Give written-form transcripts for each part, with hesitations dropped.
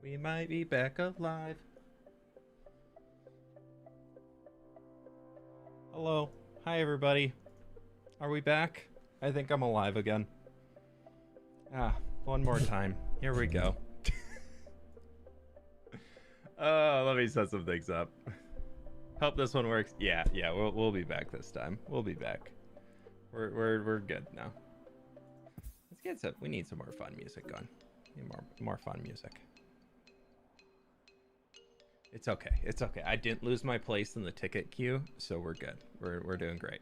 We might be back alive. Hello. Hi, everybody. Are we back? I think I'm alive again. One more time. Here we go. Let me set some things up. Hope this one works. Yeah, we'll be back this time. We'll be back. We're good now. Let's get some. We need some more fun music going. Need more fun music. It's okay. It's okay. I didn't lose my place in the ticket queue, so we're good. We're doing great.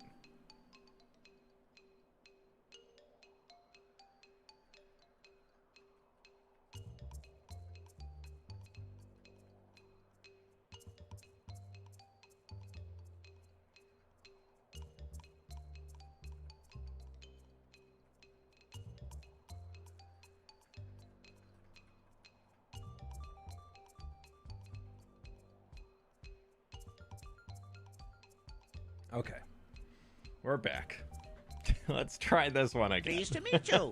Okay. We're back. Let's try this one again. Pleased to meet you.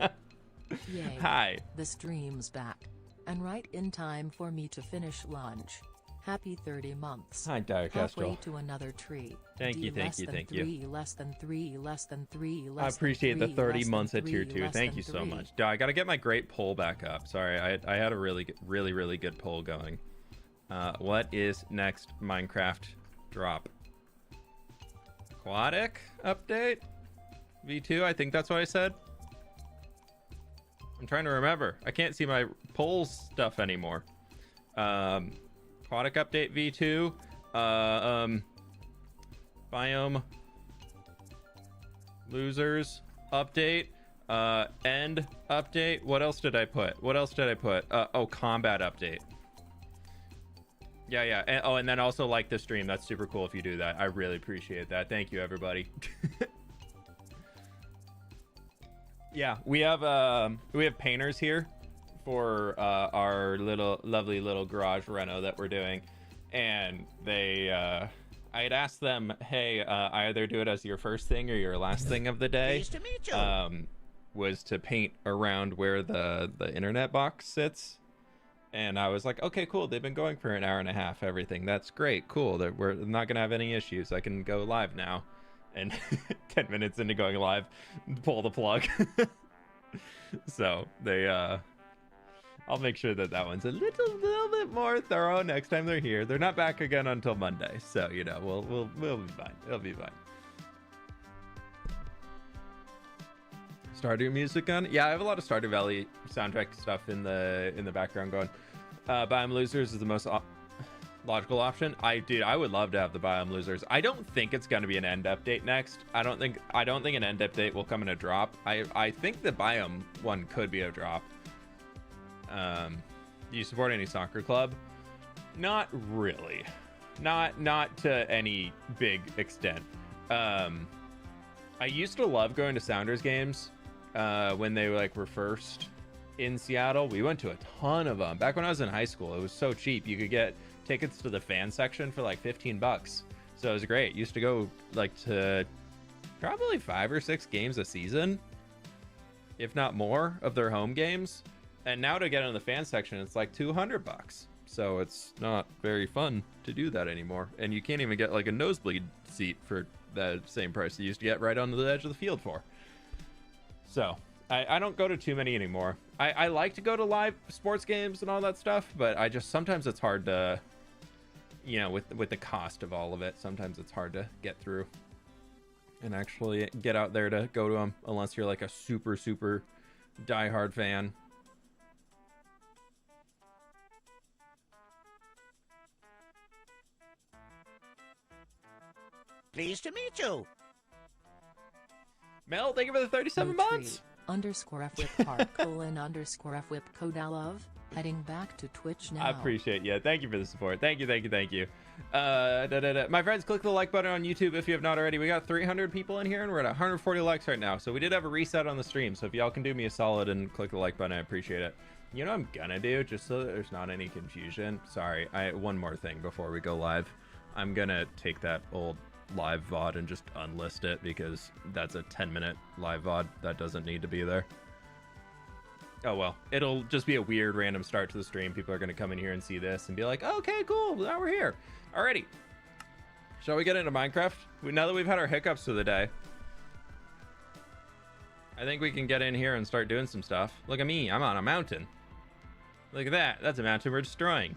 Yay. Hi. The stream's back. And right in time for me to finish lunch. Happy 30 months. Hi, Dire Halfway Kestrel. to another tree. Thank you, thank less you, than thank you. 3, less than 3, less than 3, less I appreciate the than 30 3, months less at than tier 3, 2. less Thank than you so 3. much. I gotta get my great poll back up. Sorry, I had a really good poll going. What is next Minecraft drop? Aquatic update? V2, I think that's what I said. I'm trying to remember. I can't see my polls stuff anymore. Aquatic update V2. Biome losers update. End update. What else did I put? Combat update. Yeah. And then also like the stream. That's super cool if you do that. I really appreciate that. Thank you, everybody. Yeah, we have painters here for our lovely little garage reno that we're doing, and they I had asked them, hey, either do it as your first thing or your last thing of the day. Pleased to meet you. Was to paint around where the internet box sits. And I was like, okay, cool. They've been going for an hour and a half. Everything. That's great. Cool. We're not gonna have any issues. I can go live now. And 10 minutes into going live, pull the plug. So they I'll make sure that one's a little bit more thorough next time they're here. They're not back again until Monday, so you know we'll be fine. It'll be fine. Stardew music on? Yeah, I have a lot of Stardew Valley soundtrack stuff in the background going. Biome Losers is the most logical option. I would love to have the Biome Losers. I don't think it's going to be an end update next. I don't think an end update will come in a drop. I think the Biome one could be a drop. Do you support any soccer club? Not really. Not to any big extent. I used to love going to Sounders games when they were first in Seattle. We went to a ton of them. Back when I was in high school, it was so cheap. You could get tickets to the fan section for like $15, so it was great. Used to go to probably 5 or 6 games a season, if not more, of their home games. And now to get in the fan section, it's like $200, so it's not very fun to do that anymore. And you can't even get like a nosebleed seat for the same price you used to get right on the edge of the field for. So I don't go to too many anymore. I like to go to live sports games and all that stuff, but I just sometimes it's hard to, with the cost of all of it, sometimes it's hard to get through and actually get out there to go to them unless you're like a super diehard fan. Pleased to meet you. Mel, thank you for the 37 months. _FWhip Kart _F whip code I love. Heading back to Twitch now. I appreciate you. Thank you for the support. Thank you. My friends, click the like button on YouTube if you have not already. We got 300 people in here and we're at 140 likes right now. So we did have a reset on the stream. So if y'all can do me a solid and click the like button, I appreciate it. You know what I'm gonna do, just so that there's not any confusion? Sorry, one more thing before we go live. I'm gonna take that old live VOD and just unlist it because that's a 10-minute live VOD that doesn't need to be there. Oh well, it'll just be a weird random start to the stream. People are going to come in here and see this and be like, okay, cool, now we're here. Alrighty. Shall we get into Minecraft? Now that we've had our hiccups for the day, I think we can get in here and start doing some stuff. Look at me, I'm on a mountain. Look at that, that's a mountain we're destroying.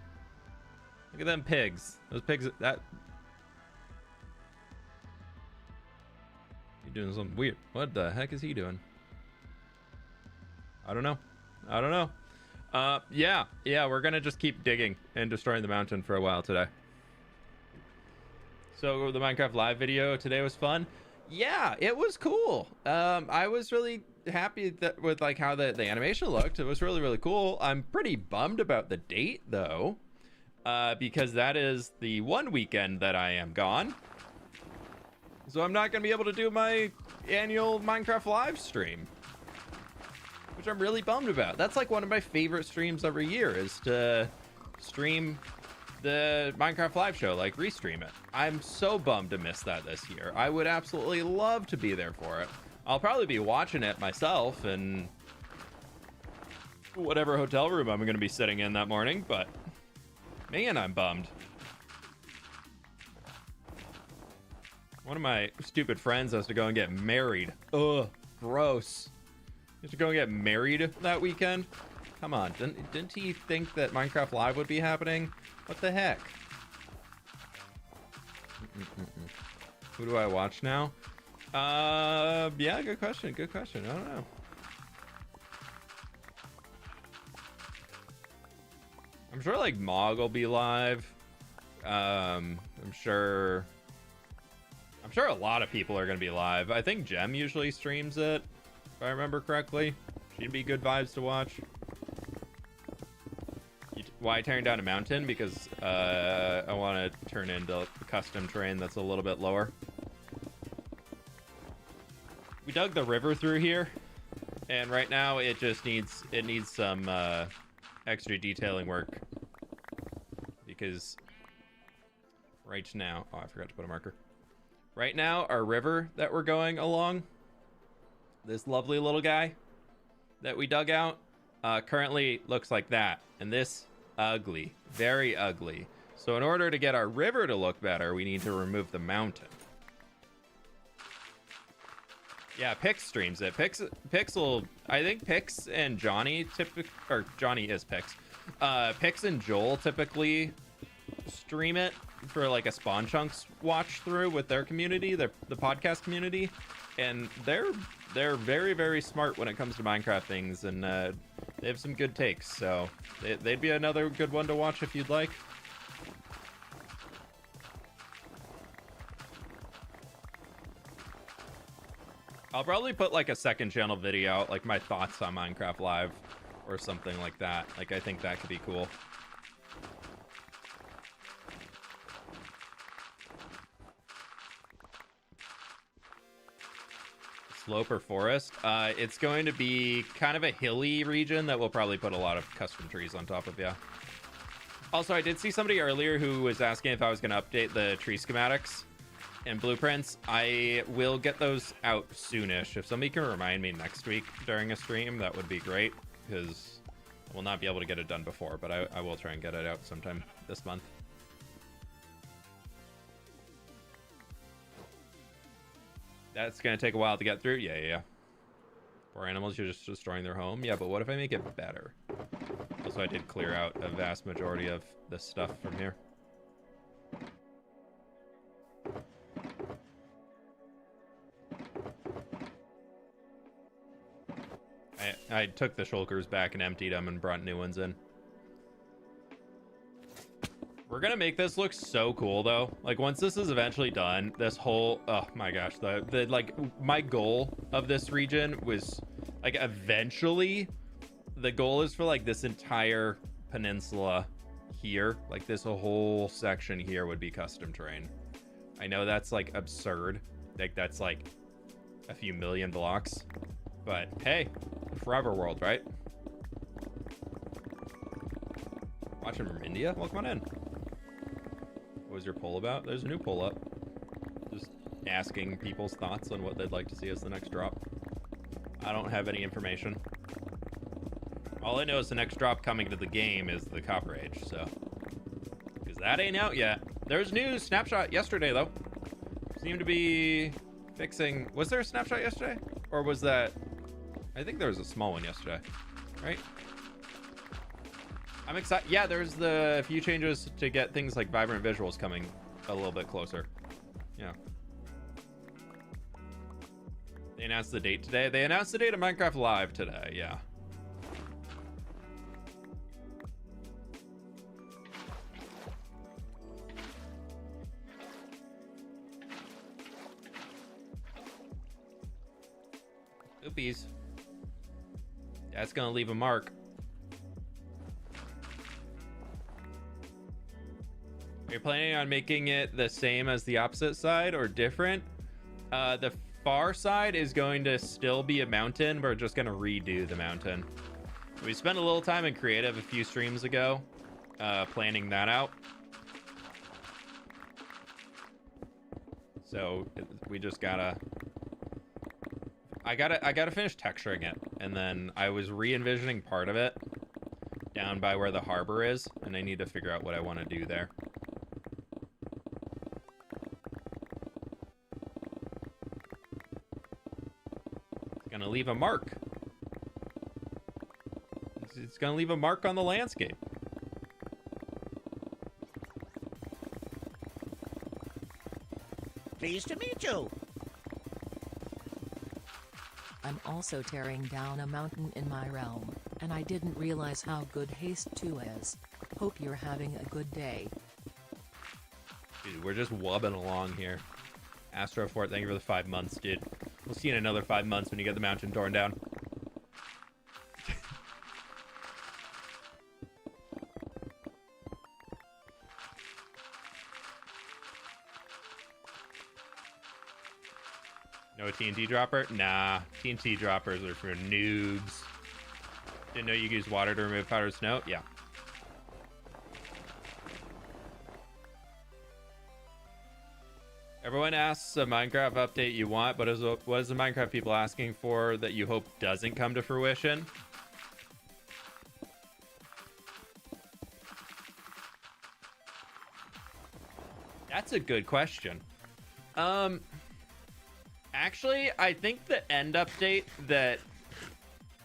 Look at them pigs. Those pigs, that... You're doing something weird. What the heck is he doing? I don't know. Yeah, we're gonna just keep digging and destroying the mountain for a while today. So the Minecraft live video today was fun. Yeah, it was cool. I was really happy with like how the animation looked. It was really cool. I'm pretty bummed about the date though, because that is the one weekend that I am gone. So I'm not gonna be able to do my annual Minecraft live stream, which I'm really bummed about. That's like one of my favorite streams every year, is to stream the Minecraft live show, like restream it. I'm so bummed to miss that this year. I would absolutely love to be there for it. I'll probably be watching it myself in whatever hotel room I'm going to be sitting in that morning, but man, I'm bummed. One of my stupid friends has to go and get married. Ugh, gross. He has to go and get married that weekend? Come on, didn't he think that Minecraft Live would be happening? What the heck? Who do I watch now? Yeah, good question. I don't know. I'm sure like Mog will be live. I'm sure a lot of people are gonna be live. I think Gem usually streams it, if I remember correctly. She'd be good vibes to watch. Why tearing down a mountain? Because I want to turn into custom terrain that's a little bit lower. We dug the river through here, and right now it just needs some extra detailing work, because right now, oh, I forgot to put a marker. Right now, our river that we're going along, this lovely little guy that we dug out, currently looks like that, and this ugly, very ugly. So in order to get our river to look better, we need to remove the mountain. Yeah, Pix streams it. Pixel, I think Pix and Johnny or Johnny is Pix. Pix and Joel typically stream it for like a Spawn Chunks watch through with their community, the podcast community, and they're very smart when it comes to Minecraft things, and they have some good takes, so they'd be another good one to watch if you'd like. I'll probably put like a second channel video out, like my thoughts on Minecraft Live or something like that. Like, I think that could be cool. Slope or forest? It's going to be kind of a hilly region that will probably put a lot of custom trees on top of, yeah. Also, I did see somebody earlier who was asking if I was going to update the tree schematics and blueprints. I will get those out soonish. If somebody can remind me next week during a stream, that would be great, because I will not be able to get it done before, but I will try and get it out sometime this month. That's going to take a while to get through. Yeah. Poor animals, you're just destroying their home. Yeah, but what if I make it better? Also, I did clear out a vast majority of this stuff from here. I took the shulkers back and emptied them and brought new ones in. We're gonna make this look so cool though. Like, once this is eventually done, this whole, oh my gosh, the like, my goal of this region was like, eventually the goal is for like this entire peninsula here, like this whole section here would be custom terrain. I know that's like absurd, like that's like a few million blocks, but hey, forever world, right? Watching from India? Well, come on in. What was your poll about? There's a new poll up. Just asking people's thoughts on what they'd like to see as the next drop. I don't have any information. All I know is the next drop coming to the game is the Copper Age, so. Because that ain't out yet. There's new snapshot yesterday, though. Seemed to be fixing... Was there a snapshot yesterday? Or was that... I think there was a small one yesterday, right? I'm excited. Yeah, there's the few changes to get things like vibrant visuals coming a little bit closer. Yeah. They announced the date today. They announced the date of Minecraft Live today, yeah. Oopies. That's gonna leave a mark. Are you planning on making it the same as the opposite side or different? The far side is going to still be a mountain. We're just gonna redo the mountain. We spent a little time in creative a few streams ago, planning that out. So we just gotta... I gotta finish texturing it, and then I was re-envisioning part of it down by where the harbor is, and I need to figure out what I want to do there. It's gonna leave a mark. It's gonna leave a mark on the landscape. Pleased to meet you. I'm also tearing down a mountain in my realm, and I didn't realize how good Haste 2 is. Hope you're having a good day. Dude, we're just wubbing along here. Astrofort, thank you for the 5 months, dude. We'll see you in another 5 months when you get the mountain torn down. No TNT dropper? Nah, TNT droppers are for noobs. Didn't know you could use water to remove powdered snow? Yeah. Everyone asks a Minecraft update you want, but what is the Minecraft people asking for that you hope doesn't come to fruition? That's a good question. Actually, I think the end update that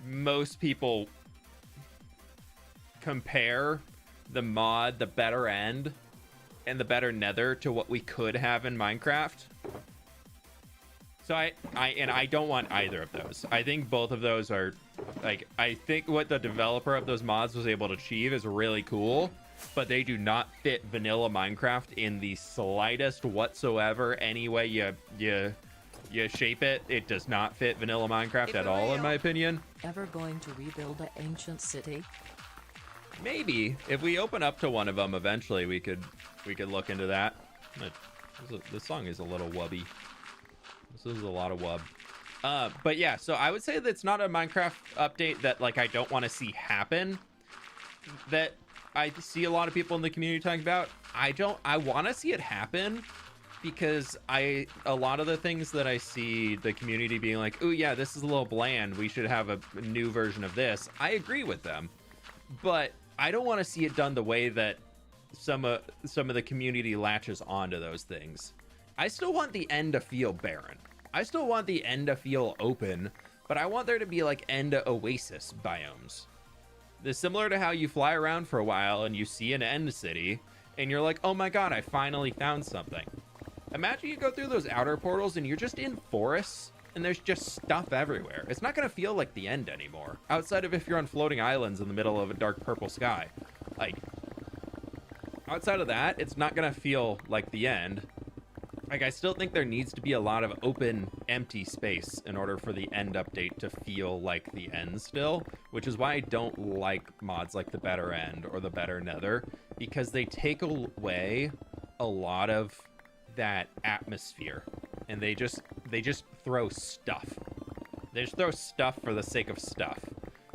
most people compare the mod, the better end, and the better nether to what we could have in Minecraft. So I don't want either of those. I think both of those are, like, I think what the developer of those mods was able to achieve is really cool, but they do not fit vanilla Minecraft in the slightest whatsoever. Any way you shape it, it does not fit vanilla Minecraft at all, in my opinion. Ever going to rebuild an ancient city? Maybe if we open up to one of them eventually, we could look into that. This song is a little wubby. This is a lot of wub. But yeah, so I would say that's not a Minecraft update that, like, I don't want to see happen. That I see a lot of people in the community talking about. I want to see it happen, because a lot of the things that I see the community being like, oh yeah, this is a little bland, we should have a new version of this. I agree with them, but I don't want to see it done the way that some of the community latches onto those things. I still want the end to feel barren. I still want the end to feel open, but I want there to be like end oasis biomes. It's similar to how you fly around for a while and you see an end city and you're like, oh my god, I finally found something. Imagine you go through those outer portals and you're just in forests and there's just stuff everywhere. It's not going to feel like the end anymore, outside of if you're on floating islands in the middle of a dark purple sky. Like, outside of that, it's not going to feel like the end. Like, I still think there needs to be a lot of open, empty space in order for the end update to feel like the end still, which is why I don't like mods like the Better End or the Better Nether, because they take away a lot of that atmosphere, and they just throw stuff. They just throw stuff for the sake of stuff.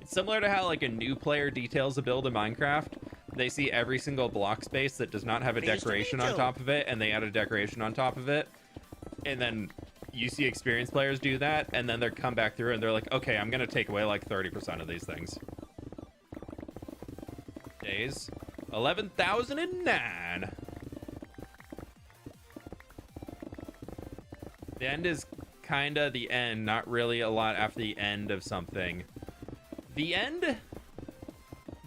It's similar to how, like, a new player details a build in Minecraft. They see every single block space that does not have a decoration on top of it, and they add a decoration on top of it. And then you see experienced players do that, and then they come back through and they're like, okay, I'm gonna take away like 30% of these things. days. 11,009. The end is kind of the end, not really a lot after the end of something. The end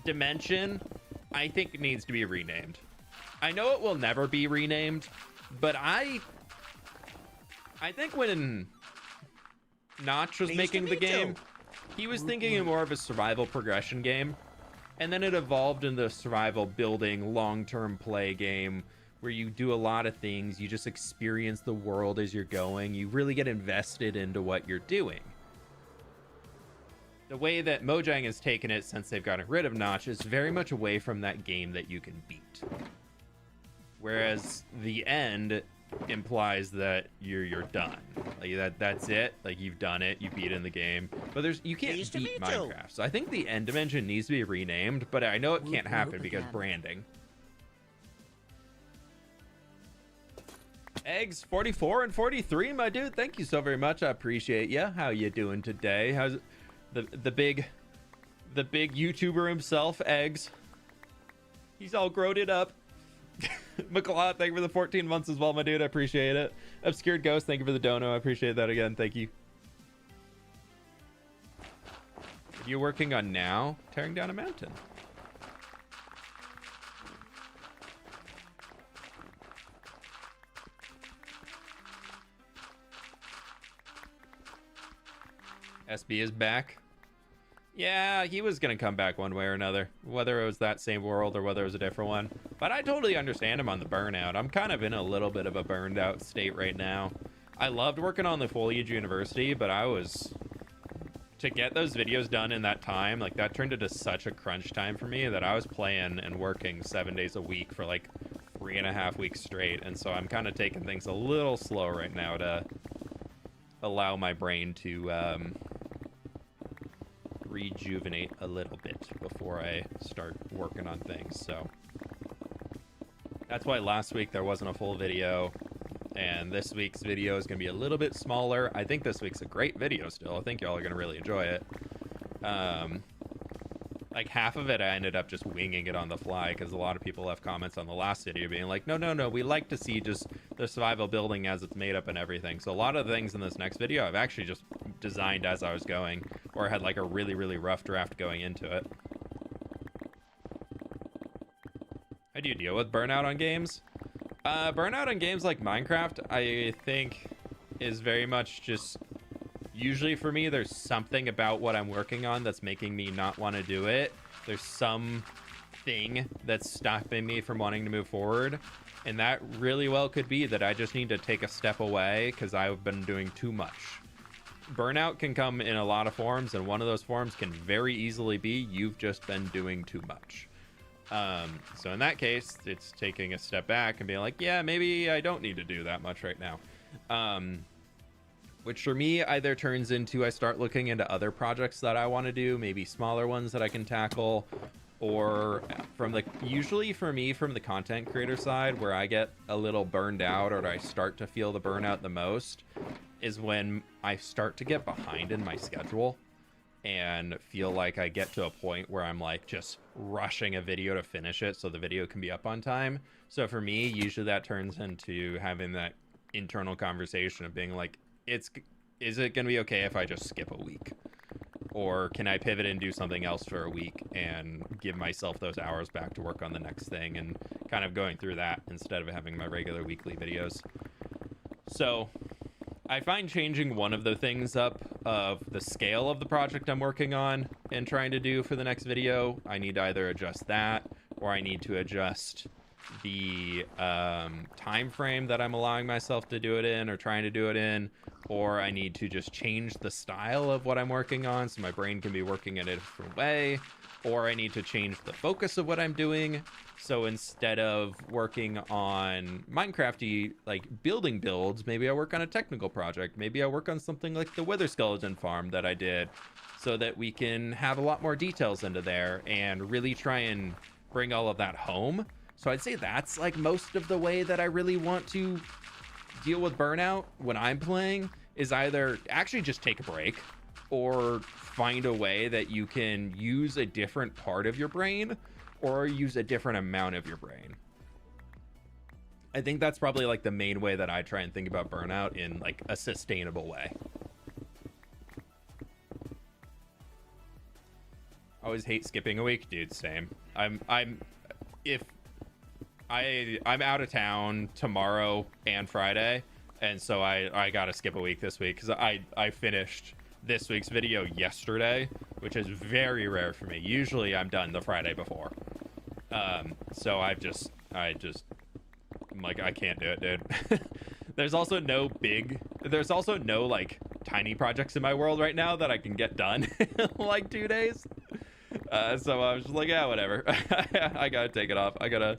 dimension, I think, needs to be renamed. I know it will never be renamed, but I think when Notch was making the game, he was thinking of more of a survival progression game, and then it evolved into a survival building long-term play game where you do a lot of things. You just experience the world as you're going. You really get invested into what you're doing. The way that Mojang has taken it since they've gotten rid of Notch is very much away from that game that you can beat. Whereas the end implies that you're done. Like that's it. Like you've done it. You beat in the game. But you can't beat Minecraft. So I think the end dimension needs to be renamed, but I know it can't happen because branding. Eggs 44 and 43, my dude. Thank you so very much. I appreciate you. How you doing today? How's the big YouTuber himself, Eggs? He's all growed it up. McLeod, thank you for the 14 months as well, my dude. I appreciate it. Obscured Ghost, thank you for the dono. I appreciate that again. Thank you. What are you working on now? Tearing down a mountain. SB is back. Yeah, he was gonna come back one way or another, whether it was that same world or whether it was a different one. But I totally understand him on the burnout. I'm kind of in a little bit of a burned out state right now. I loved working on the Foliage University, but to get those videos done in that time, like that turned into such a crunch time for me that I was playing and working 7 days a week for like 3.5 weeks straight. And so I'm kind of taking things a little slow right now to allow my brain to rejuvenate a little bit before I start working on things. So that's why last week there wasn't a full video, and this week's video is going to be a little bit smaller. I think this week's a great video still. I think y'all are going to really enjoy it. Like half of it I ended up just winging it on the fly because a lot of people left comments on the last video being like, no, we like to see just the survival building as it's made up and everything. So a lot of the things in this next video I've actually just designed as I was going, or had like a really, really rough draft going into it. How do you deal with burnout on games? Burnout on games like Minecraft, I think, is very much just... Usually for me, there's something about what I'm working on that's making me not want to do it. There's some thing that's stopping me from wanting to move forward. And that really well could be that I just need to take a step away because I've been doing too much. Burnout can come in a lot of forms, and one of those forms can very easily be you've just been doing too much. So in that case, it's taking a step back and being like, yeah, maybe I don't need to do that much right now. Which for me either turns into I start looking into other projects that I want to do, maybe smaller ones that I can tackle, or usually for me from the content creator side where I get a little burned out or I start to feel the burnout the most is when I start to get behind in my schedule and feel like I get to a point where I'm like just rushing a video to finish it so the video can be up on time. So for me, usually that turns into having that internal conversation of being like, is it going to be okay if I just skip a week? Or can I pivot and do something else for a week and give myself those hours back to work on the next thing, and kind of going through that instead of having my regular weekly videos. So I find changing one of the things up of the scale of the project I'm working on and trying to do for the next video, I need to either adjust that or I need to adjust the time frame that I'm allowing myself to do it in or trying to do it in, or I need to just change the style of what I'm working on so my brain can be working in a different way, or I need to change the focus of what I'm doing. So instead of working on Minecrafty like building builds, maybe I work on a technical project. Maybe I work on something like the Wither Skeleton farm that I did, so that we can have a lot more details into there and really try and bring all of that home. So I'd say that's like most of the way that I really want to deal with burnout when I'm playing, is either actually just take a break or find a way that you can use a different part of your brain or use a different amount of your brain. I think that's probably like the main way that I try and think about burnout in like a sustainable way. Always hate skipping a week, dude. Same. I'm out of town tomorrow and Friday, and so I gotta skip a week this week because I finished this week's video yesterday, which is very rare for me. Usually I'm done the Friday before. So I'm like, I can't do it, dude. There's also no like tiny projects in my world right now that I can get done in like 2 days. So I was just like, yeah, whatever. I gotta take it off. I gotta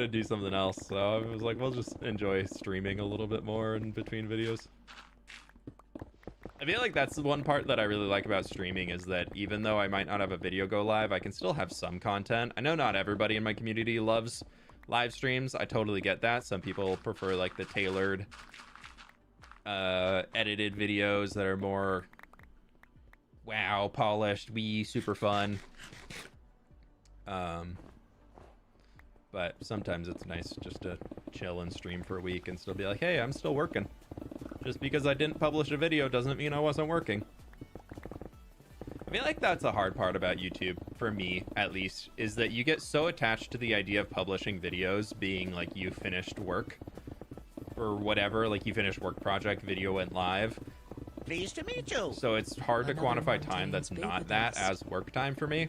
do something else. So I was like, we'll just enjoy streaming a little bit more in between videos. I feel like that's the one part that I really like about streaming, is that even though I might not have a video go live, I can still have some content. I know not everybody in my community loves live streams. I totally get that. Some people prefer like the tailored, edited videos that are more wow, polished, super fun. But sometimes it's nice just to chill and stream for a week and still be like, hey, I'm still working. Just because I didn't publish a video doesn't mean I wasn't working. I feel like that's the hard part about YouTube, for me at least, is that you get so attached to the idea of publishing videos being like you finished work or whatever, like you finished work project, video went live. Pleased to meet you. So it's hard to quantify time that's not that as work time for me,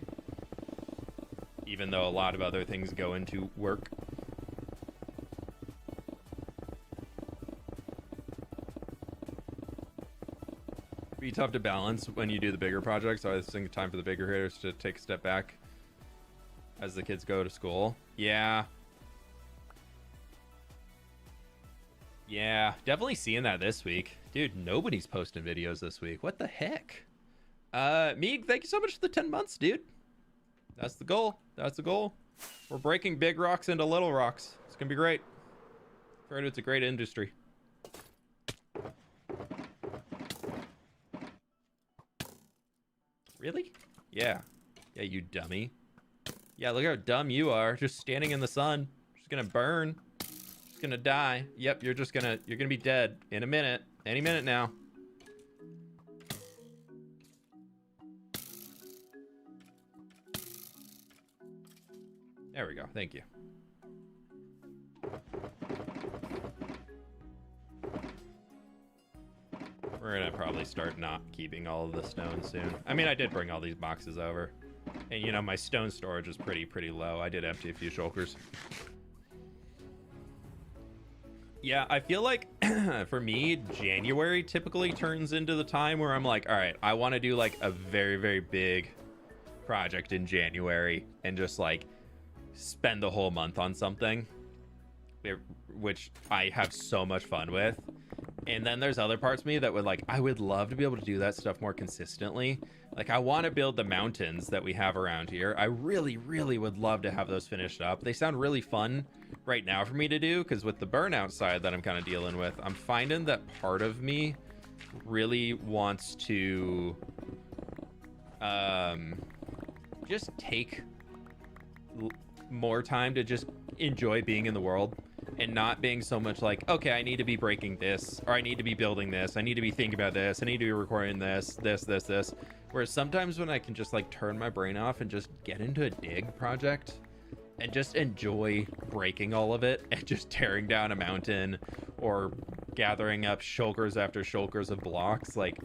even though a lot of other things go into work. Be tough to balance when you do the bigger projects. So I think time for the bigger hitters to take a step back as the kids go to school. Yeah, definitely seeing that this week. Dude, nobody's posting videos this week. What the heck? Meeg, thank you so much for the 10 months, dude. That's the goal. That's the goal. We're breaking big rocks into little rocks. It's gonna be great. I've heard it's a great industry. Really? Yeah. Yeah, you dummy. Yeah, look how dumb you are. Just standing in the sun. Just gonna burn. Just gonna die. Yep, you're gonna be dead in a minute. Any minute now. There we go. Thank you. We're gonna probably start not keeping all of the stone soon. I mean, I did bring all these boxes over. And you know, my stone storage is pretty low. I did empty a few shulkers. Yeah, I feel like for me, January typically turns into the time where I'm like, all right, I want to do like a very big project in January and just like spend the whole month on something, which I have so much fun with. And then there's other parts of me that would like, I would love to be able to do that stuff more consistently. Like, I want to build the mountains that we have around here. I really would love to have those finished up. They sound really fun right now for me to do, because with the burnout side that I'm kind of dealing with, I'm finding that part of me really wants to just take more time to just enjoy being in the world. And not being so much like, okay, I need to be breaking this, or I need to be building this, I need to be thinking about this, I need to be recording this. Whereas sometimes when I can just like turn my brain off and just get into a dig project and just enjoy breaking all of it and just tearing down a mountain or gathering up shulkers after shulkers of blocks, like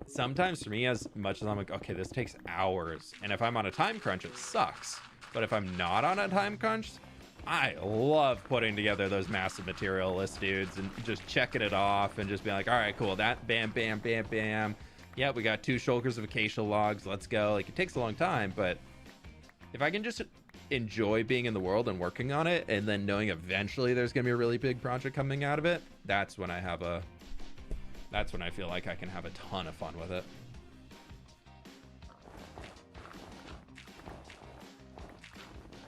sometimes for me, as much as I'm like, okay, this takes hours, and if I'm on a time crunch, it sucks. But if I'm not on a time crunch, I love putting together those massive material list, dudes, and just checking it off and just being like, all right, cool, that bam. Yeah, we got 2 shulkers of acacia logs, let's go. Like, it takes a long time, but if I can just enjoy being in the world and working on it, and then knowing eventually there's gonna be a really big project coming out of it, that's when I feel like I can have a ton of fun with it.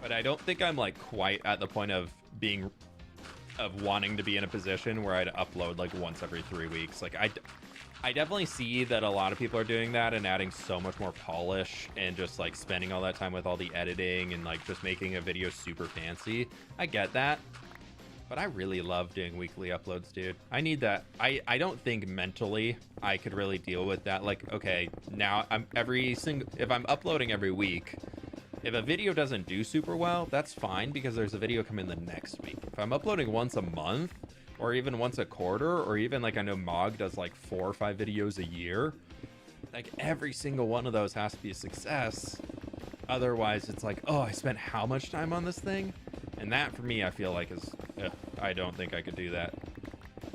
But I don't think I'm like quite at the point of wanting to be in a position where I'd upload like once every 3 weeks. Like I definitely see that a lot of people are doing that and adding so much more polish and just like spending all that time with all the editing and like just making a video super fancy. I get that. But I really love doing weekly uploads, dude. I need that. I don't think mentally I could really deal with that. Like, okay, now if I'm uploading every week, if a video doesn't do super well, that's fine because there's a video coming the next week. If I'm uploading once a month or even once a quarter, or even like I know Mog does like 4 or 5 videos a year, like every single one of those has to be a success. Otherwise it's like, oh, I spent how much time on this thing? And that for me, I feel like is, I don't think I could do that.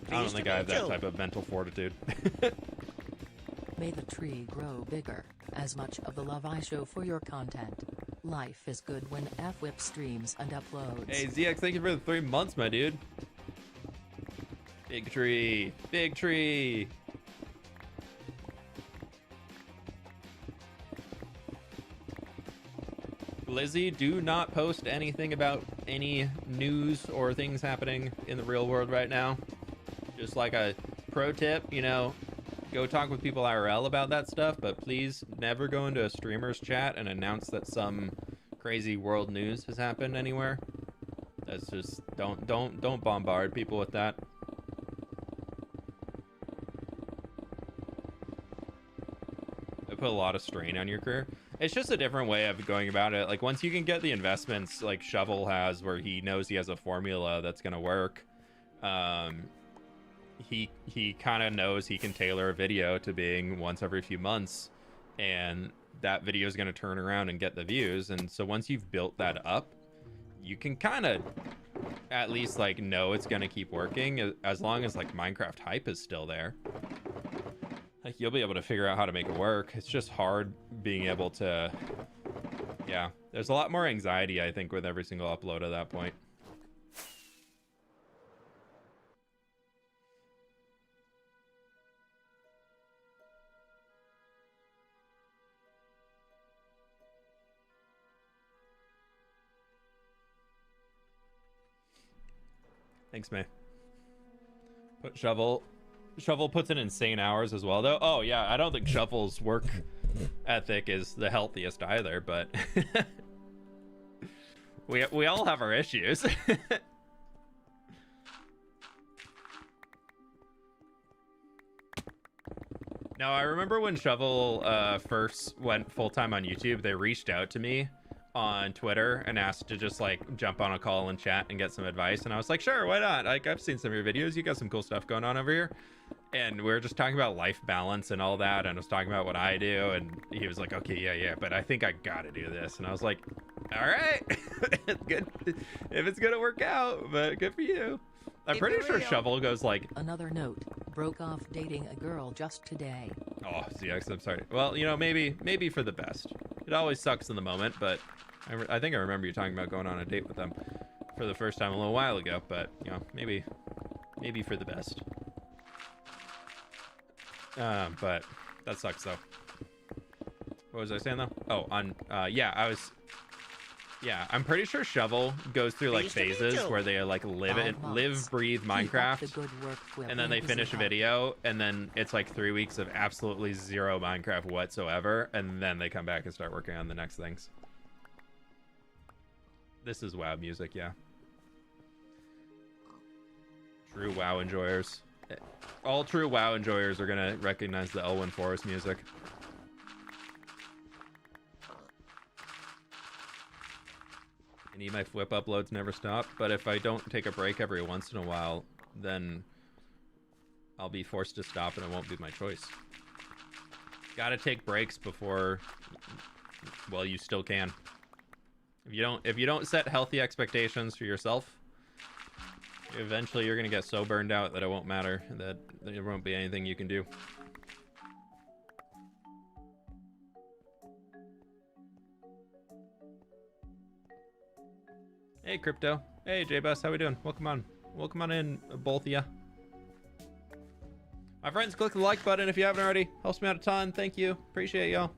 I don't think I have that type of mental fortitude. May the tree grow bigger, as much of the love I show for your content. Life is good when FWhip streams and uploads. Hey, ZX, thank you for the 3 months, my dude. Big tree, big tree. Lizzie, do not post anything about any news or things happening in the real world right now. Just like a pro tip, you know, go talk with people IRL about that stuff, but please never go into a streamer's chat and announce that some crazy world news has happened anywhere. That's just, don't bombard people with that. It put a lot of strain on your career. It's just a different way of going about it. Like once you can get the investments like Shovel has, where he knows he has a formula that's gonna work, he kind of knows he can tailor a video to being once every few months, and that video is gonna turn around and get the views. And so once you've built that up, you can kind of at least like know it's gonna keep working as long as like Minecraft hype is still there. Like you'll be able to figure out how to make it work. It's just hard being able to, yeah. There's a lot more anxiety, I think, with every single upload at that point. Thanks, May. Put Shovel puts in insane hours as well, though. Oh, yeah, I don't think Shovel's work ethic is the healthiest either, but we all have our issues. No, I remember when Shovel first went full-time on YouTube, they reached out to me on Twitter and asked to just like jump on a call and chat and get some advice, and I was like, sure, why not? Like, I've seen some of your videos, you got some cool stuff going on over here. And we were just talking about life balance and all that, and I was talking about what I do, and he was like, okay, yeah, but I think I gotta do this. And I was like, all right. It's good if it's gonna work out, but good for you. I'm pretty sure Shovel goes like, another note, broke off dating a girl just today. oh, ZX, I'm sorry. Well, you know, maybe for the best. It always sucks in the moment, but I think I remember you talking about going on a date with them for the first time a little while ago, but you know, maybe for the best. But that sucks though. What was I saying though? Oh, on I'm pretty sure Shovel goes through like phases where they like live, breathe Minecraft, and then they finish a video, and then it's like 3 weeks of absolutely zero Minecraft whatsoever, and then they come back and start working on the next things. This is WoW music, yeah. True WoW enjoyers. All true WoW enjoyers are gonna recognize the Elwyn Forest music. I need my flip uploads never stop, but if I don't take a break every once in a while, then I'll be forced to stop and it won't be my choice. Gotta take breaks before, well, you still can. If you don't set healthy expectations for yourself, eventually you're gonna get so burned out that it won't matter, that there won't be anything you can do. Hey, Crypto. Hey, J-Bus, how we doing? Welcome on in, both of ya. My friends, click the like button if you haven't already. Helps me out a ton. Thank you. Appreciate y'all.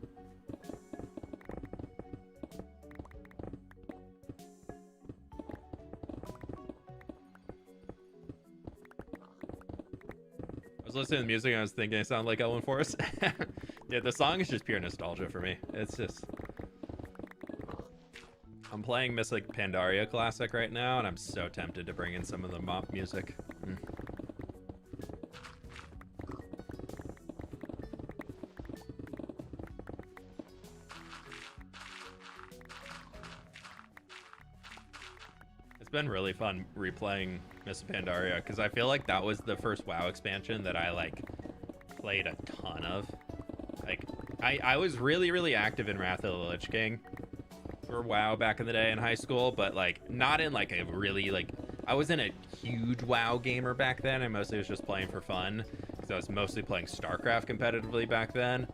I was listening to the music and I was thinking it sounded like Ellen Forrest. Yeah, the song is just pure nostalgia for me. It's just... I'm playing Mystic Pandaria Classic right now, and I'm so tempted to bring in some of the mop music. It's been really fun replaying Mystic Pandaria, because I feel like that was the first WoW expansion that I, like, played a ton of. Like, I was really, really active in Wrath of the Lich King for WoW back in the day in high school, but like not in like a really like I wasn't a huge WoW gamer back then. I mostly was just playing for fun because I was mostly playing StarCraft competitively back then.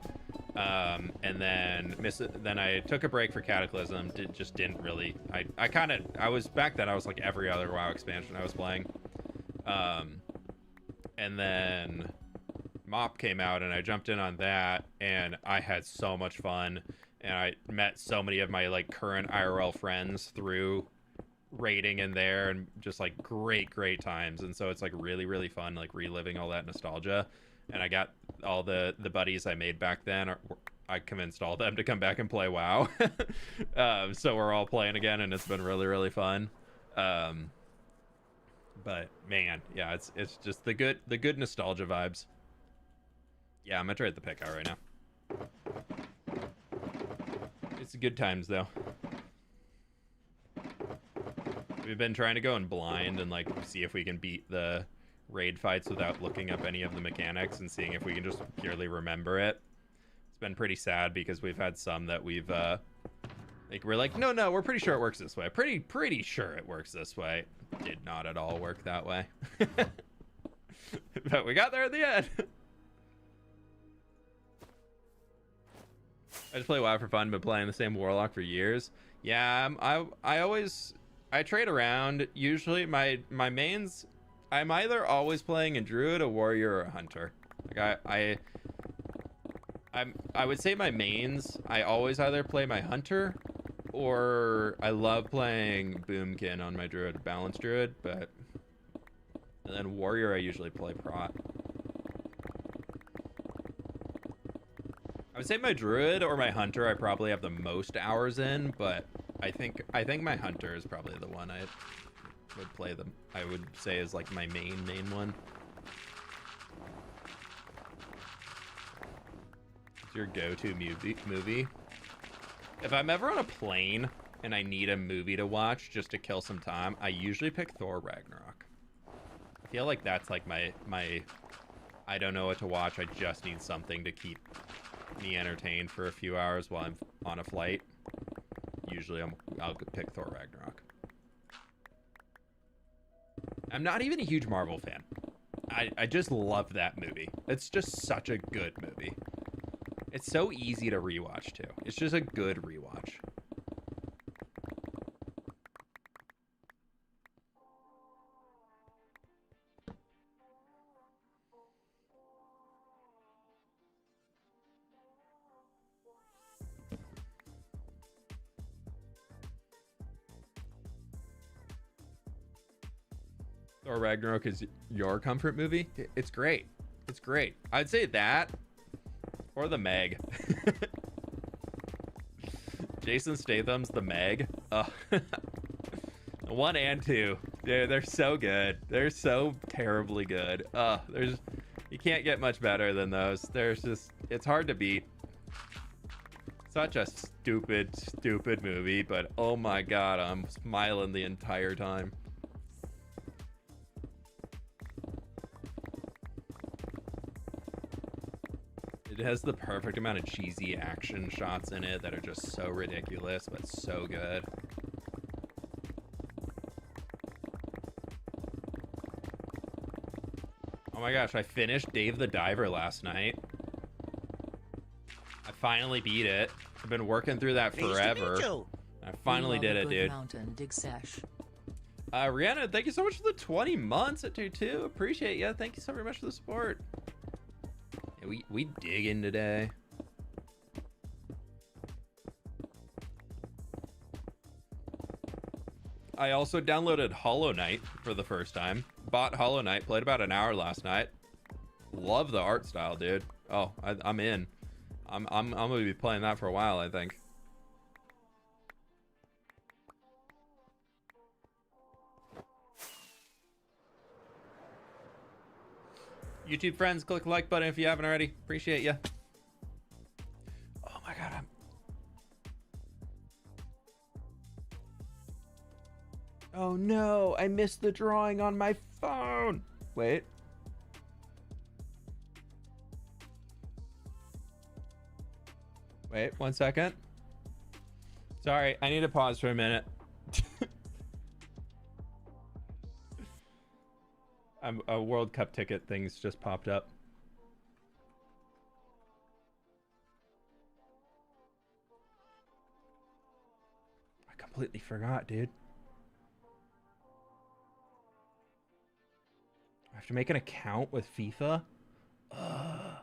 And then I took a break for Cataclysm. Just didn't really. I was back then. I was like every other WoW expansion I was playing. And then Mop came out and I jumped in on that and I had so much fun. And I met so many of my like current IRL friends through raiding in there and just like great times. And so it's like really, really fun, like reliving all that nostalgia. And I got all the buddies I made back then. I convinced all of them to come back and play WoW. So we're all playing again and it's been really, really fun. But man, yeah, it's just the good nostalgia vibes. Yeah, I'm gonna try the pick out right now. It's good times though. We've been trying to go in blind and like see if we can beat the raid fights without looking up any of the mechanics and seeing if we can just purely remember it. It's been pretty sad because we've had some that we've like we're like no we're pretty sure it works this way. Pretty sure it works this way. Did not at all work that way. But we got there at the end. I just play WoW for fun, been playing the same Warlock for years. Yeah, I trade around. Usually my mains, I'm either always playing a Druid, a Warrior, or a Hunter. Like I would say my mains, I always either play my Hunter, or I love playing Boomkin on my Druid, Balanced Druid, and then Warrior I usually play Prot. I would say my Druid or my Hunter I probably have the most hours in, but I think my Hunter is probably the one I would play them. I would say is like my main one. What's your go-to movie? If I'm ever on a plane and I need a movie to watch just to kill some time, I usually pick Thor Ragnarok. I feel like that's like my I don't know what to watch, I just need something to keep me entertained for a few hours while I'm on a flight. Usually I'll pick Thor Ragnarok. I'm not even a huge Marvel fan. I just love that movie. It's just such a good movie. It's so easy to rewatch too. It's just a good rewatch. Thor Ragnarok is your comfort movie? It's great. It's great. I'd say that or The Meg. Jason Statham's The Meg. Oh. 1 and 2. They're so good. They're so terribly good. You can't get much better than those. It's hard to beat. Such a stupid movie, but oh my god, I'm smiling the entire time. It has the perfect amount of cheesy action shots in it that are just so ridiculous, but so good. Oh my gosh, I finished Dave the Diver last night. I finally beat it. I've been working through that forever. I finally did it, dude. Mountain dig sesh. Rihanna, thank you so much for the 20 months at 2-2. Appreciate you. Thank you so very much for the support. Yeah, we digging today. I also downloaded Hollow Knight for the first time. Bought Hollow Knight, played about an hour last night. Love the art style, dude. Oh, I'm in. I'm gonna be playing that for a while, I think. YouTube friends, click the like button if you haven't already. Appreciate you. Oh my god, oh no, I missed the drawing on my phone. Wait. Wait, 1 second. Sorry, I need to pause for a minute. A World Cup ticket things just popped up. I completely forgot, dude. I have to make an account with FIFA? Ugh.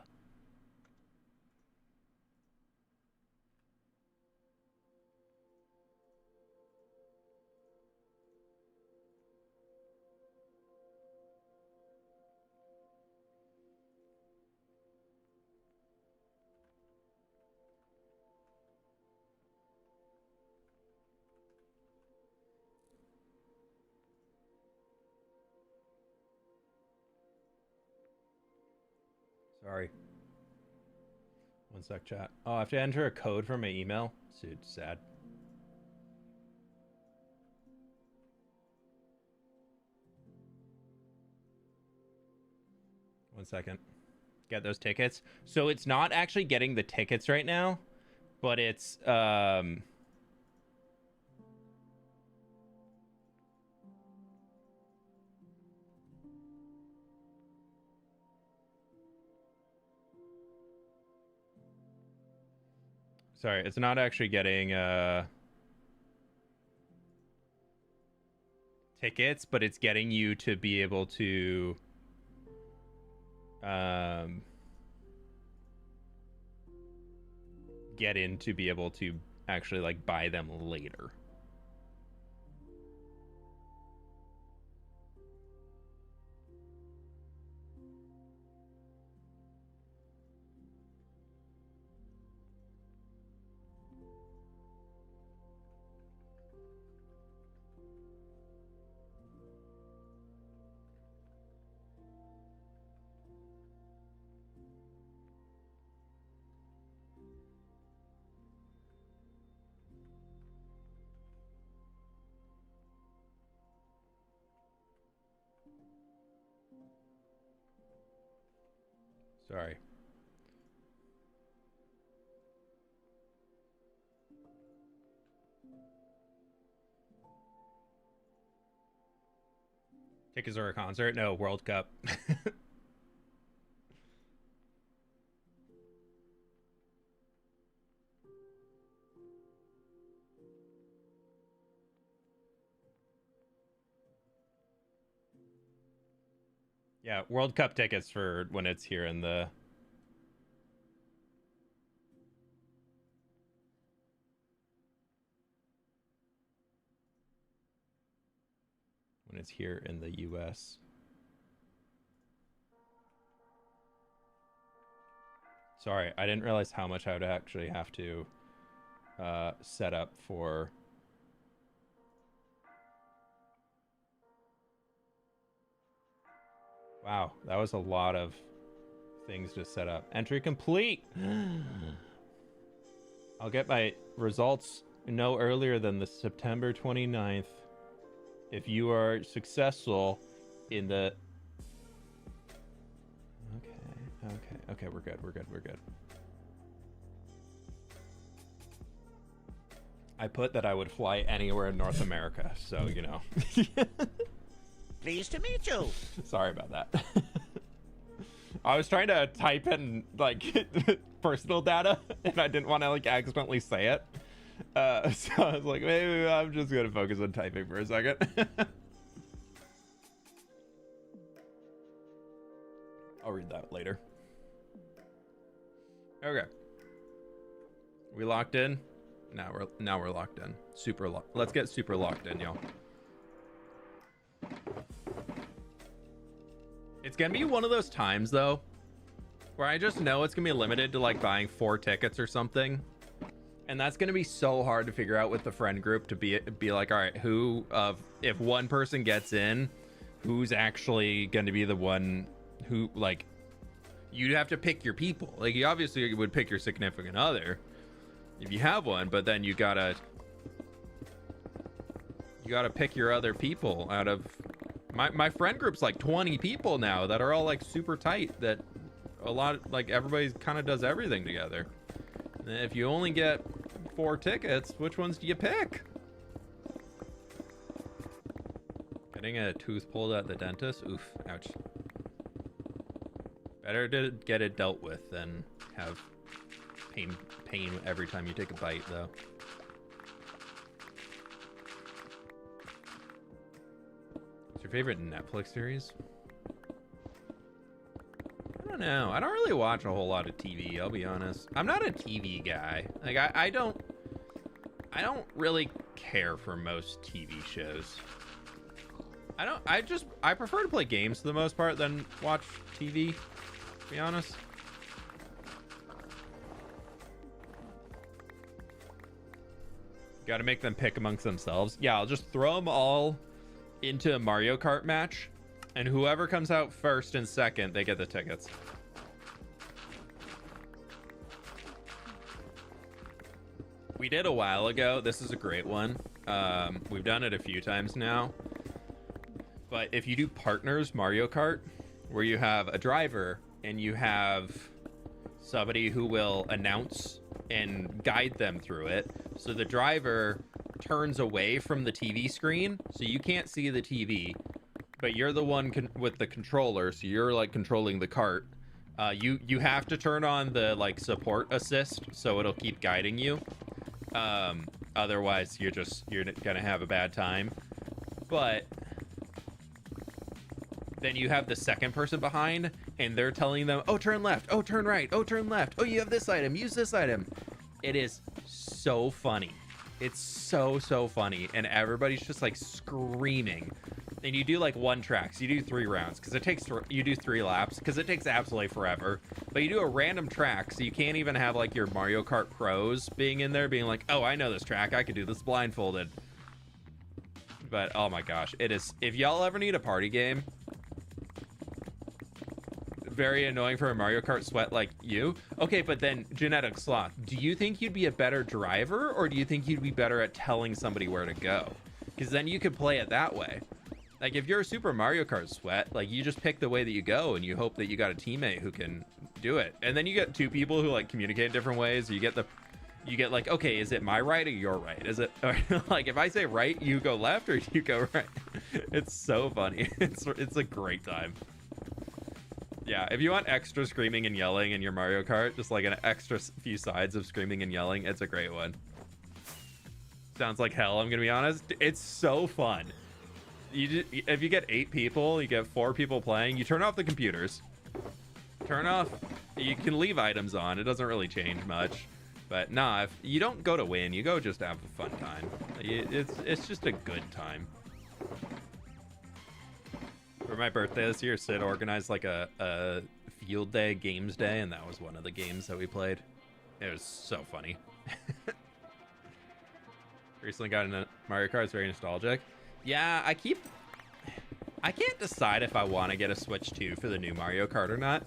Sorry. 1 sec, chat. Oh, I have to enter a code for my email. Dude, sad. One second. Get those tickets. So it's not actually getting the tickets right now, but it's sorry, it's not actually getting tickets, but it's getting you to be able to get in to be able to actually like buy them later. Sorry. Tickets or a concert? No, World Cup. Yeah, World Cup tickets for when it's here in the US. Sorry, I didn't realize how much I would actually have to set up for. Wow, that was a lot of things to set up. Entry complete. I'll get my results no earlier than the September 29th. If you are successful in the... Okay, we're good. I put that I would fly anywhere in North America, so, you know. Pleased to meet you. Sorry about that. I was trying to type in, like, personal data, and I didn't want to, like, accidentally say it. So I was like, maybe I'm just going to focus on typing for a second. I'll read that later. Okay. We locked in? Now we're locked in. Let's get super locked in, y'all. It's gonna be one of those times though where I just know it's gonna be limited to like buying 4 tickets or something, and that's gonna be so hard to figure out with the friend group to be like, all right, who if one person gets in, who's actually gonna be the one who, like, you'd have to pick your people. Like, you obviously would pick your significant other if you have one, but then you gotta pick your other people out of my friend group's like 20 people now that are all like super tight, that a lot, like, everybody kind of does everything together. And if you only get 4 tickets, which ones do you pick? Getting a tooth pulled at the dentist? Oof, ouch. Better to get it dealt with than have pain every time you take a bite, though. What's your favorite Netflix series? I don't know. I don't really watch a whole lot of TV, I'll be honest. I'm not a TV guy. Like, I don't really care for most TV shows. I prefer to play games for the most part than watch TV, to be honest. Got to make them pick amongst themselves. Yeah, I'll just throw them all into a Mario Kart match, and whoever comes out first and second, they get the tickets. We did a while ago. This is a great one. We've done it a few times now. But if you do partners Mario Kart, where you have a driver and you have somebody who will announce and guide them through it, so the driver turns away from the TV screen, so you can't see the TV, but you're the one with the controller, so you're like controlling the cart. You have to turn on the like support assist, so it'll keep guiding you. Otherwise you're gonna have a bad time. But then you have the second person behind, and they're telling them, oh, turn left, oh, turn right, oh, turn left, oh, you have this item, use this item. It is so funny. It's so funny, and everybody's just like screaming. And you do like 1 track, so you do 3 rounds, because you do 3 laps, because it takes absolutely forever. But you do a random track, so you can't even have like your Mario Kart pros being in there, being like, oh, I know this track, I could do this blindfolded. But oh my gosh, it is. If y'all ever need a party game, very annoying for a Mario Kart sweat like you. Okay, but then Genetic Sloth, do you think you'd be a better driver, or do you think you'd be better at telling somebody where to go? Because then you could play it that way. Like, if you're a Super Mario Kart sweat, like, you just pick the way that you go, and you hope that you got a teammate who can do it. And then you get 2 people who like communicate in different ways. You get like, okay, is it my right or your right? Is it like, if I say right, you go left, or you go right? It's so funny. It's a great time. Yeah, if you want extra screaming and yelling in your Mario Kart, just like an extra few sides of screaming and yelling, it's a great one. Sounds like hell, I'm gonna be honest. It's so fun. If you get 8 people, you get 4 people playing, you turn off the computers. You can leave items on, it doesn't really change much. But nah, if you don't go to win, you go just to have a fun time. It's just a good time. For my birthday this year, Sid organized like a field day, games day, and that was one of the games that we played. It was so funny. Recently got into Mario Kart, it's very nostalgic. Yeah, I can't decide if I want to get a Switch 2 for the new Mario Kart or not.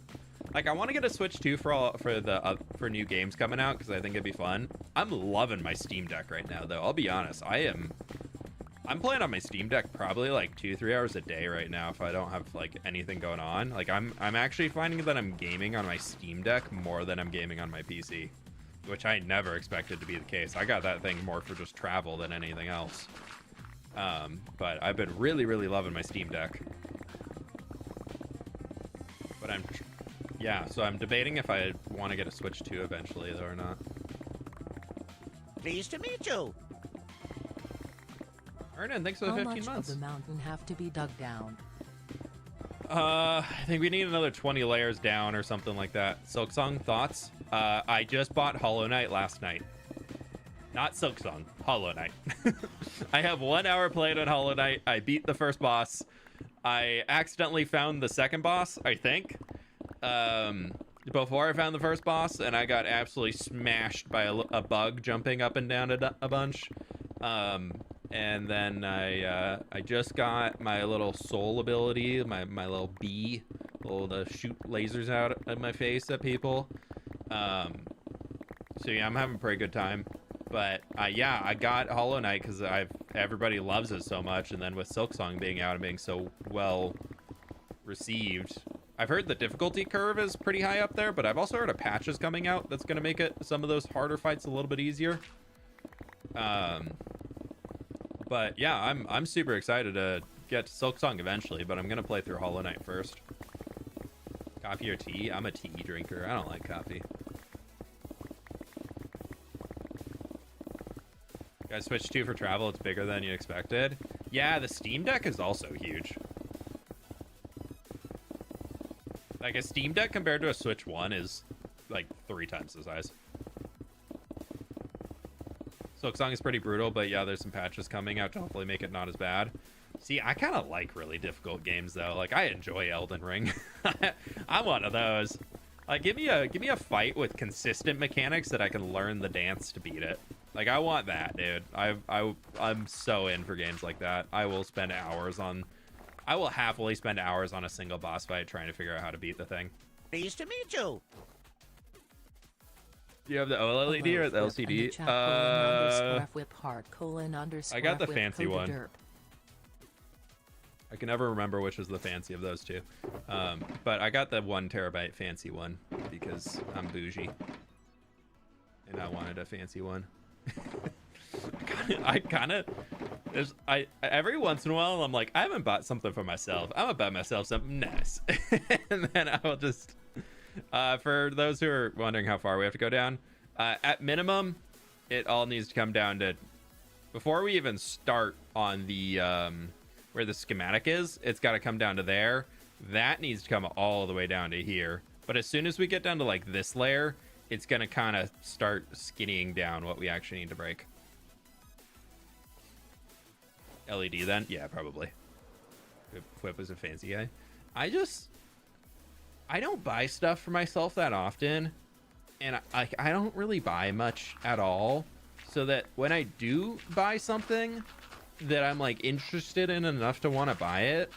Like, I want to get a Switch 2 for new games coming out, because I think it'd be fun. I'm loving my Steam Deck right now, though. I'll be honest, I'm playing on my Steam Deck probably like 2-3 hours a day right now if I don't have like anything going on. Like, I'm actually finding that I'm gaming on my Steam Deck more than I'm gaming on my PC, which I never expected to be the case. I got that thing more for just travel than anything else. But I've been really loving my Steam Deck. But so I'm debating if I want to get a Switch 2 eventually, though, or not. Pleased to meet you. Ernan, thanks for the 15 months. How much of the mountain have to be dug down? I think we need another 20 layers down or something like that. Silksong, thoughts? I just bought Hollow Knight last night. Not Silksong, Hollow Knight. I have 1 hour played on Hollow Knight. I beat the first boss. I accidentally found the second boss, I think. before I found the first boss, and I got absolutely smashed by a bug jumping up and down a bunch. And then I just got my little soul ability, my little bee, to shoot lasers out of my face at people. So yeah, I'm having a pretty good time. But yeah, I got Hollow Knight because everybody loves it so much, and then with Silksong being out and being so well received, I've heard the difficulty curve is pretty high up there, but I've also heard a patch is coming out that's going to make it some of those harder fights a little bit easier. But yeah, I'm super excited to get to Silksong eventually, but I'm gonna play through Hollow Knight first. Coffee or tea? I'm a tea drinker. I don't like coffee. Guys, Switch 2 for travel. It's bigger than you expected. Yeah, the Steam Deck is also huge. Like a Steam Deck compared to a Switch 1 is like 3 times the size. Silksong is pretty brutal, but yeah, there's some patches coming out to hopefully make it not as bad. See, I kind of like really difficult games though. Like I enjoy Elden Ring. I'm one of those. Like give me a fight with consistent mechanics that I can learn the dance to beat it. Like I want that, dude. I'm so in for games like that. I will happily spend hours on a single boss fight trying to figure out how to beat the thing. Pleased to meet you. Do you have the OLED or the LCD? I got the fancy one. Derp. I can never remember which is the fancy of those two. But I got the 1 terabyte fancy one because I'm bougie. And I wanted a fancy one. Every once in a while I'm like, I haven't bought something for myself. I'm gonna buy myself something nice. And then I'll just for those who are wondering how far we have to go down, at minimum it all needs to come down to, before we even start on the where the schematic is, it's got to come down to there. That needs to come all the way down to here. But as soon as we get down to like this layer, it's gonna kind of start skinnying down what we actually need to break. LED then? Yeah, probably. Whip is a fancy guy. I don't buy stuff for myself that often, and I don't really buy much at all, so that when I do buy something that I'm like interested in enough to want to buy it,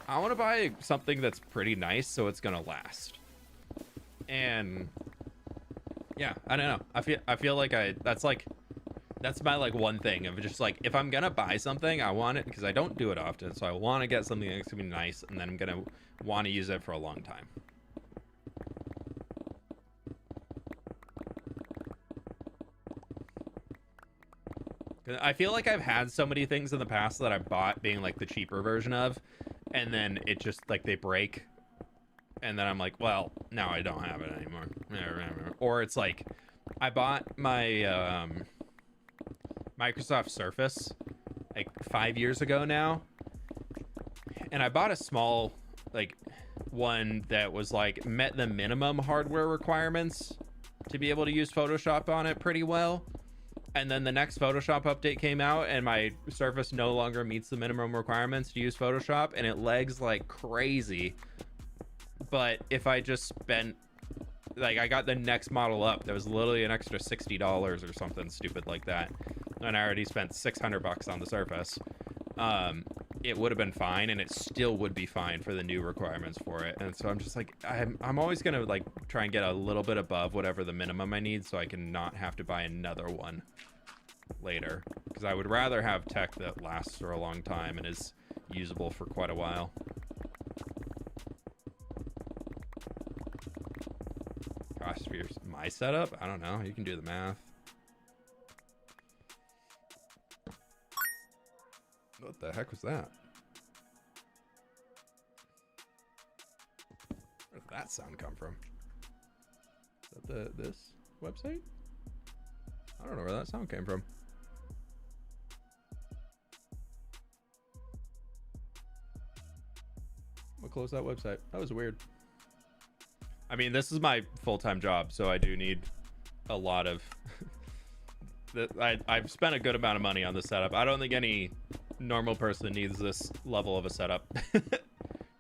I want to buy something that's pretty nice so it's gonna last. And yeah, I don't know, I feel like that's my like one thing of just like, if I'm gonna buy something, I want it because I don't do it often, so I want to get something that's gonna be nice, and then I'm gonna want to use it for a long time. I feel like I've had so many things in the past that I bought being like the cheaper version of, and then it just like they break, and then I'm like, well, now I don't have it anymore. Or it's like I bought my Microsoft Surface like 5 years ago now, and I bought a small like one that was like met the minimum hardware requirements to be able to use Photoshop on it pretty well. And then the next Photoshop update came out, and my Surface no longer meets the minimum requirements to use Photoshop, and it lags like crazy. But if I just spent, like, I got the next model up that was literally an extra $60 or something stupid like that, and I already spent $600 on the Surface, it would have been fine, and it still would be fine for the new requirements for it. And so I'm just like, I'm always gonna like try and get a little bit above whatever the minimum I need, so I can not have to buy another one later, because I would rather have tech that lasts for a long time and is usable for quite a while. Cost for my setup? I don't know, you can do the math. What the heck was that? Where did that sound come from? Is that this website? I don't know where that sound came from. I'm gonna close that website. That was weird. I mean, this is my full-time job, so I do need a lot of I've spent a good amount of money on this setup. I don't think any normal person needs this level of a setup.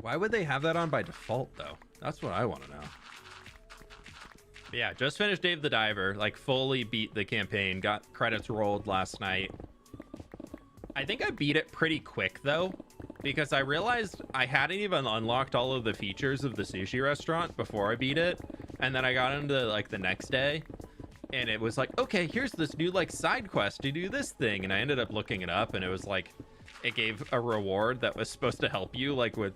Why would they have that on by default, though? That's what I want to know. But yeah, just finished Dave the Diver. Like, fully beat the campaign. Got credits rolled last night. I think I beat it pretty quick, though, because I realized I hadn't even unlocked all of the features of the sushi restaurant before I beat it. And then I got into, like, the next day, and it was like, okay, here's this new, like, side quest to do this thing. And I ended up looking it up, and it was like, it gave a reward that was supposed to help you, like, with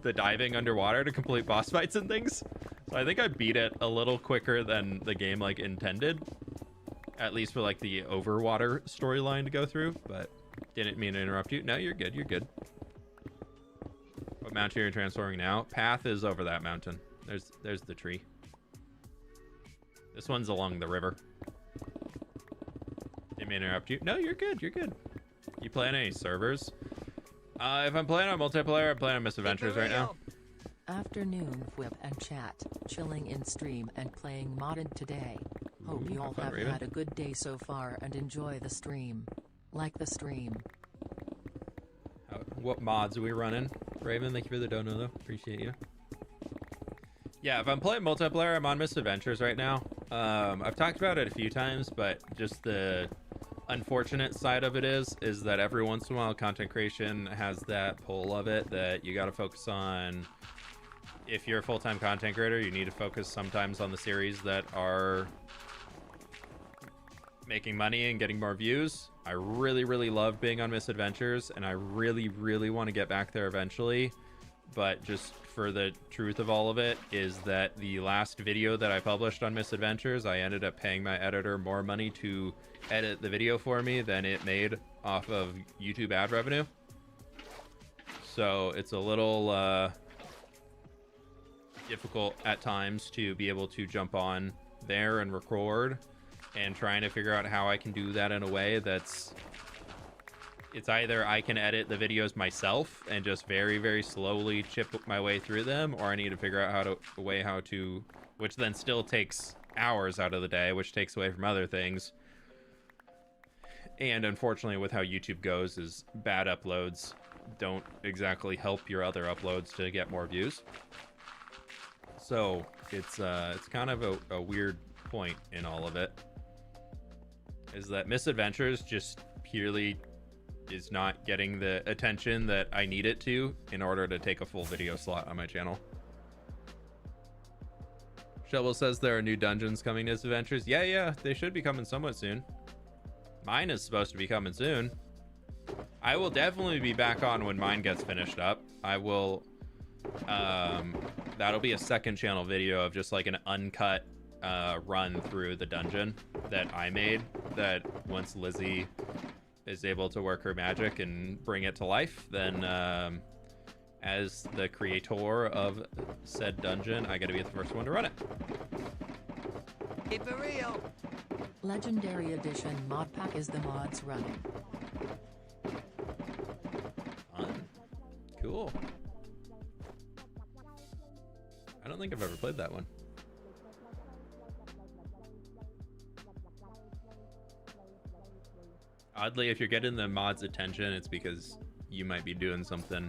the diving underwater to complete boss fights and things. So I think I beat it a little quicker than the game, like, intended. At least for, like, the overwater storyline to go through, but didn't mean to interrupt you. No, you're good, you're good. What mountain are you transforming now? Path is over that mountain. There's the tree. This one's along the river. Didn't mean to interrupt you. No, you're good, you're good. You play on any servers? If I'm playing on multiplayer, I'm playing on Misadventures right now. Afternoon, whip and chat, chilling in stream and playing modded today. Hope you all have had a good day so far and enjoy the stream. Like the stream. What mods are we running? Raven, thank you for the dono, though. Appreciate you. Yeah, if I'm playing multiplayer, I'm on Misadventures right now. I've talked about it a few times, but just the unfortunate side of it is that every once in a while content creation has that pull of it that you got to focus on. If you're a full-time content creator, you need to focus sometimes on the series that are making money and getting more views. I really, really love being on Misadventures, and I really, really want to get back there eventually. But just for the truth of all of it is that the last video that I published on Misadventures, I ended up paying my editor more money to edit the video for me than it made off of YouTube ad revenue. So it's a little difficult at times to be able to jump on there and record, and trying to figure out how I can do that in a way that's, it's either I can edit the videos myself and just very, very slowly chip my way through them, or I need to figure out how to, which then still takes hours out of the day, which takes away from other things. And unfortunately, with how YouTube goes, is bad uploads don't exactly help your other uploads to get more views. So it's kind of a weird point in all of it, is that Misadventures just purely is not getting the attention that I need it to in order to take a full video slot on my channel. Shovel says there are new dungeons coming to Misadventures. Yeah, they should be coming somewhat soon. Mine is supposed to be coming soon. I will definitely be back on when mine gets finished up. I will, that'll be a second channel video of just like an uncut run through the dungeon that I made, that once Lizzie is able to work her magic and bring it to life, then as the creator of said dungeon, I gotta be the first one to run it. Hey, for real. Legendary Edition mod pack is the mods running. Fun. Cool. I don't think I've ever played that one. Oddly, if you're getting the mod's attention, it's because you might be doing something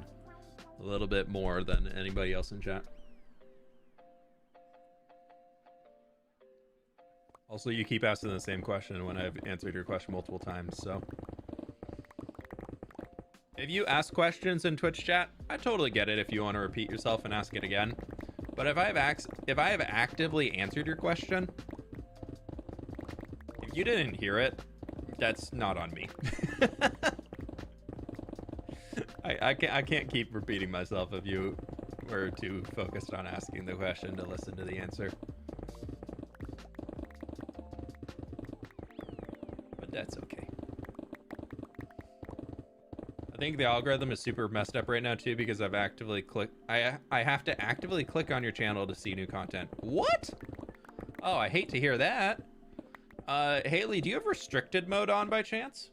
a little bit more than anybody else in chat. Also, you keep asking the same question when I've answered your question multiple times, so. If you ask questions in Twitch chat, I totally get it if you want to repeat yourself and ask it again. But if I have actively answered your question, if you didn't hear it, that's not on me. I can't keep repeating myself if you were too focused on asking the question to listen to the answer. But that's okay. I think the algorithm is super messed up right now too, because I've actively clicked. I have to actively click on your channel to see new content. What? Oh, I hate to hear that. Haley, do you have restricted mode on by chance?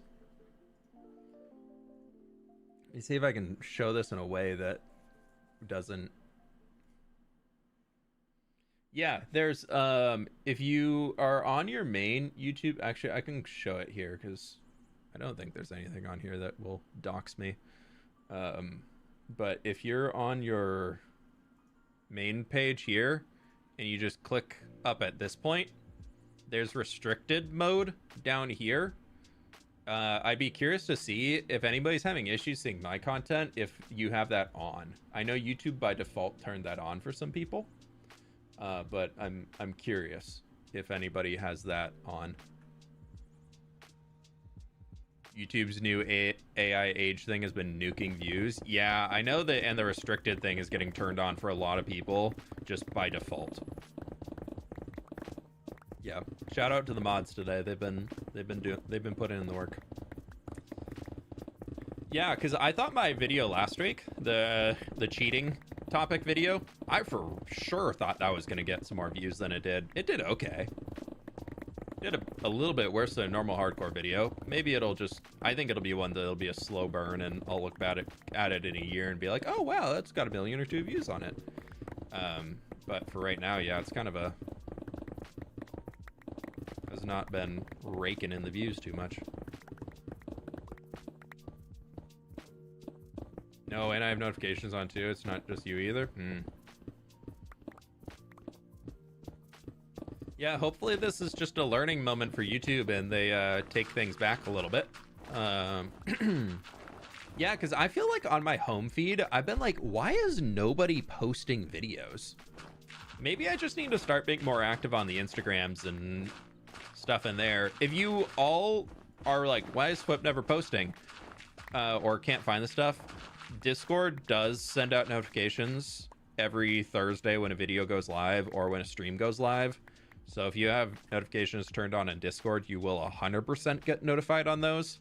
Let me see if I can show this in a way that doesn't. Yeah, there's if you are on your main YouTube, actually I can show it here because I don't think there's anything on here that will dox me. but if you're on your main page here and you just click up at this point, there's restricted mode down here. I'd be curious to see if anybody's having issues seeing my content if you have that on. I know YouTube by default turned that on for some people, but I'm curious if anybody has that on. YouTube's new AI age thing has been nuking views. Yeah, I know that, and the restricted thing is getting turned on for a lot of people just by default. Yeah, shout out to the mods today. They've been putting in the work. Yeah, because I thought my video last week, the cheating topic video, I for sure thought that was gonna get some more views than it did. It did okay. Did a little bit worse than a normal hardcore video. Maybe it'll just, I think it'll be one that'll be a slow burn, and I'll look at it in a year and be like, oh wow, that's got 1 million or 2 views on it. But for right now, yeah, it's kind of has not been raking in the views too much. No, and I have notifications on too. It's not just you either. Yeah, hopefully this is just a learning moment for YouTube and they take things back a little bit. Yeah, because I feel like on my home feed, I've been like, why is nobody posting videos? Maybe I just need to start being more active on the Instagrams and stuff in there. If you all are like, why is Flip never posting? Or can't find the stuff, Discord does send out notifications every Thursday when a video goes live or when a stream goes live. So if you have notifications turned on in Discord, you will 100% get notified on those.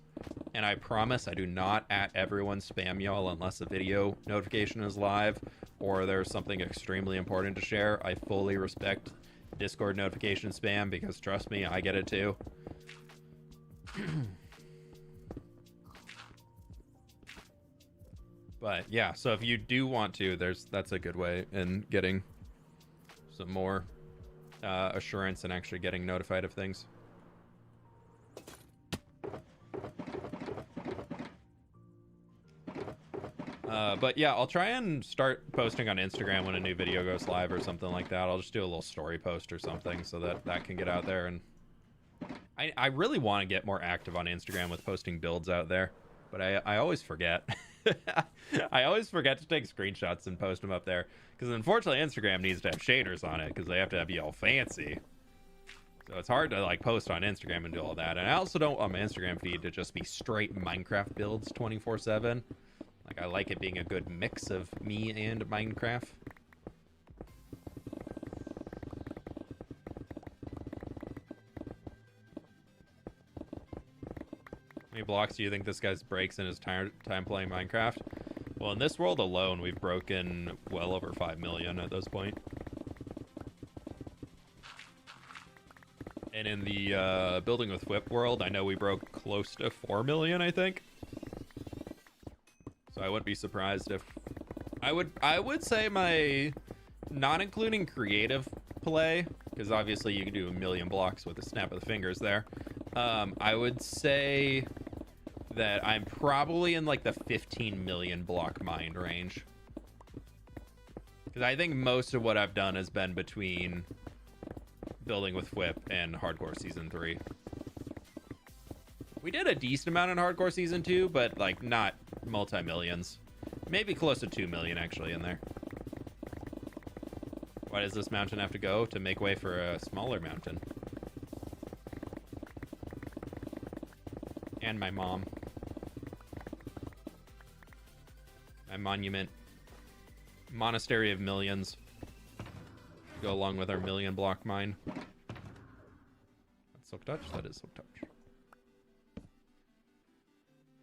And I promise I do not at everyone spam y'all unless a video notification is live or there's something extremely important to share. I fully respect Discord notification spam because trust me, I get it too. But yeah, so if you do want to, that's a good way in getting some more assurance and actually getting notified of things. But yeah, I'll try and start posting on Instagram when a new video goes live or something like that. I'll just do a little story post or something so that can get out there. And I really want to get more active on Instagram with posting builds out there, but I always forget. I always forget to take screenshots and post them up there because unfortunately Instagram needs to have shaders on it because they have to be all fancy. So it's hard to like post on Instagram and do all that. And I also don't want my Instagram feed to just be straight Minecraft builds 24/7. Like I like it being a good mix of me and Minecraft. How many blocks do you think this guy's breaks in his time playing Minecraft? Well, in this world alone, we've broken well over 5 million at this point. And in the building with whip world, I know we broke close to 4 million, I think. So I wouldn't be surprised if I would say my, not including creative play, because obviously you can do 1 million blocks with a snap of the fingers there. I would say that I'm probably in like the 15 million block mine range. Because I think most of what I've done has been between building with whip and hardcore season 3. We did a decent amount in hardcore season 2, but like not multi-millions. Maybe close to 2 million actually in there. Why does this mountain have to go? To make way for a smaller mountain. And my mom. My monument. Monastery of Millions. Go along with our 1 million block mine. That's Silk Touch? That is Silk Touch.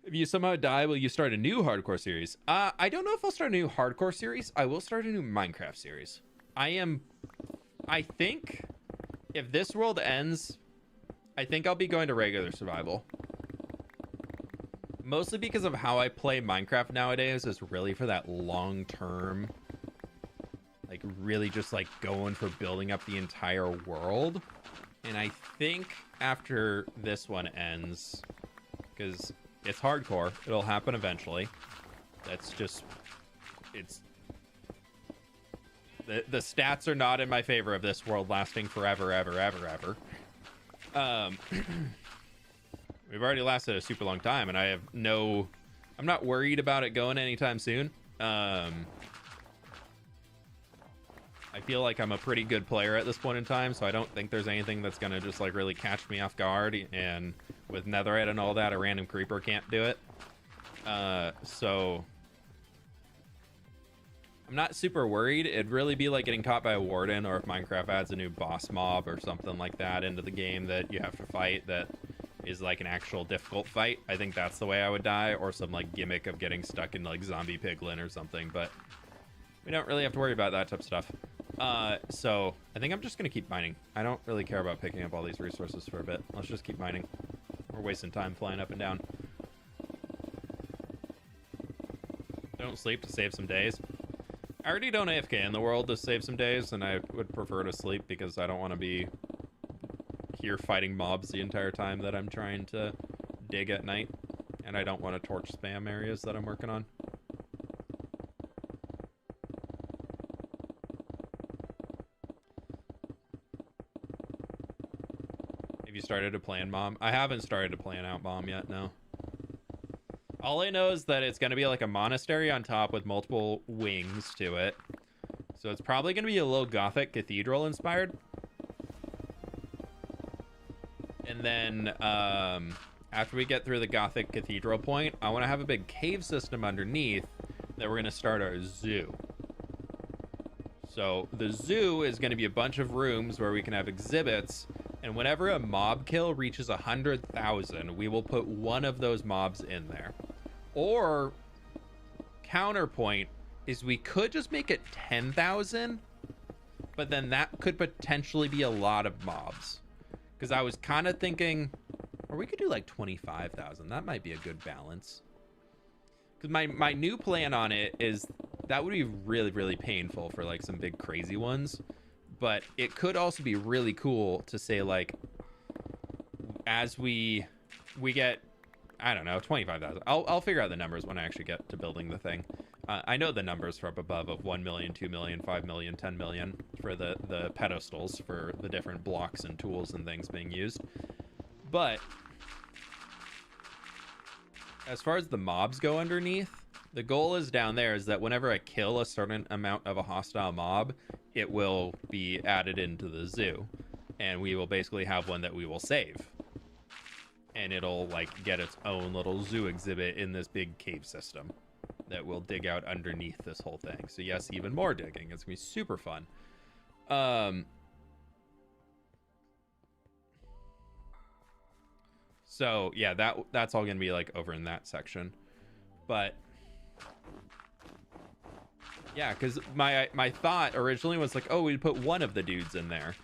If you somehow die, will you start a new hardcore series? I don't know if I'll start a new hardcore series. I will start a new Minecraft series. I think if this world ends, I think I'll be going to regular survival. Mostly because of how I play Minecraft nowadays is really for that long term, like really just like going for building up the entire world. And I think after this one ends, because it's hardcore, it'll happen eventually. That's just it's the stats are not in my favor of this world lasting forever, ever. We've already lasted a super long time, and I'm not worried about it going anytime soon. I feel like I'm a pretty good player at this point in time, so I don't think there's anything that's gonna just like really catch me off guard. And with netherite and all that, a random creeper can't do it. So I'm not super worried. It'd really be like getting caught by a warden, or if Minecraft adds a new boss mob or something like that into the game that you have to fight that is like an actual difficult fight. I think that's the way I would die, or some like gimmick of getting stuck in like zombie piglin or something, but we don't really have to worry about that type of stuff. So I think I'm just gonna keep mining. I don't really care about picking up all these resources for a bit. Let's just keep mining. We're wasting time flying up and down. Don't sleep to save some days. I already don't AFK in the world to save some days, and I would prefer to sleep because I don't want to be here fighting mobs the entire time that I'm trying to dig at night, and I don't want to torch spam areas that I'm working on. Have you started to plan Mom? I haven't started to plan out Mom yet, no. All I know is that it's going to be like a monastery on top with multiple wings to it. So it's probably going to be a little Gothic cathedral inspired. And then after we get through the Gothic cathedral point, I want to have a big cave system underneath that we're going to start our zoo. So the zoo is going to be a bunch of rooms where we can have exhibits. And whenever a mob kill reaches 100,000, we will put one of those mobs in there. Or counterpoint is we could just make it 10,000, but then that could potentially be a lot of mobs. Because I was kind of thinking, or we could do like 25,000. That might be a good balance. Because my new plan on it is that would be really, really painful for like some big crazy ones. But it could also be really cool to say like, as we get, I don't know, 25,000. I'll figure out the numbers when I actually get to building the thing. I know the numbers from above of 1 million, 2 million, 5 million, 10 million for the pedestals for the different blocks and tools and things being used. But as far as the mobs go underneath, the goal is down there is that whenever I kill a certain amount of a hostile mob, it will be added into the zoo. And we will basically have one that we will save. And it'll like get its own little zoo exhibit in this big cave system that will dig out underneath this whole thing. So yes, even more digging. It's gonna be super fun. So yeah, that's all gonna be like over in that section. But yeah, because my thought originally was like, oh, we'd put one of the dudes in there.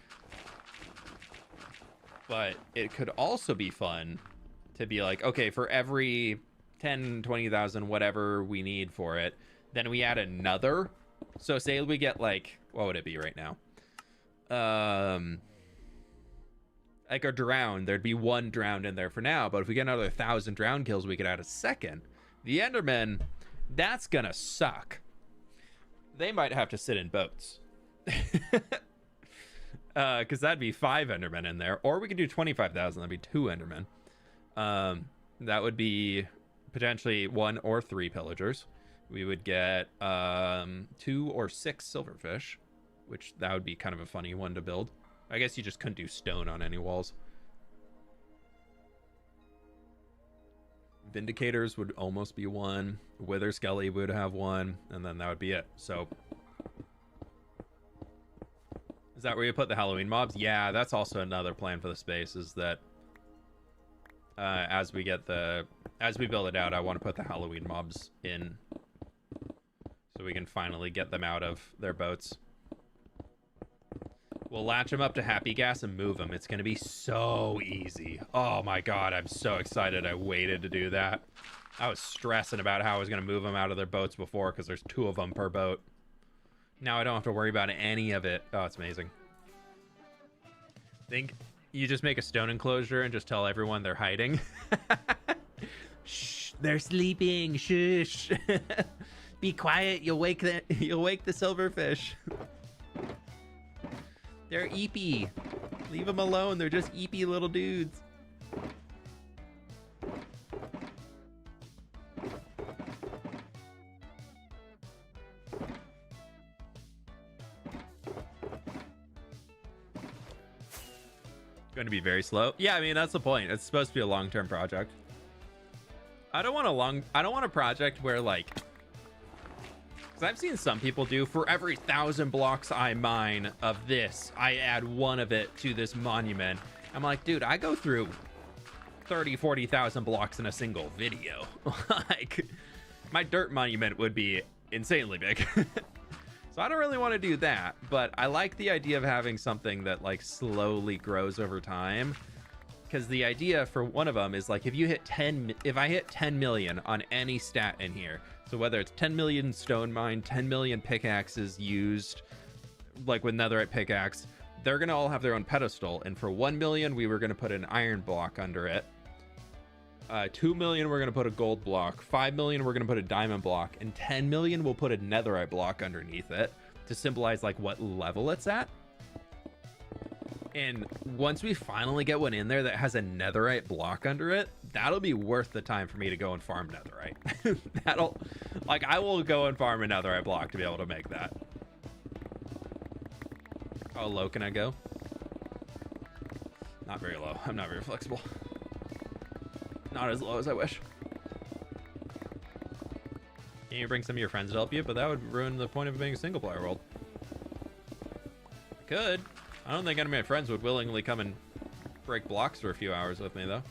But it could also be fun to be like, okay, for every 10, 20,000, whatever we need for it, then we add another. So say we get like, what would it be right now? Like a drown, there'd be one drowned in there for now. But if we get another 1,000 drown kills, we could add a second. The Endermen, that's gonna suck. They might have to sit in boats. Because that'd be 5 Endermen in there. Or we could do 25,000. That'd be 2 Endermen. That would be potentially 1 or 3 pillagers. We would get 2 or 6 silverfish, which that would be kind of a funny one to build. I guess you just couldn't do stone on any walls. Vindicators would almost be 1. Wither Skelly would have 1, and then that would be it. So is that where you put the Halloween mobs? Yeah, that's also another plan for the space, is that as we build it out, I want to put the Halloween mobs in so we can finally get them out of their boats. We'll latch them up to Happy Gas and move them. It's going to be so easy. Oh my god, I'm so excited I waited to do that. I was stressing about how I was going to move them out of their boats before because there's 2 of them per boat. Now I don't have to worry about any of it. Oh, it's amazing. Think you just make a stone enclosure and just tell everyone they're hiding. Shh, they're sleeping. Shush. Be quiet. You'll wake the silverfish. They're eepy. Leave them alone. They're just eepy little dudes. Going to be very slow. Yeah, I mean, that's the point. It's supposed to be a long-term project. I don't want a project where, like, because I've seen some people do, for every 1,000 blocks I mine of this, I add one of it to this monument. I'm like, dude, I go through 30, 40,000 blocks in a single video. Like, my dirt monument would be insanely big. So I don't really want to do that, but I like the idea of having something that like slowly grows over time. Because the idea for one of them is like, if I hit 10 million on any stat in here, so whether it's 10 million stone mined, 10 million pickaxes used, like with netherite pickaxe, they're going to all have their own pedestal. And for 1 million, we were going to put an iron block under it. 2 million, we're going to put a gold block. 5 million, we're going to put a diamond block. And 10 million, we'll put a netherite block underneath it to symbolize like what level it's at. And once we finally get one in there that has a netherite block under it, that'll be worth the time for me to go and farm netherite. I will go and farm a netherite block to be able to make that. How low can I go? Not very low. I'm not very flexible. Not as low as I wish. Can you bring some of your friends to help you? But that would ruin the point of being a single player world. I could. I don't think any of my friends would willingly come and break blocks for a few hours with me, though.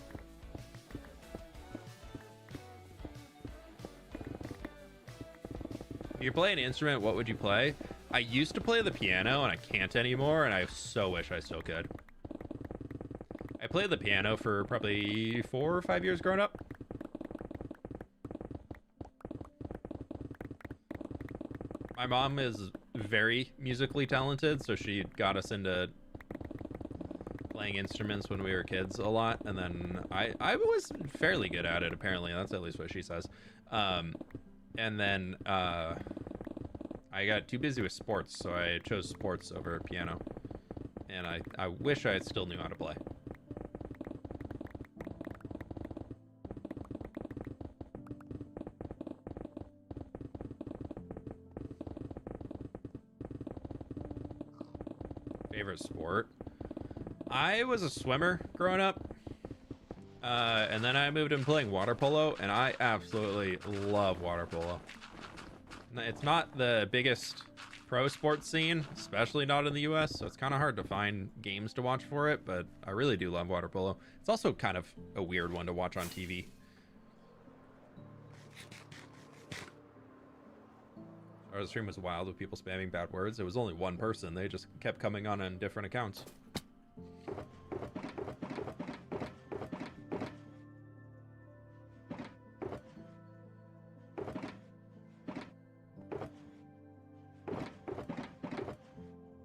If you play an instrument, what would you play? I used to play the piano, and I can't anymore, and I so wish I still could. I played the piano for probably 4 or 5 years growing up. My mom is very musically talented, so she got us into playing instruments when we were kids a lot, and then I was fairly good at it, apparently. That's at least what she says. And then I got too busy with sports, so I chose sports over piano. And I wish I still knew how to play. Favorite sport? I was a swimmer growing up. And then I moved into playing water polo, and I absolutely love water polo. It's not the biggest pro sports scene, especially not in the US, so it's kind of hard to find games to watch for it, but I really do love water polo. It's also kind of a weird one to watch on TV. Our stream was wild with people spamming bad words. It was only one person. They just kept coming on different accounts.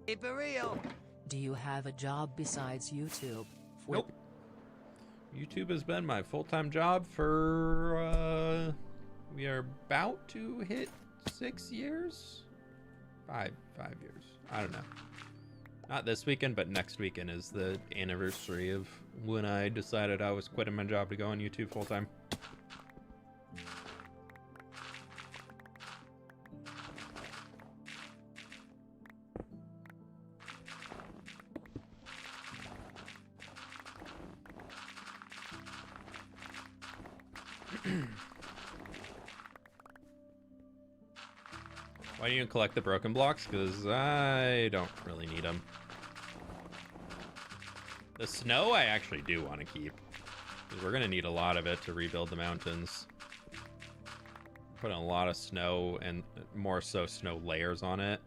Keep it real. Do you have a job besides YouTube? Nope. YouTube has been my full-time job for, we are about to hit 6 years? Five years. I don't know. Not this weekend, but next weekend is the anniversary of when I decided I was quitting my job to go on YouTube full-time. Why do you collect the broken blocks? Because I don't really need them. The snow I actually do want to keep. Because we're going to need a lot of it to rebuild the mountains. Putting a lot of snow and more so snow layers on it.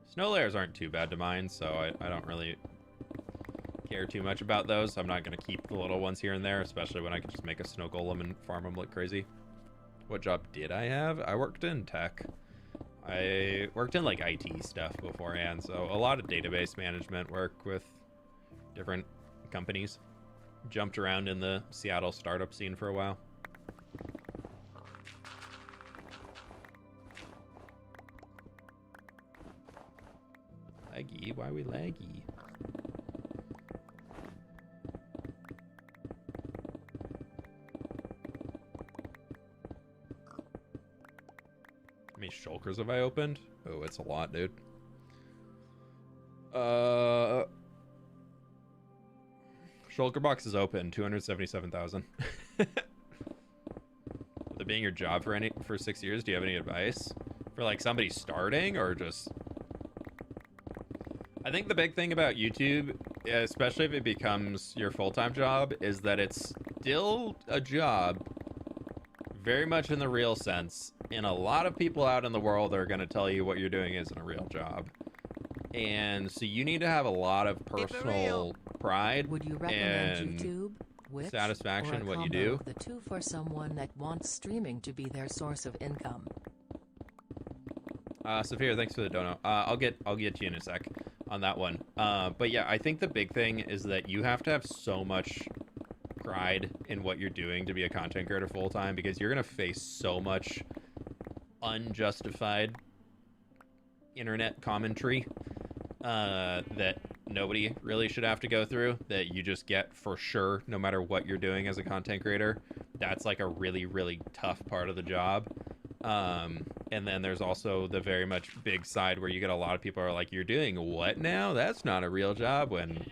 Snow layers aren't too bad to mine, so I don't really care too much about those. I'm not going to keep the little ones here and there, especially when I can just make a snow golem and farm them like crazy. What job did I have? I worked in tech. I worked in like IT stuff beforehand, so a lot of database management work with different companies. Jumped around in the Seattle startup scene for a while. laggy? Why are we laggy? How many shulkers have I opened? Oh, it's a lot, dude. Shulker box is open, 277,000. With it being your job for 6 years, do you have any advice for like somebody starting or just? I think the big thing about YouTube, especially if it becomes your full-time job, is that it's still a job, very much in the real sense. And a lot of people out in the world are going to tell you what you're doing isn't a real job. And so you need to have a lot of personal pride Would you recommend and YouTube, Twitch, satisfaction or in a what you combo do. of the two for someone that wants streaming to be their source of income? Sophia, thanks for the dono. I'll get you in a sec on that one. But yeah, I think the big thing is that you have to have so much pride in what you're doing to be a content creator full time, because you're gonna face so much unjustified internet commentary that nobody really should have to go through, that you just get for sure no matter what you're doing as a content creator. That's like a really, really tough part of the job. And then there's also the very much big side where you get a lot of people are like, you're doing what now? That's not a real job, when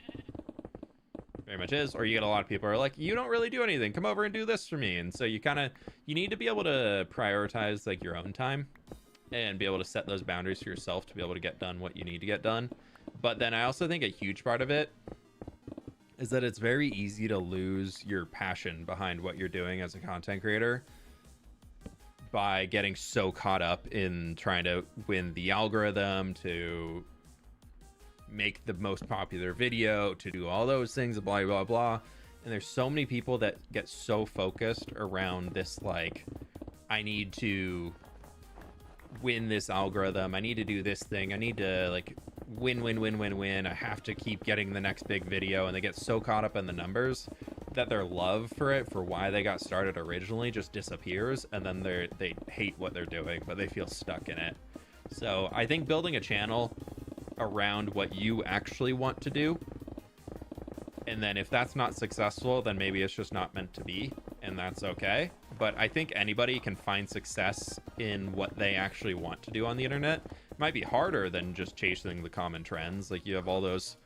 very much is. Or you get a lot of people are like, you don't really do anything, come over and do this for me. And so you need to be able to prioritize like your own time and be able to set those boundaries for yourself to be able to get done what you need to get done. But then I also think a huge part of it is that it's very easy to lose your passion behind what you're doing as a content creator by getting so caught up in trying to win the algorithm, to make the most popular video, to do all those things, blah, blah, blah. And there's so many people that get so focused around this, like, I need to win this algorithm, I need to do this thing, I need to like win, I have to keep getting the next big video, and they get so caught up in the numbers that their love for it, for why they got started originally, just disappears, and then they hate what they're doing, but they feel stuck in it. So I think building a channel around what you actually want to do, and then if that's not successful, then maybe it's just not meant to be, and that's okay. But I think anybody can find success in what they actually want to do on the internet. It might be harder than just chasing the common trends. Like, you have all those,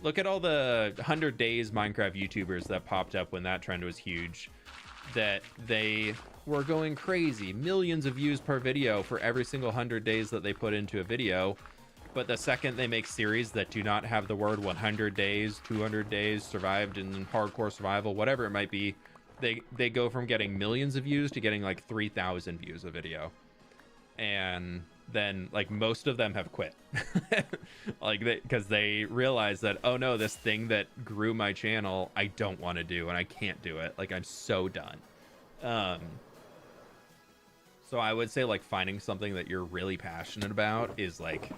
look at all the 100 days Minecraft YouTubers that popped up when that trend was huge, that they were going crazy, millions of views per video for every single 100 days that they put into a video. But the second they make series that do not have the word 100 days, 200 days, survived in hardcore survival, whatever it might be, they go from getting millions of views to getting like 3,000 views a video. And then like most of them have quit. Like, because they realize that, oh no, this thing that grew my channel, I don't want to do, and I can't do it. Like, I'm so done. So I would say like finding something that you're really passionate about is like,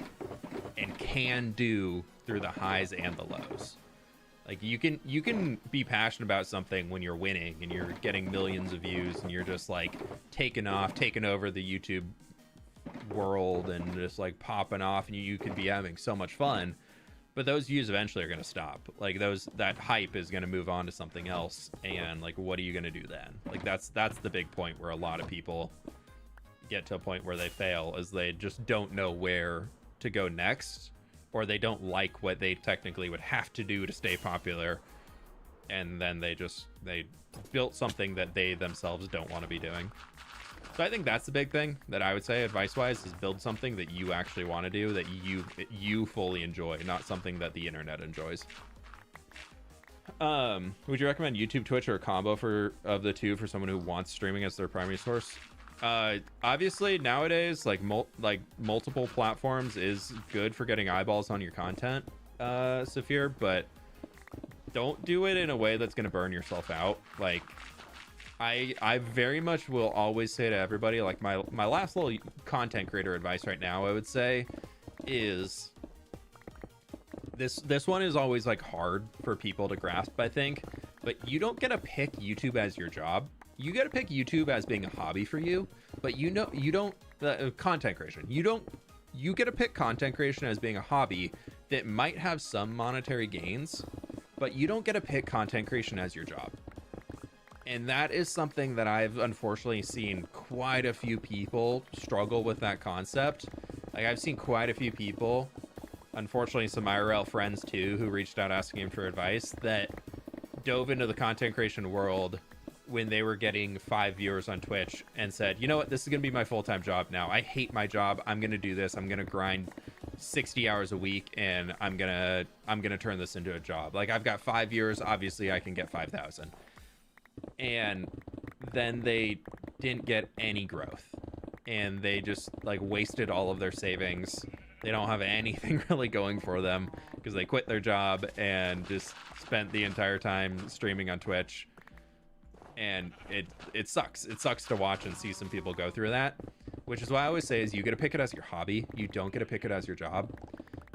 and can do through the highs and the lows. Like, you can be passionate about something when you're winning and you're getting millions of views and you're just like taking over the YouTube world and just like popping off, and you could be having so much fun, but those views eventually are going to stop. Like, that hype is going to move on to something else, and like, what are you going to do then? Like, that's the big point where a lot of people get to a point where they fail, is they just don't know where to go next, or they don't like what they technically would have to do to stay popular, and then they built something that they themselves don't want to be doing. So I think that's the big thing that I would say advice wise, is build something that you actually want to do, that you fully enjoy, not something that the internet enjoys. Would you recommend YouTube, Twitch, or a combo of the two for someone who wants streaming as their primary source? Obviously nowadays, like multiple platforms is good for getting eyeballs on your content, Saphir, but don't do it in a way that's going to burn yourself out. Like, I very much will always say to everybody, like, my last little content creator advice right now, I would say, is this one is always like hard for people to grasp, I think, but you don't get to pick YouTube as your job. You got to pick YouTube as being a hobby for you, but you don't content creation. You get to pick content creation as being a hobby, that might have some monetary gains, but you don't get to pick content creation as your job. And that is something that I've unfortunately seen quite a few people struggle with that concept. Like, I've seen quite a few people, unfortunately some IRL friends too, who reached out asking him for advice, that dove into the content creation world when they were getting 5 viewers on Twitch and said, you know what, this is going to be my full-time job now. I hate my job. I'm going to do this. I'm going to grind 60 hours a week, and I'm going to turn this into a job. Like, I've got 5 viewers. Obviously, I can get 5,000. And then they didn't get any growth. And they just, like, wasted all of their savings. They don't have anything really going for them because they quit their job and just spent the entire time streaming on Twitch. And it sucks. It sucks to watch and see some people go through that, which is why I always say is you get to pick it as your hobby. You don't get to pick it as your job.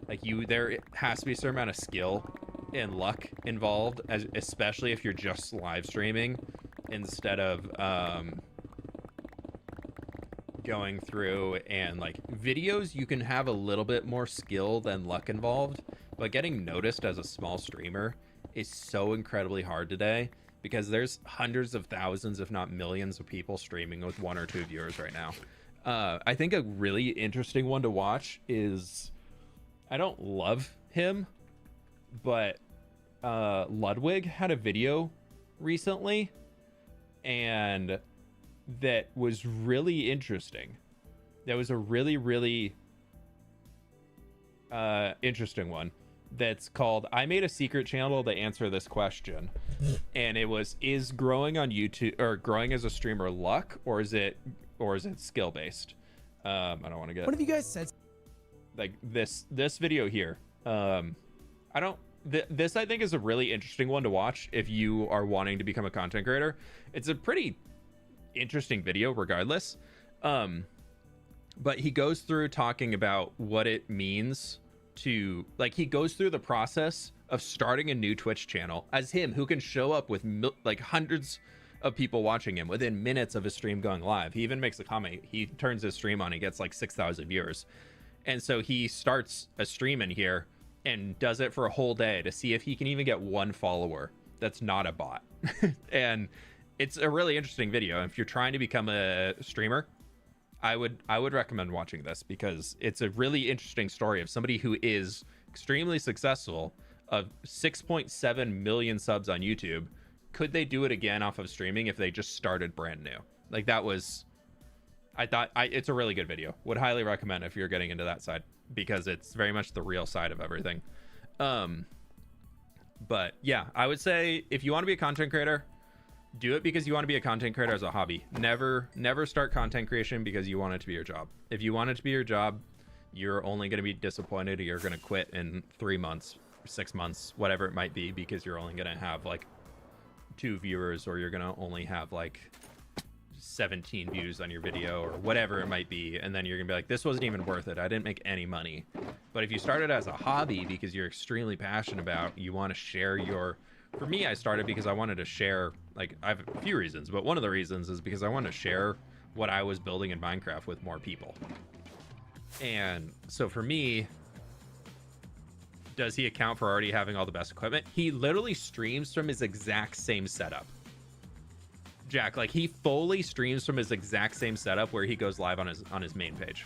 Like, there has to be a certain amount of skill and luck involved, especially if you're just live streaming instead of going through and, like, videos. You can have a little bit more skill than luck involved, but getting noticed as a small streamer is so incredibly hard today, because there's hundreds of thousands, if not millions, of people streaming with 1 or 2 viewers right now. I think a really interesting one to watch is, I don't love him, but Ludwig had a video recently, and that was really interesting. That was a really, really interesting one. That's called I Made a Secret Channel to Answer This Question. And it was, is growing on YouTube or growing as a streamer luck, or is it skill based? I don't want to get, what have you guys said? Like this video here. This I think is a really interesting one to watch if you are wanting to become a content creator. It's a pretty interesting video regardless. But he goes through talking about what it means to, like, he goes through the process of starting a new Twitch channel as him, who can show up with like hundreds of people watching him within minutes of his stream going live. He even makes a comment. He turns his stream on, he gets like 6,000 viewers. And so he starts a stream in here and does it for a whole day to see if he can even get 1 follower that's not a bot. And it's a really interesting video. If you're trying to become a streamer, I would recommend watching this, because it's a really interesting story of somebody who is extremely successful, of 6.7 million subs on YouTube. Could they do it again off of streaming if they just started brand new? Like, that was, it's a really good video. Would highly recommend if you're getting into that side, because it's very much the real side of everything. But yeah, I would say if you want to be a content creator, do it because you want to be a content creator as a hobby. Never start content creation because you want it to be your job. If you want it to be your job, you're only going to be disappointed, or you're going to quit in 3 months, 6 months, whatever it might be, because you're only going to have like 2 viewers, or you're going to only have like 17 views on your video, or whatever it might be. And then you're going to be like, this wasn't even worth it. I didn't make any money. But if you started as a hobby because you're extremely passionate about, you want to share your, for me, I started because I wanted to share, like, I have a few reasons, but one of the reasons is because I wanted to share what I was building in Minecraft with more people. And so for me, does he account for already having all the best equipment? He literally streams from his exact same setup. Jack, like, he fully streams from his exact same setup where he goes live on his main page.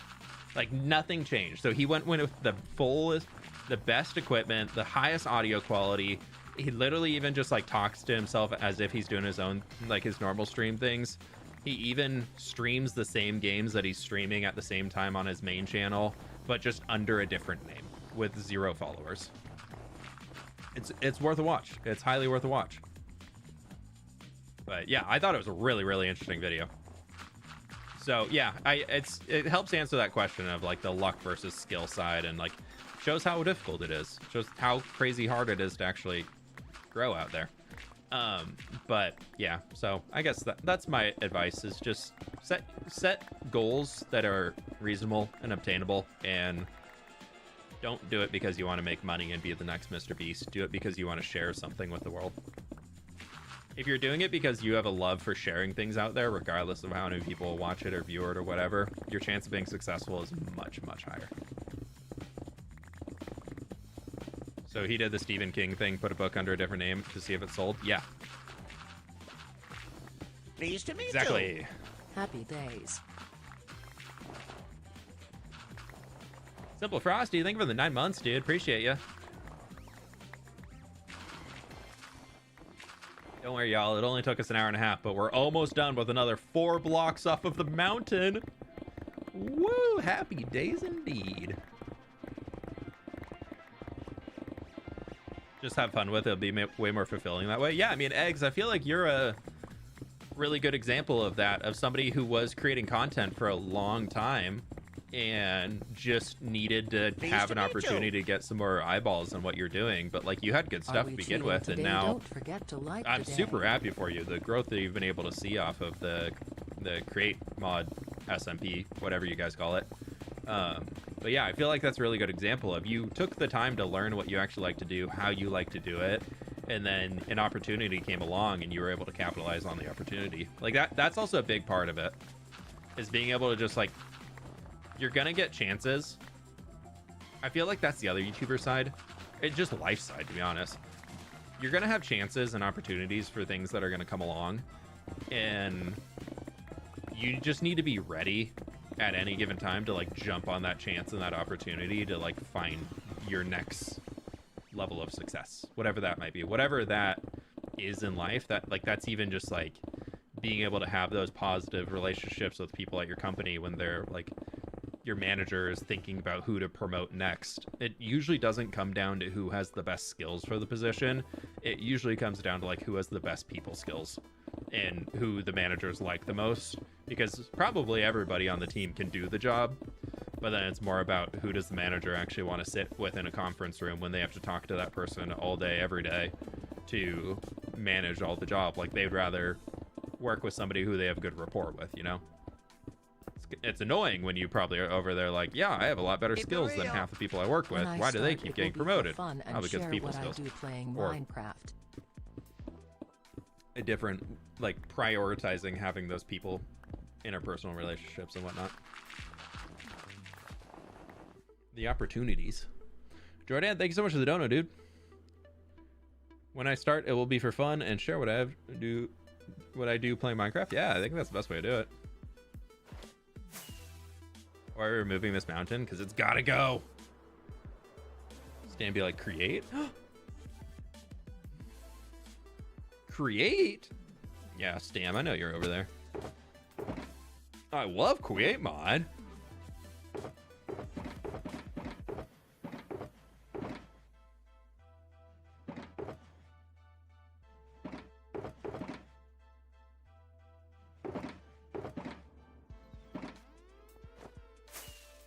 Like, nothing changed. So he went with the best equipment, the highest audio quality. He literally even just like talks to himself as if he's doing his own, like, his normal stream things. He even streams the same games that he's streaming at the same time on his main channel, but just under a different name with 0 followers. It's worth a watch. It's highly worth a watch. But yeah, I thought it was a really, really interesting video. So yeah, it helps answer that question of like the luck versus skill side, and like shows how difficult it is. Shows how crazy hard it is to actually grow out there. But yeah, so I guess that's my advice, is just set goals that are reasonable and obtainable, and don't do it because you want to make money and be the next Mr. Beast. Do it because you want to share something with the world. If you're doing it because you have a love for sharing things out there, regardless of how many people watch it or view it or whatever, your chance of being successful is much, much higher. So he did the Stephen King thing, put a book under a different name to see if it sold. Yeah. Pleased to meet you. Exactly. Happy days. Simple Frosty, thank you for the 9 months, dude. Appreciate you. Don't worry, y'all. It only took us an hour and a half, but we're almost done with another 4 blocks off of the mountain. Woo! Happy days indeed. Just have fun with it. It'll be way more fulfilling that way. Yeah, I mean, Eggs, I feel like you're a really good example of that, of somebody who was creating content for a long time and just needed to have an opportunity to get some more eyeballs on what you're doing. But like, you had good stuff to begin with, and now don't forget to like I'm today. super happy for you. The growth that you've been able to see off of the create mod SMP, whatever you guys call it. But yeah, I feel like that's a really good example of you took the time to learn what you actually like to do, how you like to do it, and then an opportunity came along and you were able to capitalize on the opportunity. Like that's also a big part of it, is being able to just like, you're gonna get chances. I feel like that's the other YouTuber side. It's just life side, to be honest. You're gonna have chances and opportunities for things that are gonna come along, and you just need to be ready at any given time to like jump on that chance and that opportunity to like find your next level of success, whatever that might be, whatever that is in life. That like, that's even just like being able to have those positive relationships with people at your company when they're like, your manager is thinking about who to promote next. It usually doesn't come down to who has the best skills for the position. It usually comes down to like who has the best people skills and who the managers like the most, because probably everybody on the team can do the job, but then it's more about who does the manager actually want to sit with in a conference room when they have to talk to that person all day, every day to manage all the job. Like, they'd rather work with somebody who they have a good rapport with, you know? It's annoying when you probably are over there like, yeah, I have a lot better skills than half the people I work with. Why do they keep getting promoted? Fun and because share people what skills. I do playing Or Minecraft. a different, like, prioritizing having those people, interpersonal relationships and whatnot. The opportunities. Jordan, thank you so much for the dono, dude. When I start, it will be for fun and share what I do playing Minecraft. Yeah, I think that's the best way to do it. Why are we removing this mountain? Because it's gotta go. Stan be like, create? Create? Yeah, Stam, I know you're over there. I love create mod.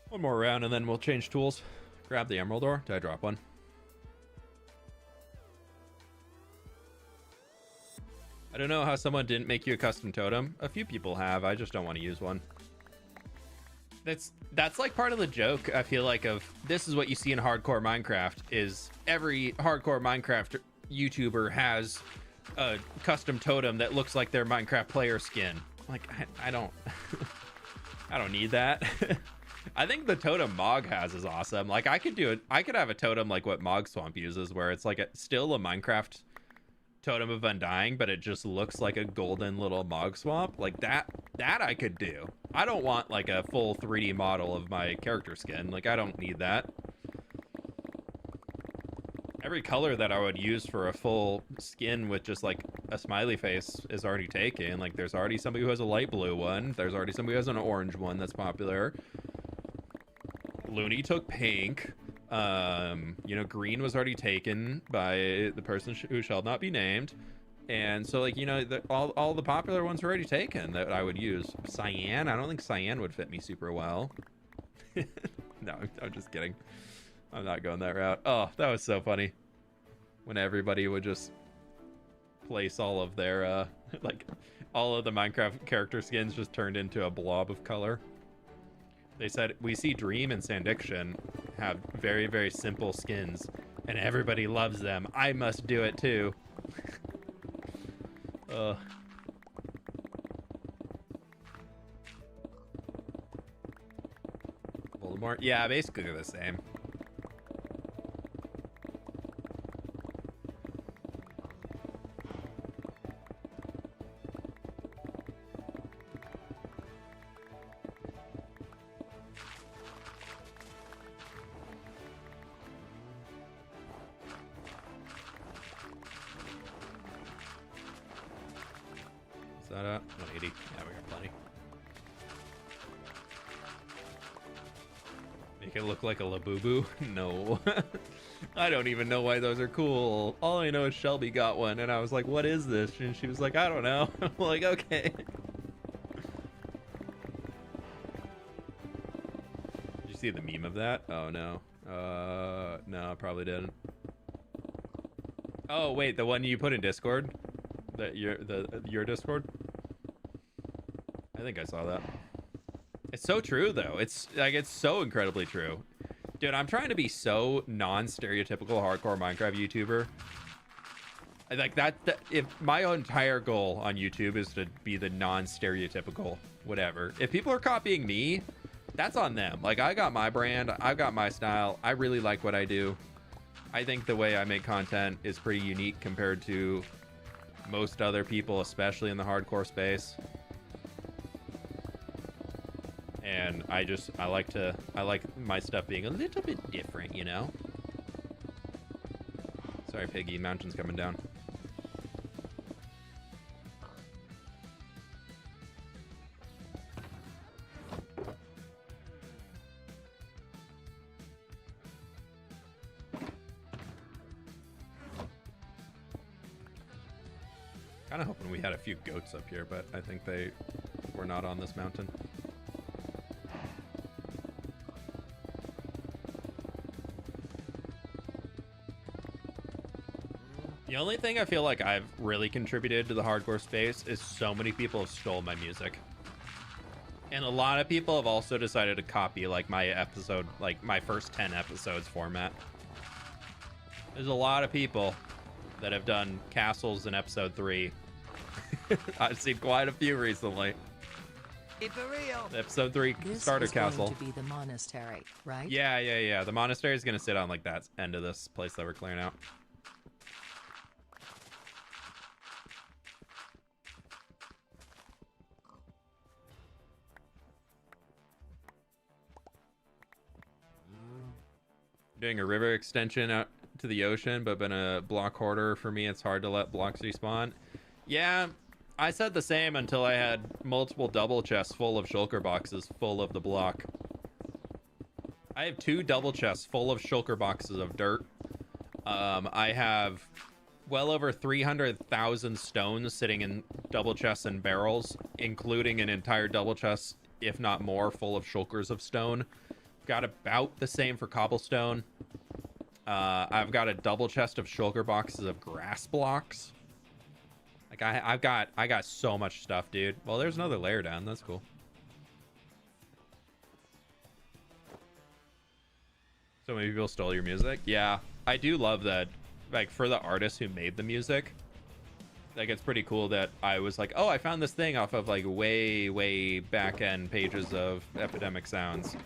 One more round and then we'll change tools. Grab the emerald ore. Did I drop one? I don't know how someone didn't make you a custom totem. A few people have. I just don't want to use one. That's like part of the joke, I feel like, of this is what you see in hardcore Minecraft, is every hardcore Minecraft YouTuber has a custom totem that looks like their Minecraft player skin. Like, I don't I don't need that. I think the totem Mog has is awesome. Like, I could do it. I could have a totem like what Mog Swamp uses, where it's like still a Minecraft totem of Undying, but it just looks like a golden little Mog Swamp. Like that I could do. I don't want like a full 3D model of my character skin. Like, I don't need that. Every color that I would use for a full skin with just like a smiley face is already taken. Like, there's already somebody who has a light blue one. There's already somebody who has an orange one that's popular. Looney took pink. You know, green was already taken by the person who shall not be named. And so, like, you know, all the popular ones were already taken that I would use. Cyan, I don't think cyan would fit me super well. No, I'm just kidding. I'm not going that route. Oh, that was so funny. When everybody would just place all of their, like, all of the Minecraft character skins just turned into a blob of color. They said, we see Dream and Sandiction have very, very simple skins, and everybody loves them. I must do it too. Voldemort? Yeah, basically they're the same. that at? 180. Yeah, we got plenty. Make it look like a Labubu? No. I don't even know why those are cool. All I know is Shelby got one, and I was like, what is this? And she was like, I don't know. I'm like, okay. Did you see the meme of that? Oh, no. No, probably didn't. Oh, wait, the one you put in Discord? Your Discord? I think I saw that. It's so true, though. It's like, it's so incredibly true. Dude, I'm trying to be so non-stereotypical hardcore Minecraft YouTuber. Like if my entire goal on YouTube is to be the non-stereotypical whatever. If people are copying me, that's on them. Like, I got my brand, I've got my style. I really like what I do. I think the way I make content is pretty unique compared to most other people, especially in the hardcore space. And I like my stuff being a little bit different, you know? Sorry, Piggy, mountain's coming down. Kind of hoping we had a few goats up here, but I think they were not on this mountain. The only thing I feel like I've really contributed to the hardcore space is so many people have stole my music. And a lot of people have also decided to copy like my episode, like my first 10 episodes format. There's a lot of people that have done castles in episode 3. I've seen quite a few recently. Keep it real. Episode 3 starter castle. This is going to be the monastery, right? Yeah. The monastery is going to sit on like that end of this place that we're clearing out. Doing a river extension out to the ocean, but been a block hoarder for me. It's hard to let blocks respawn. Yeah, I said the same until I had multiple double chests full of shulker boxes full of the block. I have 2 double chests full of shulker boxes of dirt. I have well over 300,000 stones sitting in double chests and barrels, including an entire double chest, if not more, full of shulkers of stone. Got about the same for cobblestone. I've got a double chest of shulker boxes of grass blocks. Like I got so much stuff, dude. Well, there's another layer down. That's cool. So many people stole your music. Yeah, I do love that. Like, for the artists who made the music, like, it's pretty cool that I was like, oh, I found this thing off of like way back end pages of Epidemic Sounds.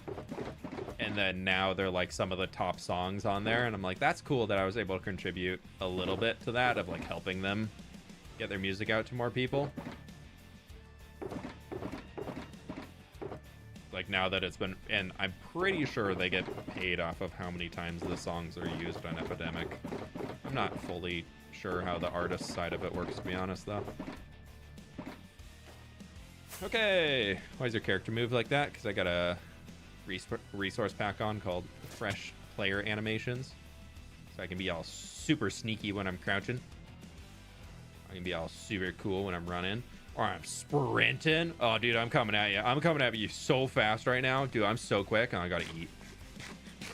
And then now they're like some of the top songs on there, and I'm like, that's cool that I was able to contribute a little bit to that, of like helping them get their music out to more people. Like, now that it's been, and I'm pretty sure they get paid off of how many times the songs are used on Epidemic. I'm not fully sure how the artist side of it works, to be honest, though. Okay, why is your character move like that? Because I got a resource pack on called Fresh Player Animations, so I can be all super sneaky when I'm crouching. I can be all super cool when I'm running, or I'm sprinting. Oh, dude, I'm coming at you. I'm coming at you so fast right now, dude. I'm so quick, and I gotta eat.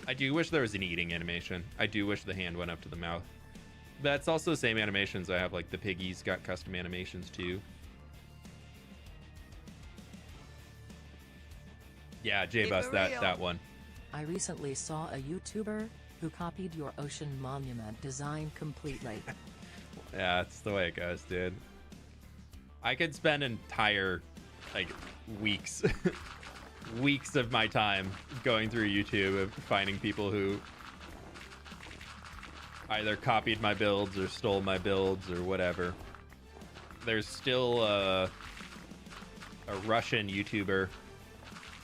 I do wish there was an eating animation. I do wish the hand went up to the mouth. That's also the same animations I have. Like, the piggies got custom animations too. Yeah, J-Bus, that one. I recently saw a YouTuber who copied your ocean monument design completely. Yeah, that's the way it goes, dude. I could spend entire, like, weeks, weeks of my time going through YouTube of finding people who either copied my builds or stole my builds or whatever. There's still a Russian YouTuber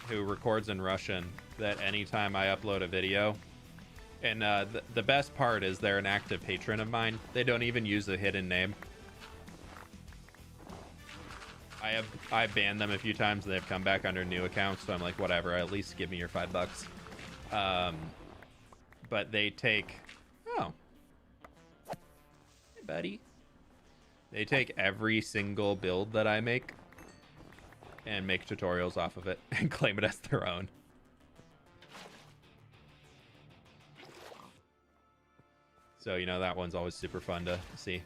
who records in Russian that anytime I upload a video, and the best part is they're an active patron of mine. They don't even use a hidden name. I banned them a few times and they've come back under new accounts, so I'm like, whatever, at least give me your $5. But they take, oh, hey buddy, they take every single build that I make and make tutorials off of it and claim it as their own. So, you know, that one's always super fun to see.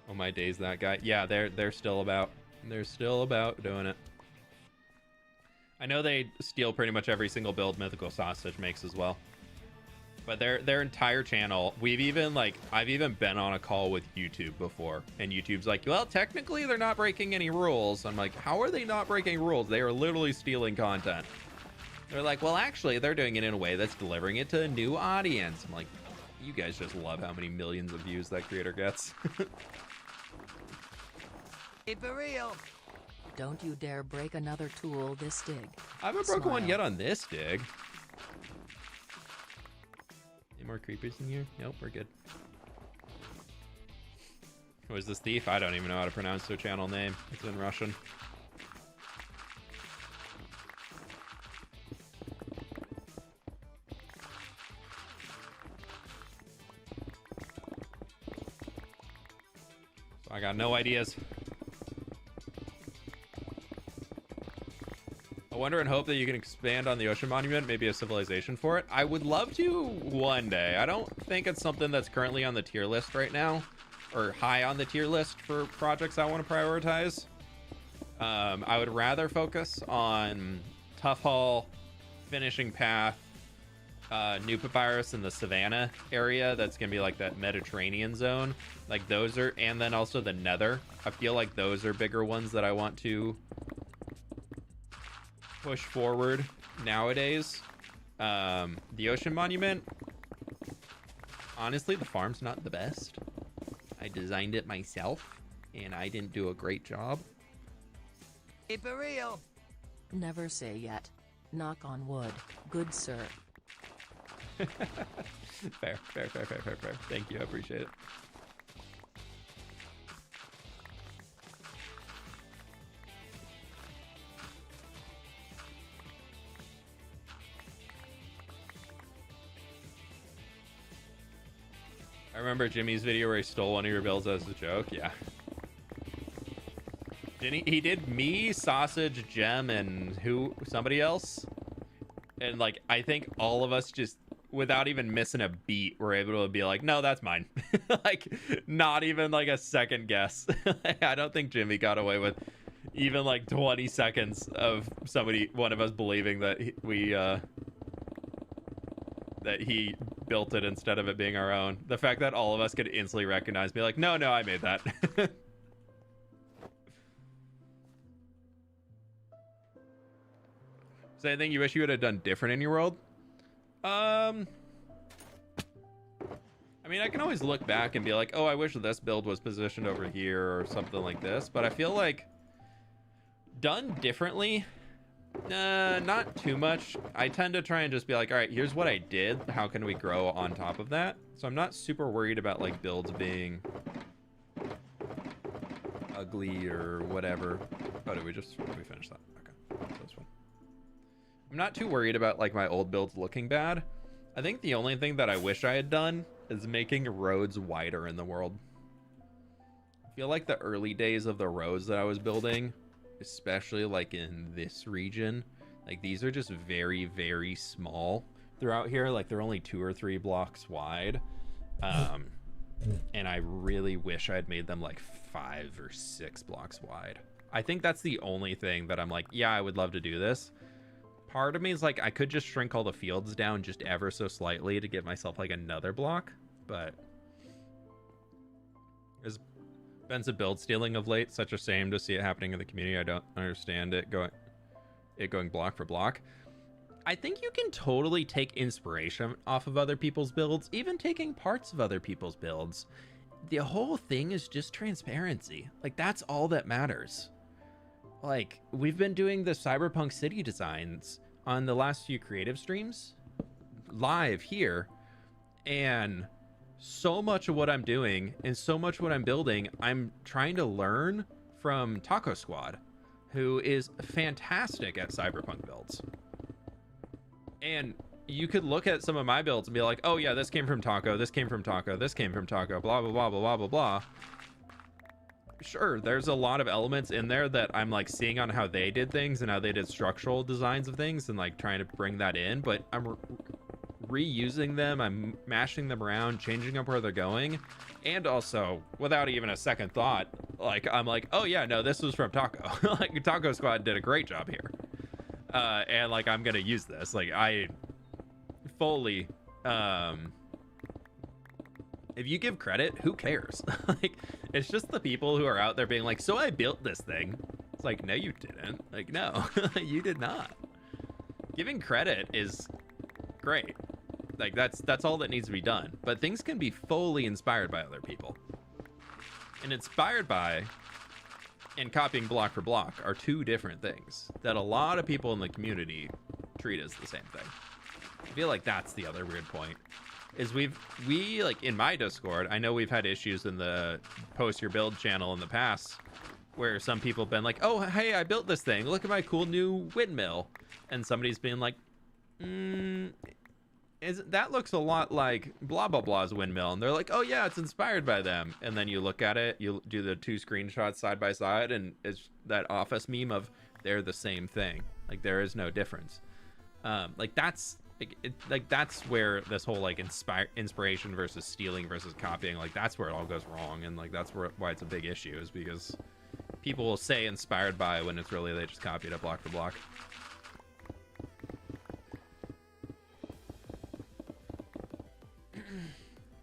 Oh my days, that guy. Yeah, they're still about. They're still about doing it. I know they steal pretty much every single build Mythical Sausage makes as well. But their entire channel, I've even been on a call with YouTube before, and YouTube's like, well, technically they're not breaking any rules. I'm like, how are they not breaking rules? They are literally stealing content. They're like, well, actually, they're doing it in a way that's delivering it to a new audience. I'm like, you guys just love how many millions of views that creator gets. For real. Don't you dare break another tool this dig. I haven't broken one yet on this dig. Any more creepers in here? Nope, we're good. Who is this thief? I don't even know how to pronounce their channel name. It's in Russian. So I got no ideas. I wonder and hope that you can expand on the ocean monument, maybe a civilization for it. I would love to one day. I don't think it's something that's currently on the tier list right now, or high on the tier list for projects I want to prioritize. I would rather focus on Tough Haul, Finishing Path, New Papyrus in the Savannah area. That's gonna be like that Mediterranean zone. Like those are, and then also the Nether. I feel like those are bigger ones that I want to push forward nowadays. The ocean monument, honestly, the farm's not the best. I designed it myself and I didn't do a great job. For real. Never say yet. Knock on wood, good sir. Fair. Thank you, I appreciate it. I remember Jimmy's video where he stole one of your builds as a joke. Yeah. Didn't he did me, Sausage, Gem, and somebody else. And like, I think all of us just, without even missing a beat, were able to be like, no, that's mine. Like, not even like a second guess. I don't think Jimmy got away with even like 20 seconds of one of us believing that that he built it instead of it being our own. The fact that all of us could instantly recognize, be like, no, I made that. Is there anything you wish you would have done different in your world? I mean, I can always look back and be like, oh, I wish this build was positioned over here or something like this, but I feel like done differently, not too much. I tend to try and just be like, all right, here's what I did. How can we grow on top of that? So I'm not super worried about like builds being ugly or whatever. Oh, did we finish that? Okay, that's fine. I'm not too worried about like my old builds looking bad. I think the only thing that I wish I had done is making roads wider in the world. I feel like the early days of the roads that I was building, especially like in this region, like these are just very, very small throughout here. Like they're only 2 or 3 blocks wide. And I really wish I had made them like 5 or 6 blocks wide. I think that's the only thing that I'm like, yeah, I would love to do this. Part of me is like, I could just shrink all the fields down just ever so slightly to give myself like another block, but there's been some build stealing of late. Such a shame to see it happening in the community. I don't understand it going block for block. I think you can totally take inspiration off of other people's builds, even taking parts of other people's builds. The whole thing is just transparency. Like that's all that matters. Like, we've been doing the cyberpunk city designs on the last few creative streams live here, and so much of what I'm doing and so much what I'm building, I'm trying to learn from Taco Squad, who is fantastic at cyberpunk builds. And you could look at some of my builds and be like, oh yeah, this came from Taco, this came from Taco, this came from Taco, blah, blah, blah, blah, blah, blah, blah. Sure, there's a lot of elements in there that I'm like seeing on how they did things and how they did structural designs of things and like trying to bring that in, but I'm reusing them, I'm mashing them around, changing up where they're going, and also without even a second thought, like I'm like, oh yeah, no, this was from Taco. Like Taco Squad did a great job here, and like I'm gonna use this. Like I fully, if you give credit, who cares? Like it's just the people who are out there being like, so I built this thing. It's like, no, you didn't. Like, no, you did not. Giving credit is great. Like that's all that needs to be done. But things can be fully inspired by other people. And inspired by and copying block for block are two different things that a lot of people in the community treat as the same thing. I feel like that's the other weird point. Is we like in my Discord, I know we've had issues in the post your build channel in the past where some people have been like, oh hey, I built this thing, look at my cool new windmill, and somebody's been like, that looks a lot like blah blah blah's windmill, and they're like, oh yeah, it's inspired by them, and then you look at it, you do the two screenshots side by side, and it's that Office meme of they're the same thing, like there is no difference. Like that's that's where this whole like inspiration versus stealing versus copying, like that's where it all goes wrong, and like that's why it's a big issue, is because people will say inspired by when it's really they just copied it block for block.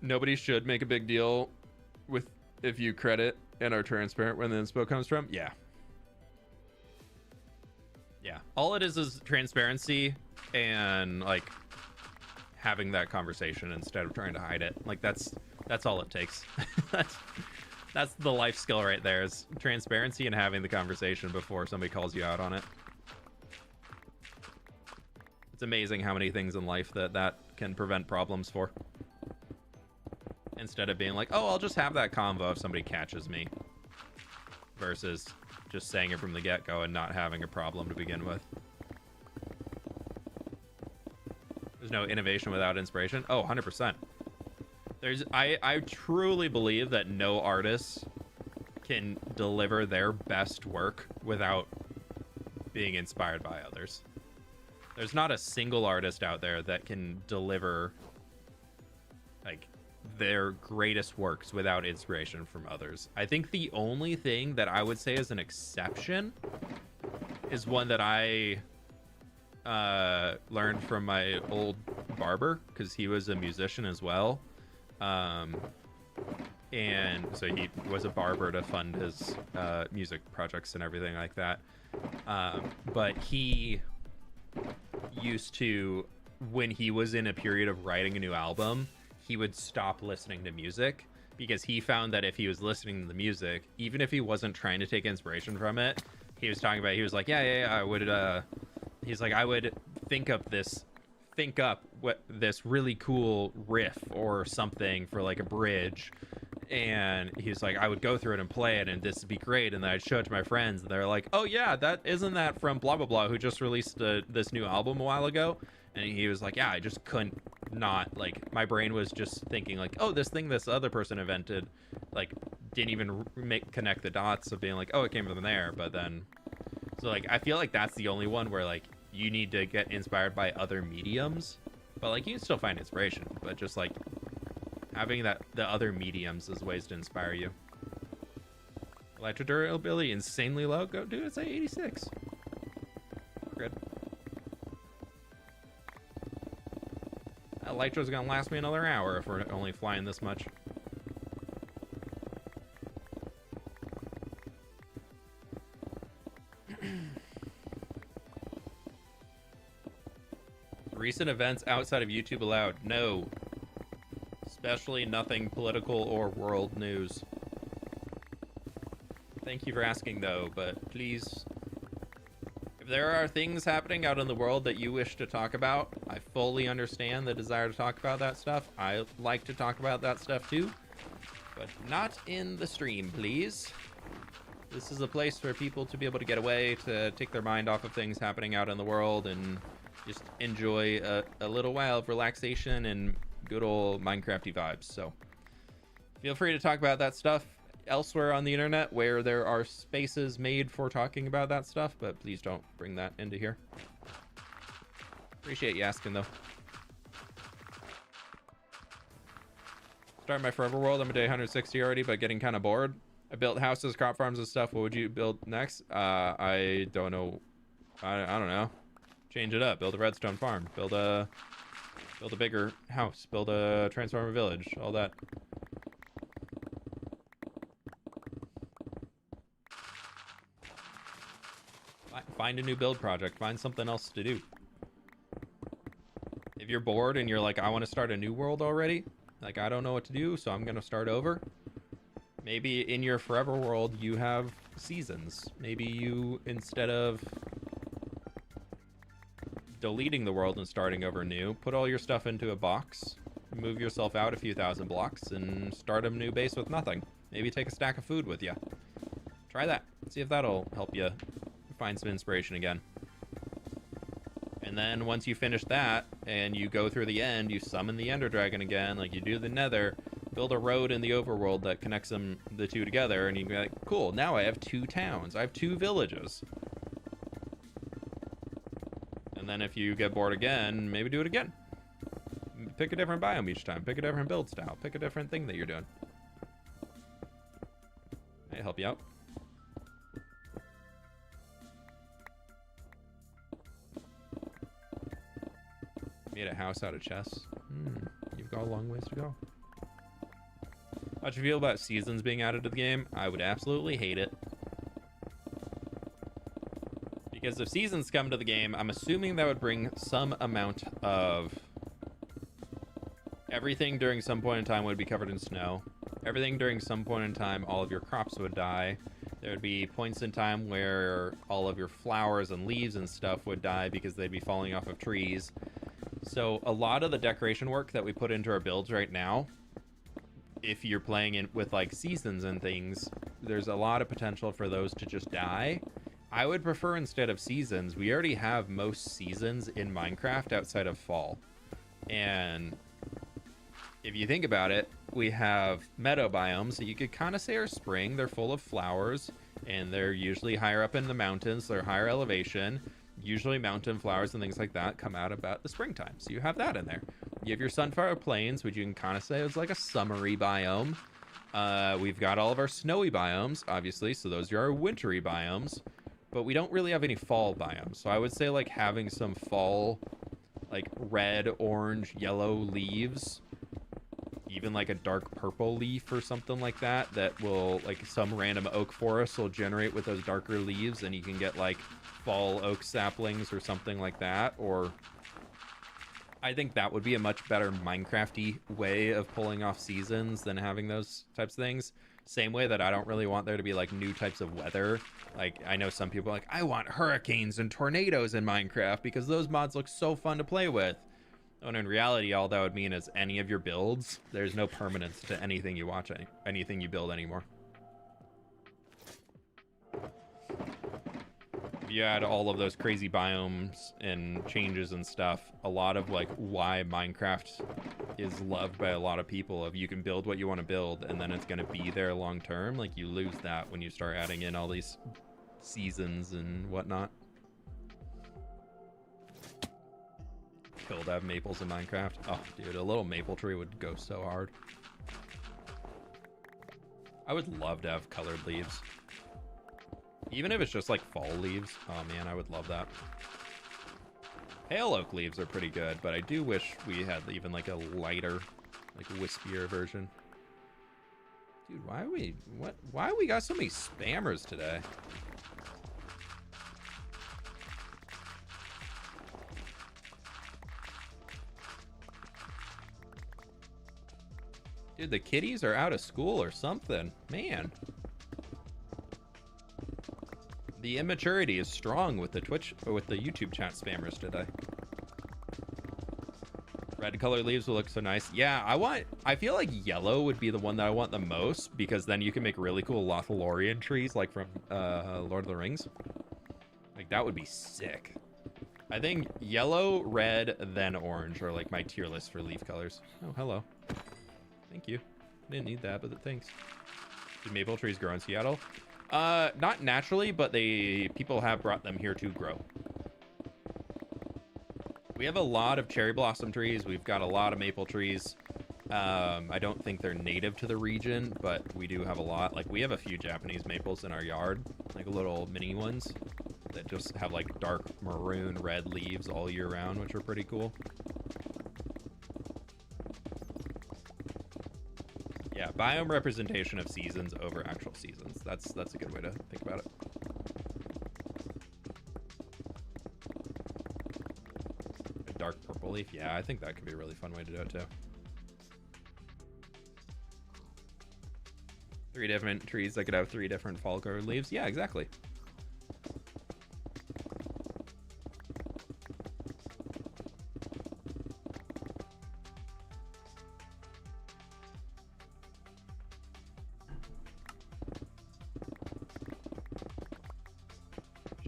Nobody should make a big deal with if you credit and are transparent when the inspo comes from. Yeah. All it is transparency and like having that conversation instead of trying to hide it. Like that's all it takes. that's the life skill right there, is transparency and having the conversation before somebody calls you out on it. It's amazing how many things in life that can prevent problems for. Instead of being like, oh, I'll just have that convo if somebody catches me, versus just saying it from the get-go and not having a problem to begin with. There's no innovation without inspiration. Oh, 100%. I truly believe that no artist can deliver their best work without being inspired by others. There's not a single artist out there that can deliver like their greatest works without inspiration from others. I think the only thing that I would say is an exception is one that I learned from my old barber, because he was a musician as well, and so he was a barber to fund his music projects and everything like that, but he used to, when he was in a period of writing a new album, he would stop listening to music, because he found that if he was listening to the music, even if he wasn't trying to take inspiration from it, he was talking about, he was like, I would, he's like, I would think up this really cool riff or something for like a bridge, and he's like, I would go through it and play it, and this would be great, and then I'd show it to my friends, and they're like, oh yeah, that isn't that from blah blah blah, who just released this new album a while ago. And he was like, yeah, I just couldn't not, like, my brain was just thinking like, oh, this thing this other person invented, like, didn't even connect the dots of being like, oh, it came from there. But then, so like, I feel like that's the only one where like you need to get inspired by other mediums, but like you can still find inspiration, but just like having the other mediums as ways to inspire you. Electro durability insanely low. Go, dude, it's like 86. Good. Electro's gonna last me another hour if we're only flying this much. Recent events outside of YouTube allowed? No. Especially nothing political or world news. Thank you for asking though, but please, If there are things happening out in the world that you wish to talk about, I fully understand the desire to talk about that stuff. I like to talk about that stuff too, but not in the stream, please. This is a place for people to be able to get away, to take their mind off of things happening out in the world and just enjoy a little while of relaxation and good old Minecrafty vibes. So feel free to talk about that stuff elsewhere on the internet where there are spaces made for talking about that stuff, but please don't bring that into here. Appreciate you asking though. Starting my forever world. I'm a day 160 already, but getting kind of bored. I built houses, crop farms and stuff. What would you build next? I don't know. I don't know. Change it up. Build a redstone farm. Build a bigger house. Build a transformer village. All that. Find a new build project. Find something else to do. If you're bored and you're like, I want to start a new world already, like I don't know what to do, so I'm gonna start over. Maybe in your forever world you have seasons. Maybe you, instead of deleting the world and starting over new, put all your stuff into a box, move yourself out a few thousand blocks, and start a new base with nothing. Maybe take a stack of food with you. Try that. See if that'll help you find some inspiration again. And then once you finish that and you go through the end, you summon the Ender Dragon again, like you do the Nether, build a road in the overworld that connects the two together, and you can be like, cool, now I have 2 towns. I have 2 villages. And then if you get bored again, maybe do it again. Pick a different biome each time. Pick a different build style. Pick a different thing that you're doing. Might help you out. Made a house out of chests. You've got a long ways to go. How do you feel about seasons being added to the game? I would absolutely hate it. Because if seasons come to the game, I'm assuming that would bring some amount of... Everything during some point in time would be covered in snow. Everything during some point in time, all of your crops would die. There would be points in time where all of your flowers and leaves and stuff would die because they'd be falling off of trees. So a lot of the decoration work that we put into our builds right now, if you're playing it with like seasons and things, there's a lot of potential for those to just die. I would prefer, instead of seasons, we already have most seasons in Minecraft outside of fall. And if you think about it, we have meadow biomes that you could kind of say are spring. They're full of flowers and they're usually higher up in the mountains. They're higher elevation. Usually mountain flowers and things like that come out about the springtime. So you have that in there. You have your sunflower plains, which you can kind of say is like a summery biome. We've got all of our snowy biomes, obviously. So those are our wintry biomes. But we don't really have any fall biomes. So I would say like having some fall, like red, orange, yellow leaves. Even like a dark purple leaf or something like that. That will, like some random oak forest will generate with those darker leaves. And you can get like fall oak saplings or something like that. Or I think that would be a much better Minecrafty way of pulling off seasons than having those types of things. Same way that I don't really want there to be like new types of weather. Like I know some people are like, I want hurricanes and tornadoes in Minecraft because those mods look so fun to play with. When in reality, all that would mean is any of your builds, there's no permanence to anything you watch, anything you build anymore. If you add all of those crazy biomes and changes and stuff, a lot of like why Minecraft is loved by a lot of people, of you can build what you want to build and then it's going to be there long term, like you lose that when you start adding in all these seasons and whatnot. Cool to have maples in Minecraft. Oh dude, a little maple tree would go so hard. I would love to have colored leaves. Even if it's just like fall leaves. Oh man, I would love that. Pale oak leaves are pretty good, but I do wish we had even like a lighter, like wispier version. Dude, why we got so many spammers today? Dude, the kitties are out of school or something. Man. The immaturity is strong with the Twitch or with the YouTube chat spammers today. Red color leaves will look so nice. Yeah, I feel like yellow would be the one that I want the most, because then you can make really cool Lothlorien trees like from Lord of the Rings. Like that would be sick. I think yellow, red, then orange are like my tier list for leaf colors. Oh, hello. Thank you. Didn't need that, but thanks. Do maple trees grow in Seattle? Not naturally, but people have brought them here to grow. We have a lot of cherry blossom trees. We've got a lot of maple trees. I don't think they're native to the region, but we do have a lot. Like we have a few Japanese maples in our yard, like little mini ones that just have like dark maroon red leaves all year round, which are pretty cool. Yeah, biome representation of seasons over actual seasons. That's a good way to think about it. A dark purple leaf. Yeah, I think that could be a really fun way to do it too. 3 different trees that could have 3 different fall colored leaves. Yeah, exactly.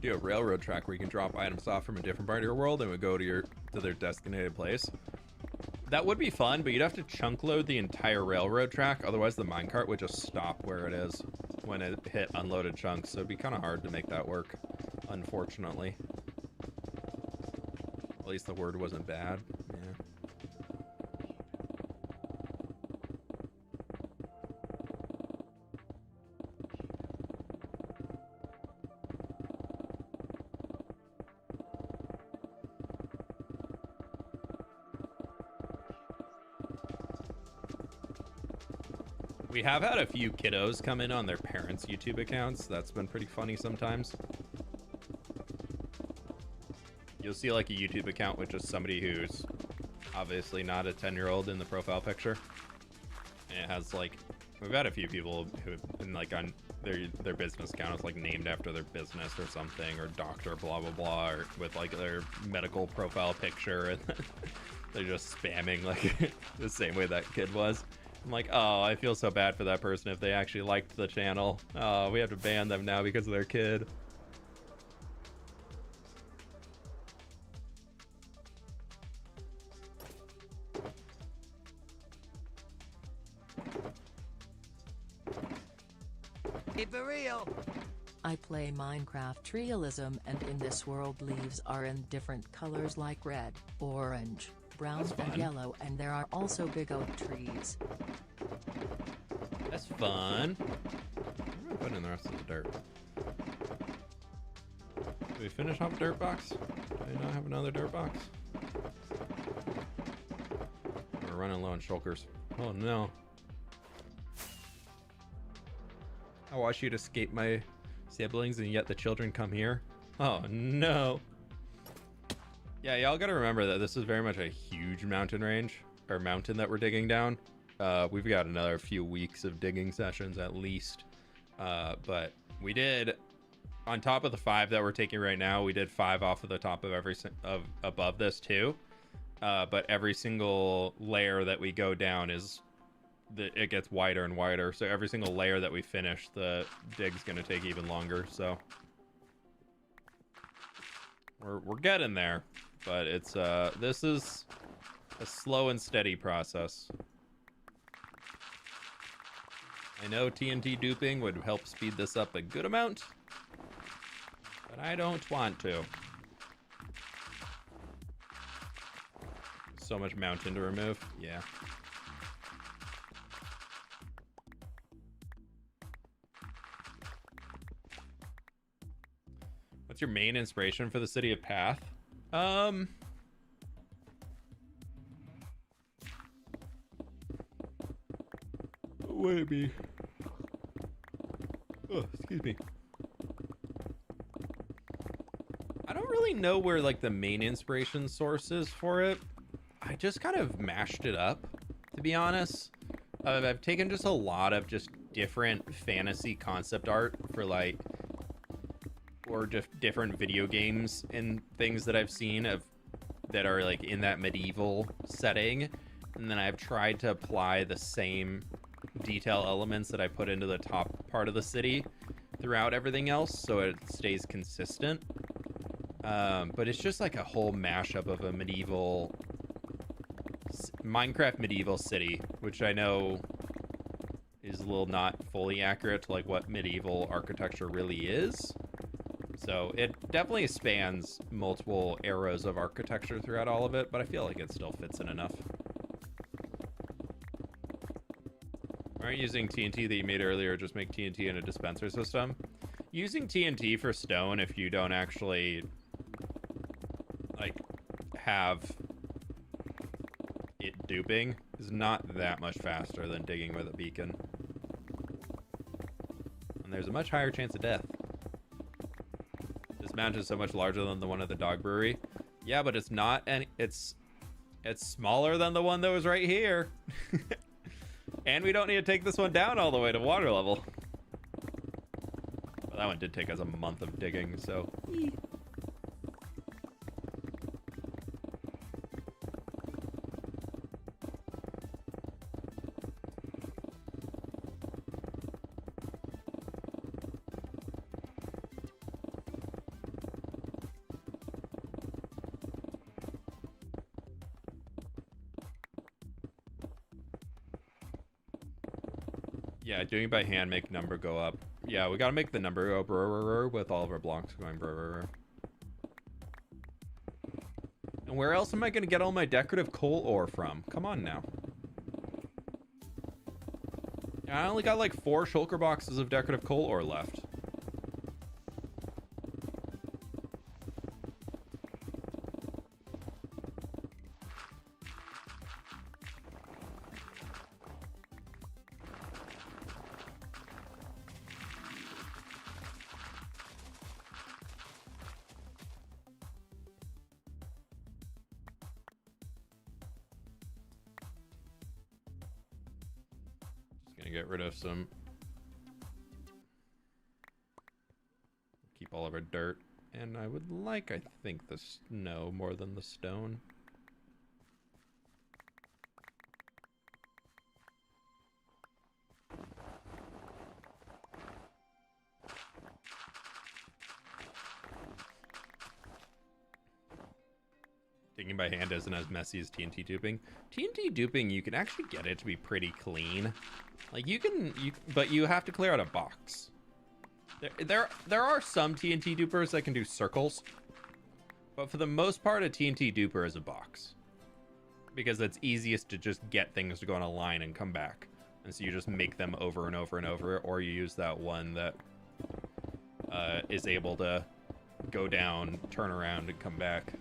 Do a railroad track where you can drop items off from a different part of your world and would go to their designated place. That would be fun, but you'd have to chunk load the entire railroad track. Otherwise, the minecart would just stop where it is when it hit unloaded chunks. So it'd be kind of hard to make that work, unfortunately. At least the word wasn't bad. Yeah. We have had a few kiddos come in on their parents' YouTube accounts. That's been pretty funny sometimes. You'll see like a YouTube account with just somebody who's obviously not a 10-year-old in the profile picture. And it has like, we've had a few people who, and like on their business account is like named after their business or something, or doctor blah blah blah, or with like their medical profile picture, and they're just spamming like the same way that kid was. I'm like, oh, I feel so bad for that person if they actually liked the channel. Oh, we have to ban them now because of their kid. Keep it real. I play Minecraft Realism, and in this world leaves are in different colors like red, orange, brown, and yellow, and there are also big oak trees. That's fun. I'm gonna put in the rest of the dirt. Did we finish off dirt box? Do I not have another dirt box? We're running low on shulkers. Oh no. I watched you escape my siblings and yet the children come here. Oh no. Yeah, y'all gotta remember that this is very much a huge mountain range, or mountain that we're digging down. We've got another few weeks of digging sessions at least. But we did, on top of the 5 that we're taking right now, we did 5 off of the top of above this too. But every single layer that we go down it gets wider and wider. So every single layer that we finish, the dig's gonna take even longer. So we're getting there, but it's this is a slow and steady process. I know TNT duping would help speed this up a good amount, but I don't want to. So much mountain to remove. Yeah. What's your main inspiration for the city of Path? What would it be? Oh, excuse me. I don't really know where like the main inspiration source is for it. I just kind of mashed it up, to be honest. I've taken just a lot of just different fantasy concept art for like or just different video games and things that I've seen of that are like in that medieval setting, and then I've tried to apply the same detail elements that I put into the top part of the city throughout everything else so it stays consistent. But it's just like a whole mashup of a medieval Minecraft medieval city, which I know is a little not fully accurate to like what medieval architecture really is. So it definitely spans multiple eras of architecture throughout all of it, but I feel like it still fits in enough. Aren't using TNT that you made earlier, just make TNT in a dispenser system. Using TNT for stone, if you don't actually like have it duping, is not that much faster than digging with a beacon. And there's a much higher chance of death. This mountain is so much larger than the one at the dog brewery. Yeah, but it's not any, it's smaller than the one that was right here. And we don't need to take this one down all the way to water level. Well, that one did take us a month of digging, so. Yeah, doing it by hand, make number go up. Yeah, we gotta make the number go brr with all of our blocks going brr. And where else am I gonna get all my decorative coal ore from? Come on now. Yeah, I only got like 4 shulker boxes of decorative coal ore left. Get rid of some, keep all of our dirt, and I would like, I think, the snow more than the stone. Digging by hand isn't as messy as TNT duping. TNT duping, you can actually get it to be pretty clean. Like but you have to clear out a box. There are some TNT dupers that can do circles, but for the most part, a TNT duper is a box because it's easiest to just get things to go on a line and come back. And so you just make them over and over and over, or you use that one that is able to go down, turn around, and come back.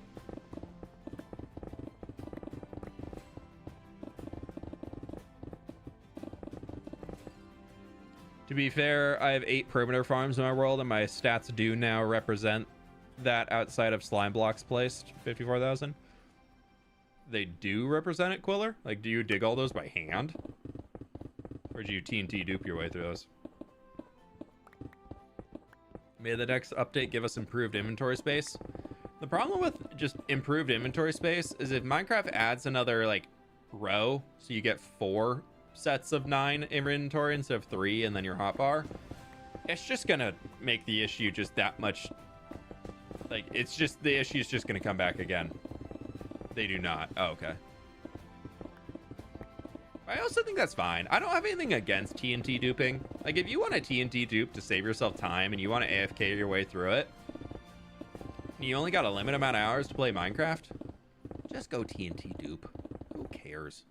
To be fair, I have 8 perimeter farms in my world, and my stats do now represent that outside of slime blocks placed, 54,000. They do represent it, Quiller? Like, do you dig all those by hand? Or do you TNT dupe your way through those? May the next update give us improved inventory space. The problem with just improved inventory space is if Minecraft adds another, like, row, so you get 4 sets of 9 inventory instead of 3 and then your hotbar, it's just gonna make the issue just that much, like, it's just, the issue's just gonna come back again. They do not. Oh, okay. I also think that's fine. I don't have anything against TNT duping. Like, if you want a TNT dupe to save yourself time and you want to AFK your way through it, and you only got a limited amount of hours to play Minecraft, just go TNT dupe. Who cares?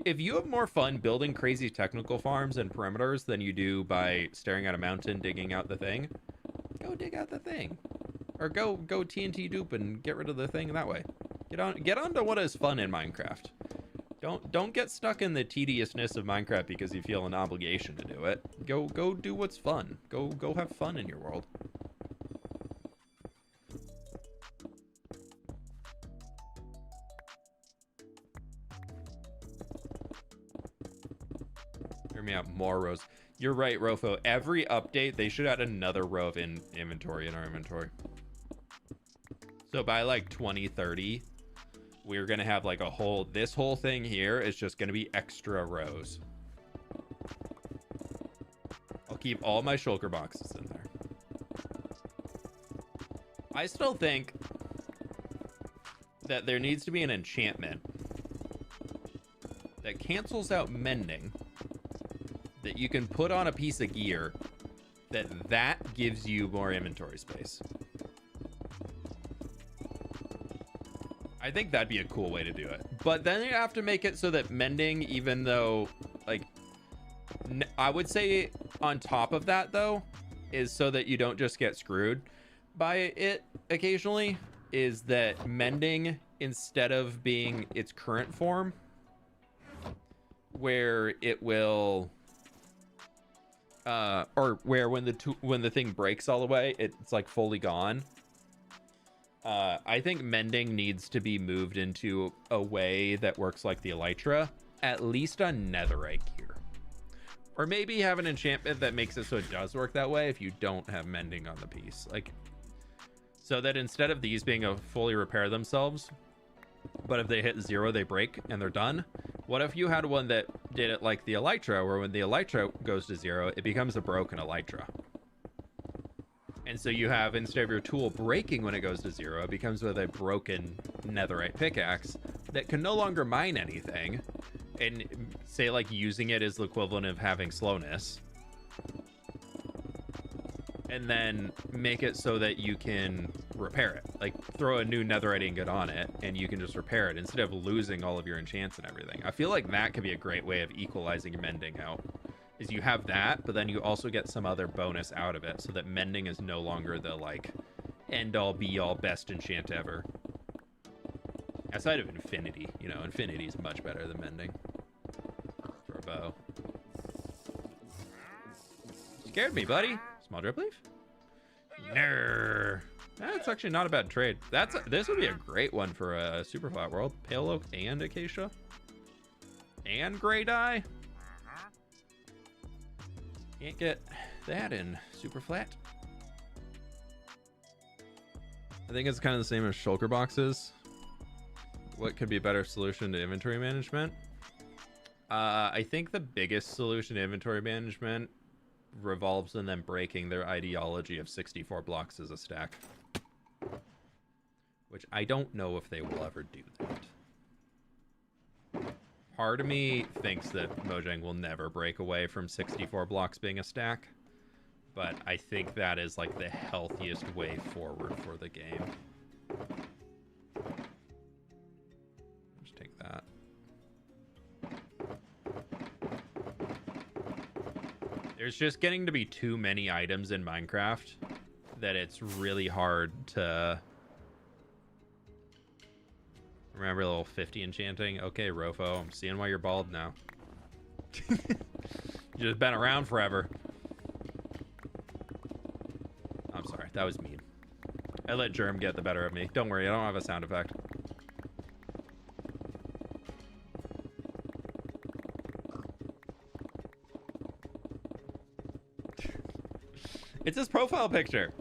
If you have more fun building crazy technical farms and perimeters than you do by staring at a mountain, digging out the thing, go dig out the thing. Or go TNT dupe and get rid of the thing that way. Get on to what is fun in Minecraft. Don't get stuck in the tediousness of Minecraft because you feel an obligation to do it. Go do what's fun. Go have fun in your world. Hear me out, more rows. You're right, Rofo. Every update, they should add another row of inventory in our inventory. So by like 2030, we're going to have like this whole thing here is just going to be extra rows. I'll keep all my shulker boxes in there. I still think that there needs to be an enchantment that cancels out mending that you can put on a piece of gear that gives you more inventory space. I think that'd be a cool way to do it. But then you have to make it so that mending, even though, like, I would say on top of that, though, is so that you don't just get screwed by it occasionally, is that mending, instead of being its current form, where it will, or where when the thing breaks all the way, it's like fully gone. I think mending needs to be moved into a way that works like the elytra, at least on netherite gear. Or maybe have an enchantment that makes it so it does work that way if you don't have mending on the piece. Like, so that instead of these being a fully repair themselves, but if they hit 0, they break and they're done. What if you had one that did it like the elytra, where when the elytra goes to 0, it becomes a broken elytra? And so you have, instead of your tool breaking when it goes to 0, it becomes with a broken netherite pickaxe that can no longer mine anything. And say, like, using it is the equivalent of having slowness. And then make it so that you can repair it. Like, throw a new netherite ingot on it, and you can just repair it instead of losing all of your enchants and everything. I feel like that could be a great way of equalizing mending out. Is you have that, but then you also get some other bonus out of it, so that mending is no longer the, like, end-all, be-all, best enchant ever. Outside of infinity, you know, infinity is much better than mending for a bow. Scared me, buddy. Small drip leaf? Nrrr. That's actually not a bad trade. This would be a great one for a super flat world. Pale oak and acacia. And gray dye. Can't get that in super flat. I think it's kind of the same as shulker boxes. What could be a better solution to inventory management? I think the biggest solution to inventory management revolves in them breaking their ideology of 64 blocks as a stack. Which I don't know if they will ever do that. Part of me thinks that Mojang will never break away from 64 blocks being a stack. But I think that is like the healthiest way forward for the game. Just take that. There's just getting to be too many items in Minecraft that it's really hard to remember. A little 50 enchanting. Okay, Rofo, I'm seeing why you're bald now. You've just been around forever. I'm sorry, that was mean. I let Germ get the better of me. Don't worry, I don't have a sound effect. It's his profile picture.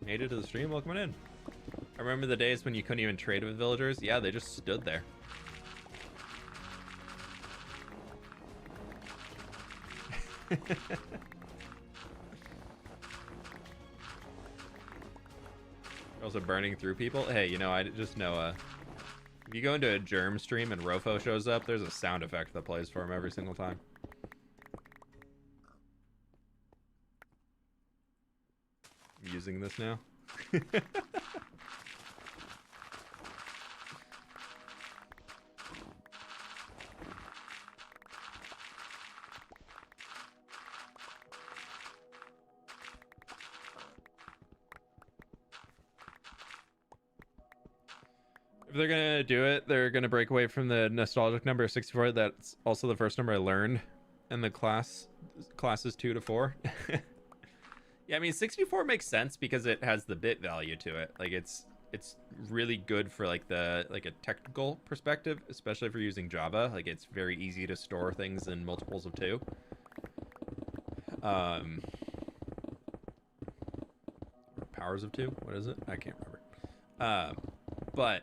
Made it to the stream. Welcome in. I remember the days when you couldn't even trade with villagers. Yeah, they just stood there. Also burning through people. Hey, you know, I just know if you go into a Germ stream and Rofo shows up, there's a sound effect that plays for him every single time. I'm using this now. If they're gonna do it, they're gonna break away from the nostalgic number 64. That's also the first number I learned and the classes 2 to 4. Yeah, I mean 64 makes sense because it has the bit value to it. Like it's really good for like a technical perspective, especially if you're using Java. Like it's very easy to store things in multiples of 2. Powers of 2, what is it? I can't remember. But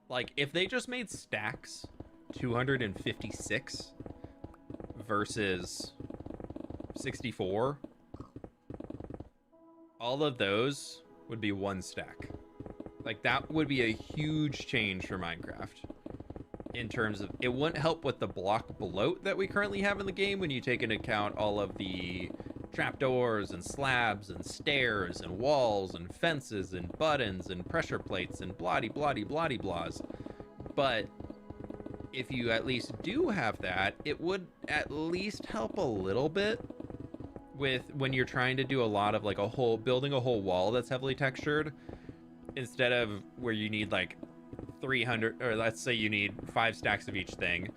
like if they just made stacks 256 versus 64, all of those would be 1 stack. Like that would be a huge change for Minecraft in terms of, it wouldn't help with the block bloat that we currently have in the game when you take into account all of the trapdoors and slabs and stairs and walls and fences and buttons and pressure plates and bloody blahs. But if you at least do have that, it would at least help a little bit with when you're trying to do a lot of like building a whole wall that's heavily textured, instead of where you need like 300, or let's say you need 5 stacks of each thing,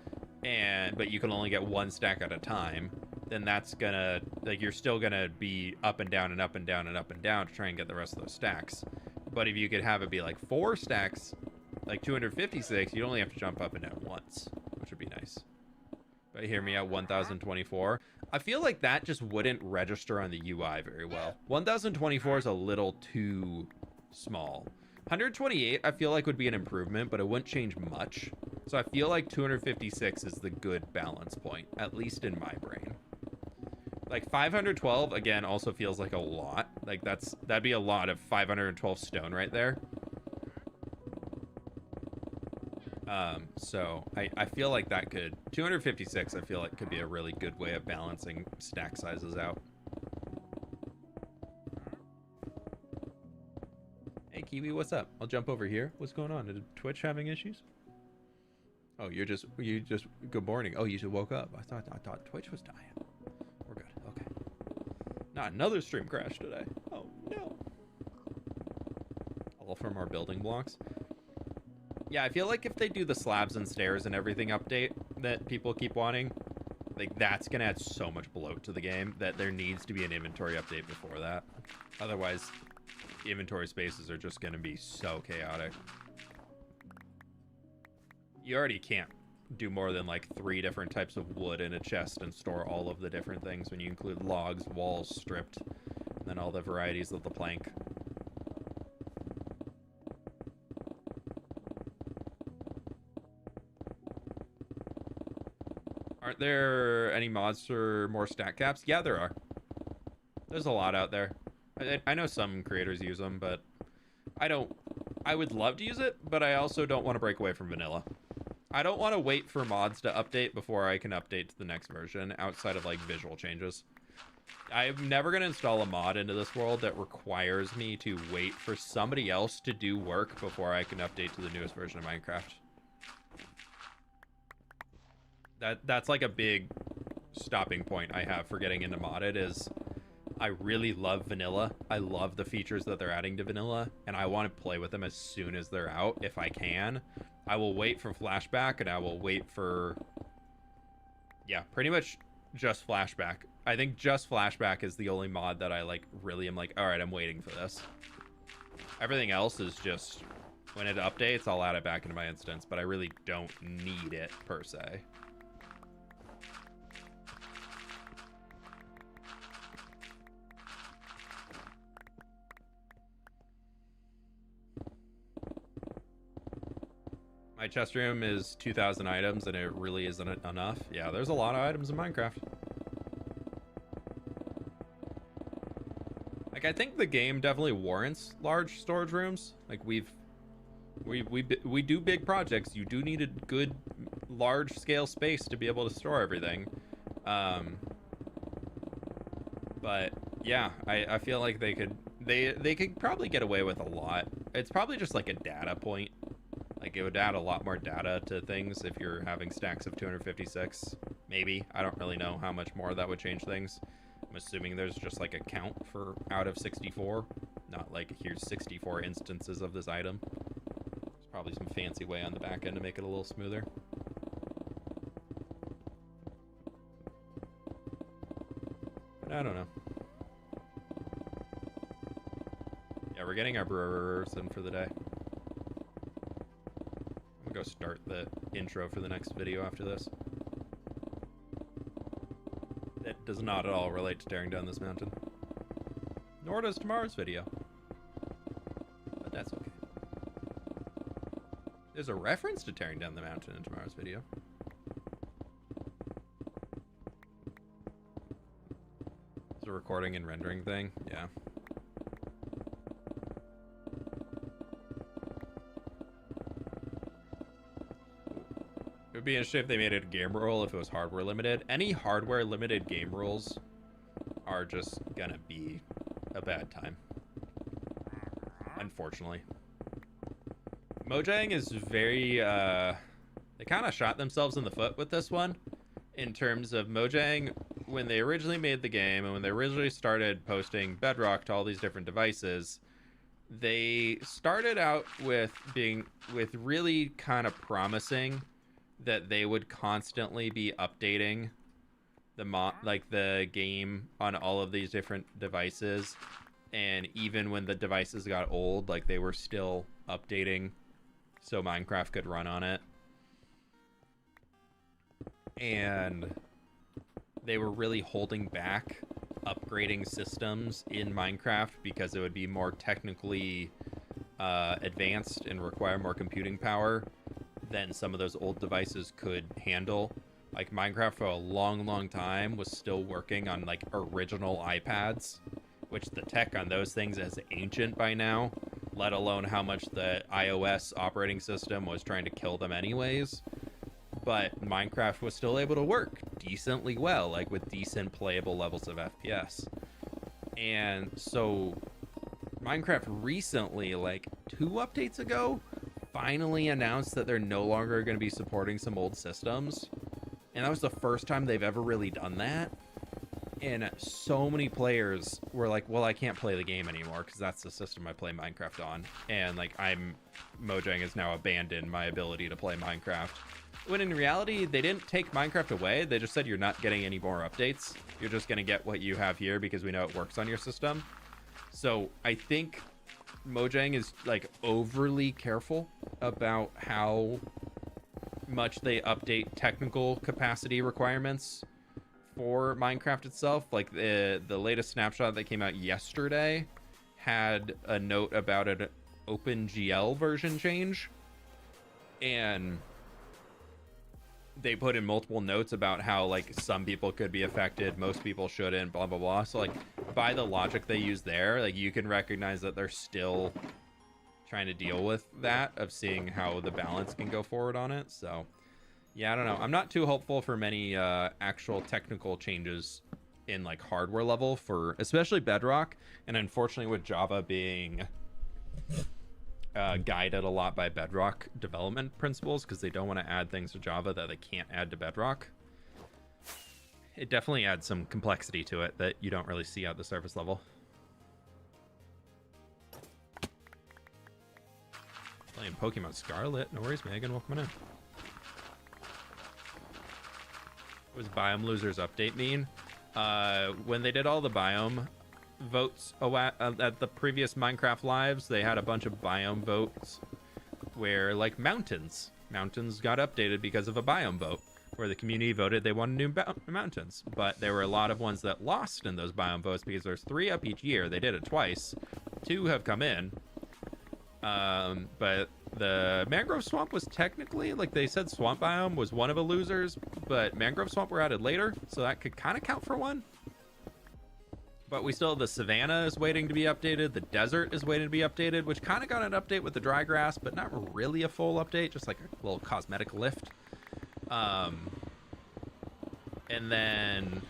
but you can only get 1 stack at a time. Then that's gonna, like, you're still gonna be up and down and up and down and up and down to try and get the rest of those stacks. But if you could have it be like 4 stacks, like 256, you'd only have to jump up and down once, which would be nice. But hear me out, 1024. I feel like that just wouldn't register on the UI very well. 1024 is a little too small. 128 I feel like would be an improvement, but it wouldn't change much. So I feel like 256 is the good balance point, at least in my brain. Like 512 again also feels like a lot. Like that'd be a lot of 512 stone right there. So I feel like that could 256 I feel like could be a really good way of balancing stack sizes out. Hey Kiwi, what's up? I'll jump over here. What's going on? Is Twitch having issues? Oh, you just good morning. Oh, you just woke up. I thought Twitch was dying. We're good. Okay. Not another stream crash today. Oh no. All from our building blocks. Yeah, I feel like if they do the slabs and stairs and everything update that people keep wanting, like that's gonna add so much bloat to the game that there needs to be an inventory update before that. Otherwise, inventory spaces are just gonna be so chaotic. You already can't do more than like 3 different types of wood in a chest and store all of the different things when you include logs, walls, stripped, and then all the varieties of the plank. Aren't there any mods for more stack caps? Yeah, there are. There's a lot out there. I know some creators use them, but I would love to use it, but I also don't want to break away from vanilla. I don't want to wait for mods to update before I can update to the next version outside of like visual changes. I'm never going to install a mod into this world that requires me to wait for somebody else to do work before I can update to the newest version of Minecraft. That's like a big stopping point I have for getting into modded is I really love vanilla. I love the features that they're adding to vanilla, and I want to play with them as soon as they're out if I can. I will wait for flashback, and I will wait for, yeah, pretty much just flashback. I think just flashback is the only mod that I like really am like, all right, I'm waiting for this. Everything else is just when it updates, I'll add it back into my instance, but I really don't need it per se. My chest room is 2,000 items, and it really isn't enough. Yeah, there's a lot of items in Minecraft. Like, I think the game definitely warrants large storage rooms. Like, we do big projects. You do need a good, large-scale space to be able to store everything. But yeah, I feel like they could probably get away with a lot. It's probably just like a data point. Like, it would add a lot more data to things if you're having stacks of 256. Maybe. I don't really know how much more that would change things. I'm assuming there's just, like, a count for out of 64. Not like, here's 64 instances of this item. There's probably some fancy way on the back end to make it a little smoother. I don't know. Yeah, we're getting our brewers in for the day. I'm gonna go start the intro for the next video after this. It does not at all relate to tearing down this mountain. Nor does tomorrow's video. But that's okay. There's a reference to tearing down the mountain in tomorrow's video. It's a recording and rendering thing, yeah. It would be interesting if they made it a game rule if it was hardware limited. Any hardware limited game rules are just gonna be a bad time. Unfortunately. Mojang is very, they kind of shot themselves in the foot with this one. In terms of Mojang, when they originally made the game and when they originally started posting Bedrock to all these different devices, they started out with really kind of promising that they would constantly be updating the game on all of these different devices, and even when the devices got old, like, they were still updating so Minecraft could run on it. And they were really holding back upgrading systems in Minecraft because it would be more technically advanced and require more computing power than some of those old devices could handle. Like, Minecraft for a long time was still working on, like, original iPads, which the tech on those things is ancient by now, let alone how much the iOS operating system was trying to kill them anyways. But Minecraft was still able to work decently well, like, with decent playable levels of FPS. And so Minecraft recently, like 2 updates ago, finally announced that they're no longer going to be supporting some old systems. And that was the first time they've ever really done that. And so many players were like, well, I can't play the game anymore because that's the system I play Minecraft on. And, like, Mojang has now abandoned my ability to play Minecraft. When in reality, they didn't take Minecraft away. They just said you're not getting any more updates. You're just going to get what you have here because we know it works on your system. So I think Mojang is, like, overly careful about how much they update technical capacity requirements for Minecraft itself. Like, the latest snapshot that came out yesterday had a note about an OpenGL version change, and they put in multiple notes about how, like, some people could be affected, most people shouldn't, blah blah blah. So, like, by the logic they use there, like, you can recognize that they're still trying to deal with that, of seeing how the balance can go forward on it. So yeah, I don't know. I'm not too hopeful for many actual technical changes in, like, hardware level for especially Bedrock, and unfortunately with Java being guided a lot by Bedrock development principles because they don't want to add things to Java that they can't add to Bedrock. It definitely adds some complexity to it that you don't really see at the surface level. Playing Pokemon Scarlet. No worries, Megan. Welcome in. What does Biome Losers update mean? When they did all the Biome votes at the previous Minecraft lives, they had a bunch of Biome votes where, like, mountains got updated because of a Biome vote where the community voted they wanted new mountains. But there were a lot of ones that lost in those Biome votes because there's 3 up each year. They did it twice. 2 have come in. But the Mangrove Swamp was technically, like, they said Swamp Biome was one of the losers, but Mangrove Swamp were added later, so that could kind of count for one. But we still have the Savannah is waiting to be updated. The Desert is waiting to be updated, which kind of got an update with the dry grass, but not really a full update, just like a little cosmetic lift. And then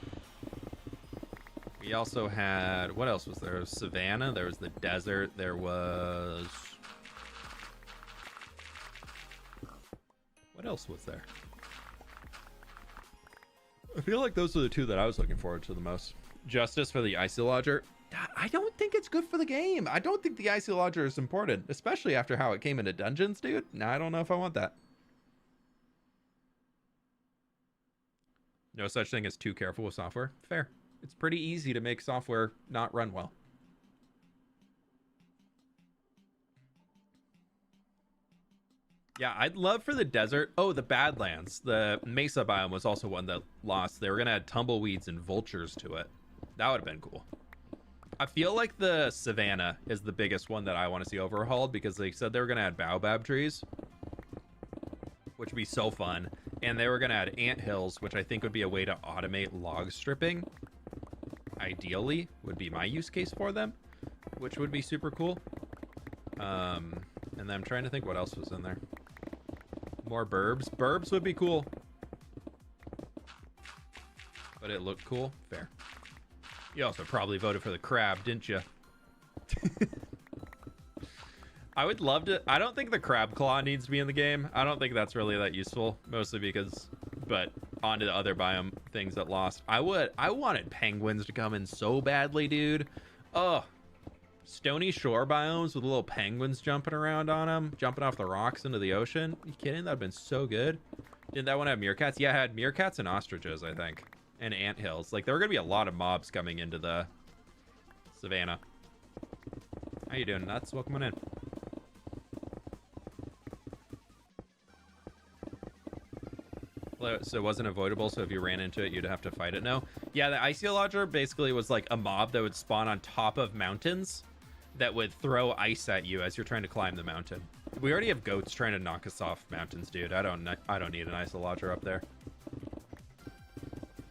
we also had, what else was there? There was Savannah, there was the Desert, there was... What else was there? I feel like those are the 2 that I was looking forward to the most. Justice for the Icy Lodger. I don't think it's good for the game. I don't think the Icy Lodger is important, especially after how it came into dungeons, dude. Nah, I don't know if I want that. No such thing as too careful with software. Fair. It's pretty easy to make software not run well. Yeah, I'd love for the desert. Oh, the Badlands. The Mesa biome was also one that lost. They were going to add tumbleweeds and vultures to it. That would have been cool. I feel like the Savannah is the biggest one that I want to see overhauled because they said they were going to add baobab trees, which would be so fun. And they were going to add ant hills, which I think would be a way to automate log stripping. Ideally, would be my use case for them, which would be super cool. And then I'm trying to think what else was in there. More burbs. Burbs would be cool. But it looked cool. Fair. You also probably voted for the crab, didn't you? I would love to... I don't think the crab claw needs to be in the game. I don't think that's really that useful. Mostly because... But on to the other biome things that lost. I wanted penguins to come in so badly, dude. Oh. Stony shore biomes with little penguins jumping around on them, jumping off the rocks into the ocean. Are you kidding? That'd been so good. Didn't that one have meerkats? Yeah, it had meerkats and ostriches, I think, and anthills. Like, there were gonna be a lot of mobs coming into the savannah. How you doing, Nuts? Welcome on in. So it wasn't avoidable, so if you ran into it, you'd have to fight it. No. Yeah, the Iceologer basically was like a mob that would spawn on top of mountains that would throw ice at you as you're trying to climb the mountain. We already have goats trying to knock us off mountains, dude. I don't need an Iceologer up there.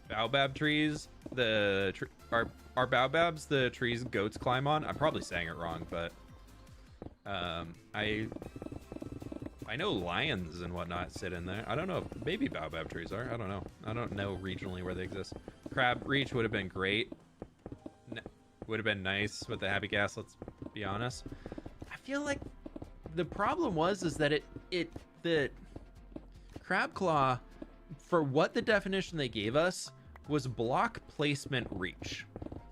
Baobab trees, are baobabs the trees goats climb on? I'm probably saying it wrong, but I know lions and whatnot sit in there. I don't know if maybe baobab trees are. I don't know. I don't know regionally where they exist. Crab reach would have been great. Would have been nice with the happy gas, let's be honest. I feel like the problem is that the crab claw, for what the definition they gave us, was block placement reach,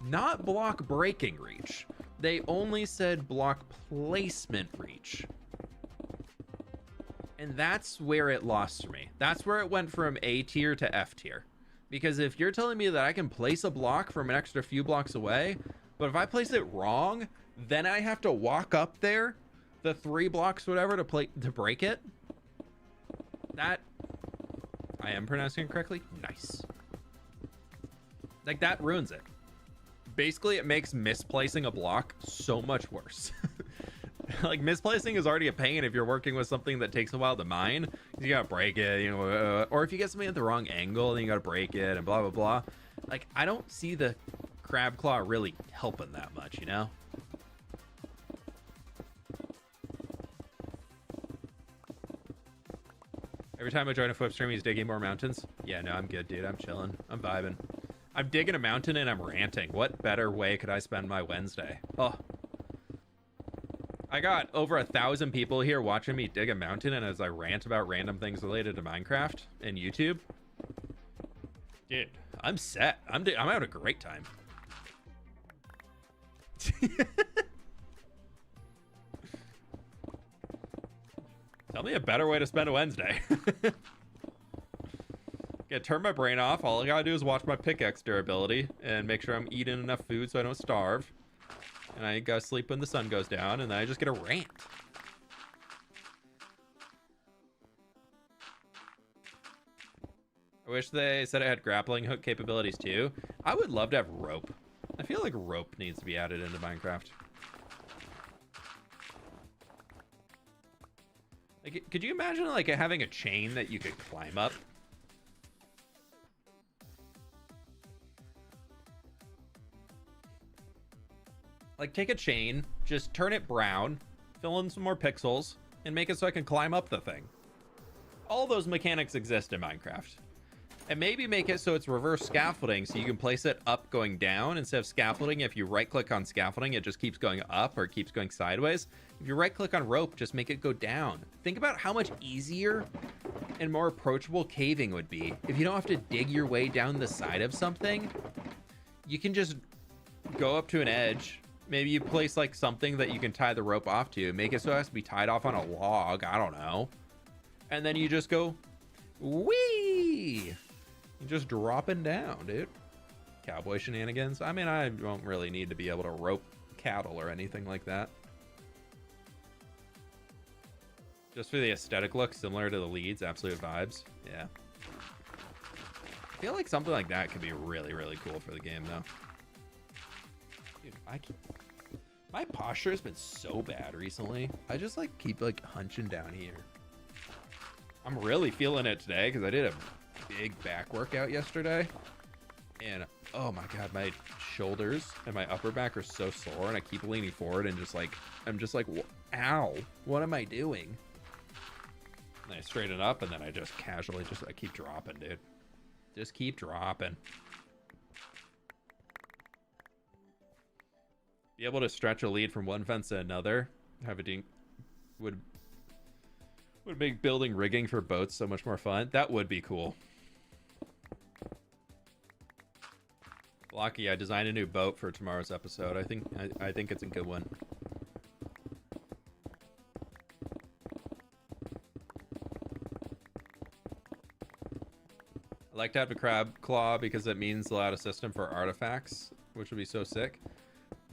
not block breaking reach. They only said block placement reach. And that's where it lost for me. That's where it went from A tier to F tier. Because if you're telling me that I can place a block from an extra few blocks away, but if I place it wrong, then I have to walk up there, the 3 blocks, whatever, to break it. That, I am pronouncing it correctly. Nice. Like, that ruins it. Basically, it makes misplacing a block so much worse. Like, misplacing is already a pain if you're working with something that takes a while to mine. You gotta break it, you know, or if you get something at the wrong angle, then you gotta break it and blah, blah, blah. Like, I don't see the crab claw really helping that much, you know? Every time I join a flip stream, he's digging more mountains. Yeah, no, I'm good, dude. I'm chilling. I'm vibing. I'm digging a mountain and I'm ranting. What better way could I spend my Wednesday? Oh. I got over 1,000 people here watching me dig a mountain, and as I rant about random things related to Minecraft and YouTube, dude, I'm set. I'm having a great time. Tell me a better way to spend a Wednesday. Yeah, turn my brain off. All I gotta do is watch my pickaxe durability and make sure I'm eating enough food so I don't starve. And I gotta sleep when the sun goes down, and then I just get a rant. I wish they said it had grappling hook capabilities too. I would love to have rope. I feel like rope needs to be added into Minecraft. Like, could you imagine like having a chain that you could climb up? Like, take a chain, just turn it brown, fill in some more pixels, and make it so I can climb up the thing. All those mechanics exist in Minecraft. And maybe make it so it's reverse scaffolding, so you can place it up going down instead of scaffolding. If you right click on scaffolding, it just keeps going up or keeps going sideways. If you right click on rope, just make it go down. Think about how much easier and more approachable caving would be if you don't have to dig your way down the side of something. You can just go up to an edge. Maybe you place like something that you can tie the rope off to, make it so it has to be tied off on a log, I don't know, and then you just go whee, you're just dropping down, dude. cowboy shenanigans. I mean, I don't really need to be able to rope cattle or anything like that. Just for the aesthetic look, similar to the leads, absolute vibes. Yeah. I feel like something like that could be really, really cool for the game, though. Dude, my posture has been so bad recently. I just like keep like hunching down here. I'm really feeling it today because I did a big back workout yesterday, and oh my god, my shoulders and my upper back are so sore, and I keep leaning forward and just like I'm just like, ow, what am I doing? And I straighten up, and then I just casually I keep dropping, dude. Just keep dropping. Be able to stretch a lead from one fence to another. Have a dink would make building rigging for boats so much more fun. That would be cool. Blocky, I designed a new boat for tomorrow's episode. I think it's a good one. I like to have a crab claw because it means a lot of system for artifacts, which would be so sick.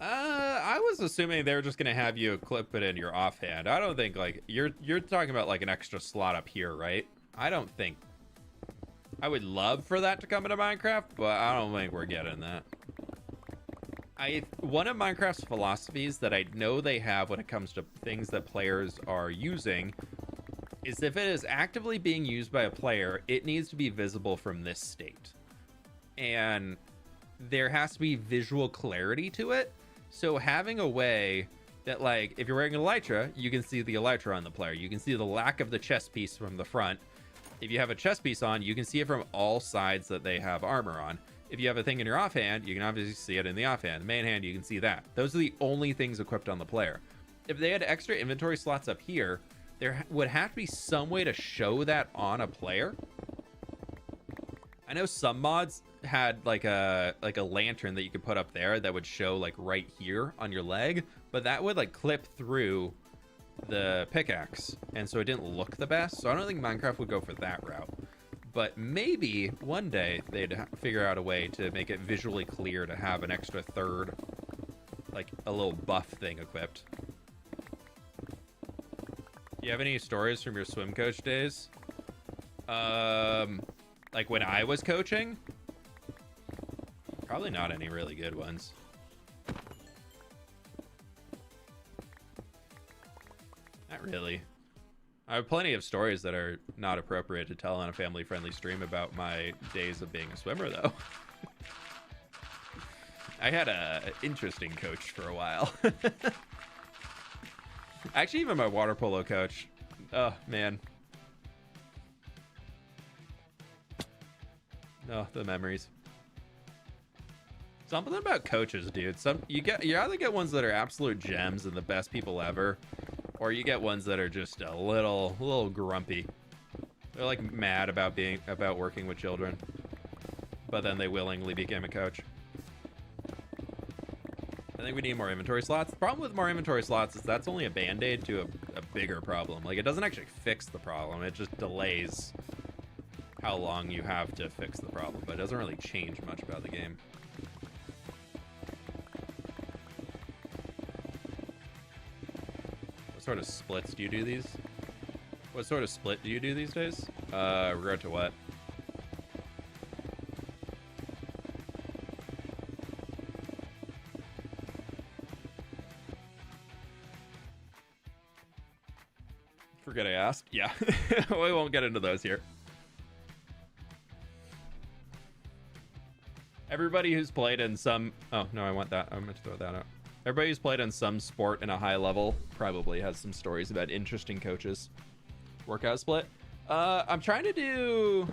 I was assuming they were just gonna have you clip it in your offhand. I don't think like you're talking about like an extra slot up here, right? I don't think. I would love for that to come into Minecraft, but I don't think we're getting that. One of Minecraft's philosophies that I know they have when it comes to things that players are using is if it is actively being used by a player, it needs to be visible from this state. And there has to be visual clarity to it. So having a way that, like, if you're wearing an elytra, you can see the elytra on the player. You can see the lack of the chest piece from the front. If you have a chest piece on, you can see it from all sides that they have armor on. If you have a thing in your offhand, you can obviously see it in the offhand. The main hand, you can see that. Those are the only things equipped on the player. If they had extra inventory slots up here, there would have to be some way to show that on a player. I know some mods had like a lantern that you could put up there that would show like right here on your leg, but that would like clip through the pickaxe, and so it didn't look the best. So I don't think Minecraft would go for that route, but maybe one day they'd figure out a way to make it visually clear to have an extra third, like a little buff thing equipped. Do you have any stories from your swim coach days? Like when I was coaching? Probably not any really good ones. Not really. I have plenty of stories that are not appropriate to tell on a family-friendly stream about my days of being a swimmer, though. I had a interesting coach for a while. Actually, even my water polo coach. Oh, man. Oh, the memories. Something about coaches, dude. You either get ones that are absolute gems and the best people ever, or you get ones that are just a little grumpy. They're like mad about working with children, but then they willingly became a coach. I think we need more inventory slots. The problem with more inventory slots is that's only a band-aid to a bigger problem. Like, it doesn't actually fix the problem. It just delays how long you have to fix the problem, but it doesn't really change much about the game. What sort of splits do you do these? What sort of split do you do these days? Regard to what? Forget I asked. Yeah. We won't get into those here. Everybody who's played in some... Oh, no, I want that. I meant to throw that out. Everybody who's played in some sport in a high level probably has some stories about interesting coaches. Workout split. I'm trying to do...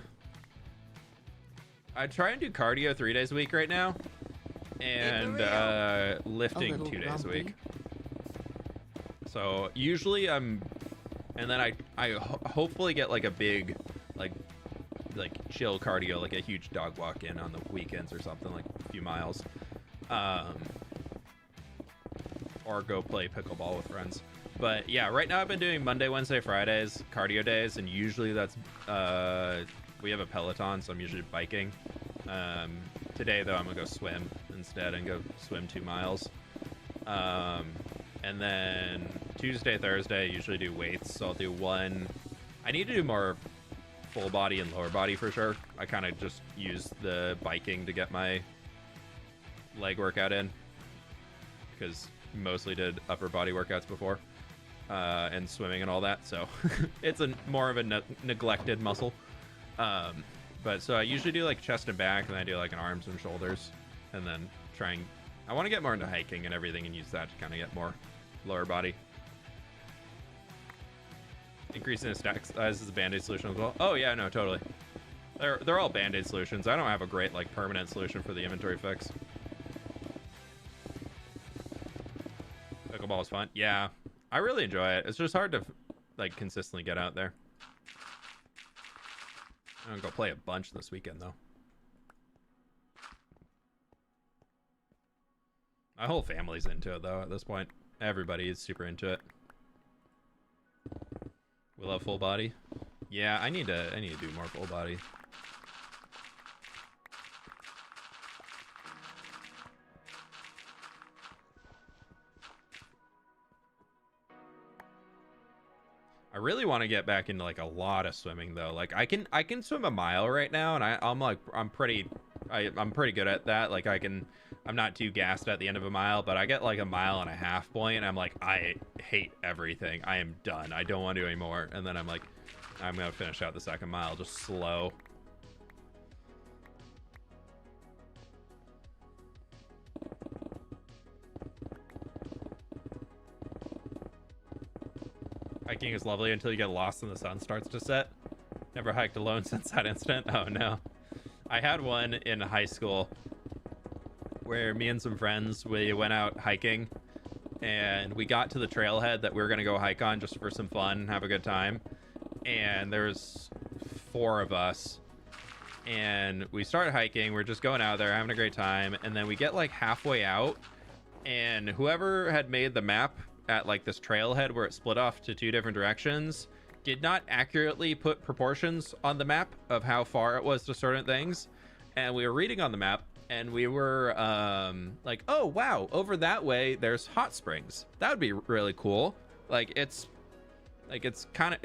I try and do cardio 3 days a week right now. And lifting 2 days a week. So usually I'm... And then I hopefully get like a big, like chill cardio, like a huge dog walk in on the weekends or something, like a few miles, or go play pickleball with friends. But yeah, right now I've been doing Monday, Wednesday, Fridays cardio days, and usually that's we have a Peloton, so I'm usually biking. Today, though, I'm going to go swim instead and go swim 2 miles. And then Tuesday, Thursday, I usually do weights. So I'll do one. I need to do more full body and lower body for sure. I kind of just use the biking to get my leg workout in, because mostly did upper body workouts before, and swimming and all that. So it's more of a neglected muscle. But so I usually do like chest and back, and then I do like an arms and shoulders, and then I want to get more into hiking and everything and use that to kind of get more lower body. Increasing the stack size is a band-aid solution as well. Oh yeah, no, totally. They're all band-aid solutions. I don't have a great like permanent solution for the inventory fix. Pickleball is fun. Yeah, I really enjoy it. It's just hard to like consistently get out there. I'm gonna go play a bunch this weekend though. My whole family's into it though at this point. Everybody is super into it. We love full body. Yeah, I need to do more full body. I really want to get back into like a lot of swimming though. Like I can swim a mile right now, and I'm pretty good at that. Like I'm not too gassed at the end of a mile, but I get like a mile and a half point, and I'm like, I hate everything. I am done. I don't want to do any more. And then I'm like, I'm gonna finish out the second mile just slow. Hiking is lovely until you get lost and the sun starts to set. Never hiked alone since that incident. Oh no. I had one in high school where me and some friends, we went out hiking, and we got to the trailhead that we were going to go hike on just for some fun, have a good time. And there's 4 of us, and we started hiking. We're just going out there, having a great time. And then we get like halfway out, and whoever had made the map at like this trailhead where it split off to 2 different directions did not accurately put proportions on the map of how far it was to certain things. And we were reading on the map, and we were like, oh wow, over that way there's hot springs. That would be really cool. It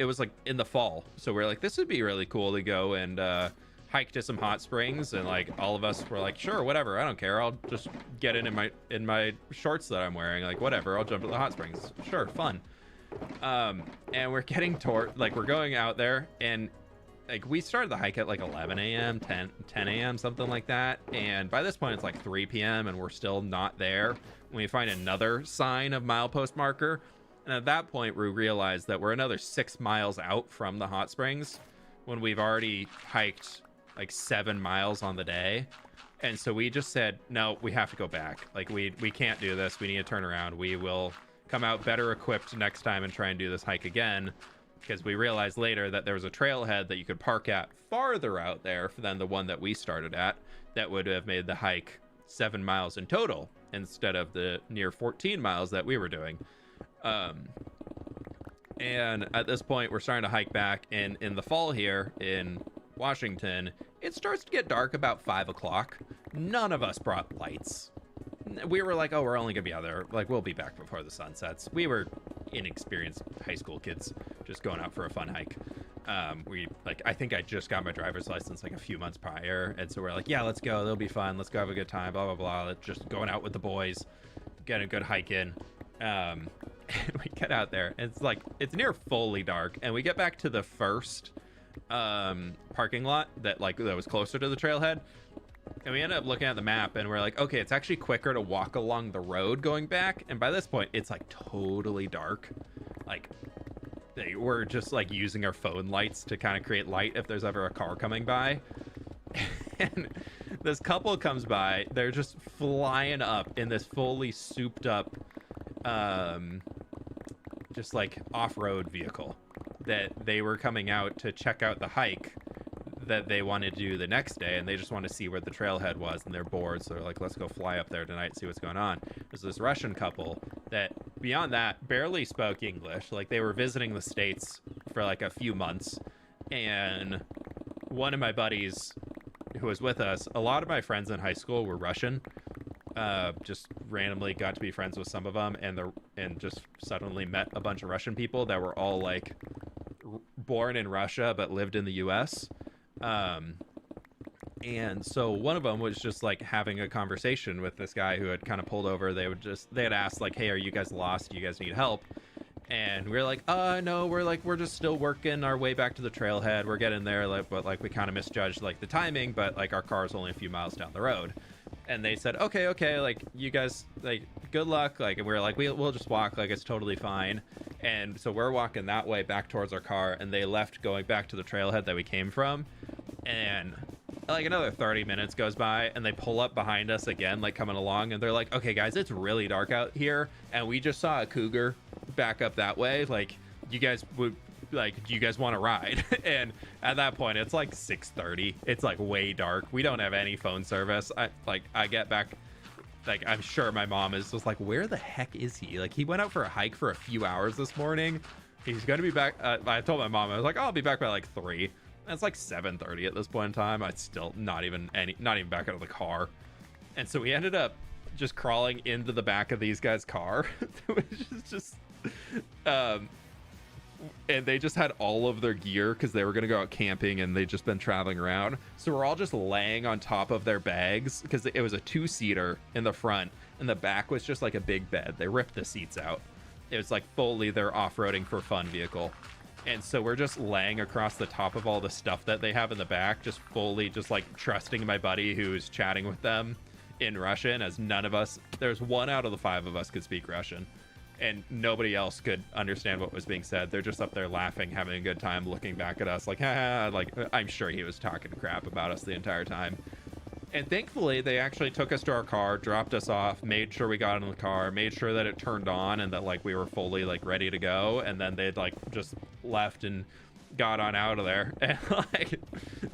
was like in the fall, so we're like, this would be really cool to go and hike to some hot springs. And like all of us were like, sure, whatever, I don't care, I'll just get in my shorts that I'm wearing, like whatever, I'll jump to the hot springs, sure, fun. And we're getting toward, like, we're going out there, and like we started the hike at like 11 a.m 10 a.m something like that, and by this point it's like 3 p.m and we're still not there when we find another sign of milepost marker. And at that point we realize that we're another 6 miles out from the hot springs when we've already hiked like 7 miles on the day. And so we just said, no, we have to go back. Like we can't do this, we need to turn around. We will come out better equipped next time and try and do this hike again, because we realized later that there was a trailhead that you could park at farther out there than the one that we started at, that would have made the hike 7 miles in total instead of the near 14 miles that we were doing. And at this point we're starting to hike back, and in the fall here in Washington it starts to get dark about 5 o'clock. None of us brought lights. We were like, oh, we're only gonna be out there, like we'll be back before the sun sets. We were inexperienced high school kids just going out for a fun hike. I think I just got my driver's license like a few months prior, and so we're like, yeah, let's go, it'll be fun, let's go have a good time, blah blah blah. Let's just going out with the boys, get a good hike in. And we get out there, and it's near fully dark, and we get back to the first parking lot that was closer to the trailhead, and we end up looking at the map, and we're like, okay, it's actually quicker to walk along the road going back. And by this point it's like totally dark. Like we're just like using our phone lights to kind of create light if there's ever a car coming by. And this couple comes by, they're just flying up in this fully souped up just like off-road vehicle that they were coming out to check out the hike that they wanted to do the next day, and they just want to see where the trailhead was, and they're bored, so they're like, let's go fly up there tonight, see what's going on. There's this Russian couple that beyond that barely spoke English. Like they were visiting the States for like a few months, and one of my buddies who was with us, a lot of my friends in high school were Russian. Just randomly got to be friends with some of them, and just suddenly met a bunch of Russian people that were all like born in Russia but lived in the U.S. And so one of them was just like having a conversation with this guy who had kind of pulled over. They had asked like, "Hey, are you guys lost? Do you guys need help?" And we were like, no, we're just still working our way back to the trailhead. We're getting there, like, but like we kind of misjudged like the timing, but like our car's only a few miles down the road." And they said, okay, like you guys, like, good luck. Like, and we were like, we'll just walk, like it's totally fine. And so we're walking that way back towards our car, and they left going back to the trailhead that we came from. And like another 30 minutes goes by, and they pull up behind us again, like coming along, and they're like, "Okay guys, it's really dark out here, and we just saw a cougar back up that way. Like, you guys would, like, do you guys want to ride?" And at that point it's like 6:30. It's like way dark. We don't have any phone service. I get back, like, I'm sure my mom is just like, "Where the heck is he? Like, he went out for a hike for a few hours this morning. He's gonna be back." I told my mom, I was like, "Oh, I'll be back by like 3." And it's like 7:30 at this point in time. I'd still not even back out of the car. And so we ended up just crawling into the back of these guys' car, which is just and they just had all of their gear because they were going to go out camping, and they'd just been traveling around. So we're all just laying on top of their bags because it was a 2-seater in the front, and the back was just like a big bed. They ripped the seats out. It was like fully their off-roading for fun vehicle. And so we're just laying across the top of all the stuff that they have in the back, just fully just like trusting my buddy who's chatting with them in Russian, as none of us, there's 1 out of the 5 of us could speak Russian, and nobody else could understand what was being said. They're just up there laughing, having a good time, looking back at us like, "Ha," like I'm sure he was talking crap about us the entire time. And thankfully they actually took us to our car, dropped us off, made sure we got in the car, made sure that it turned on and that like we were fully like ready to go, and then they'd like just left and got on out of there. And like,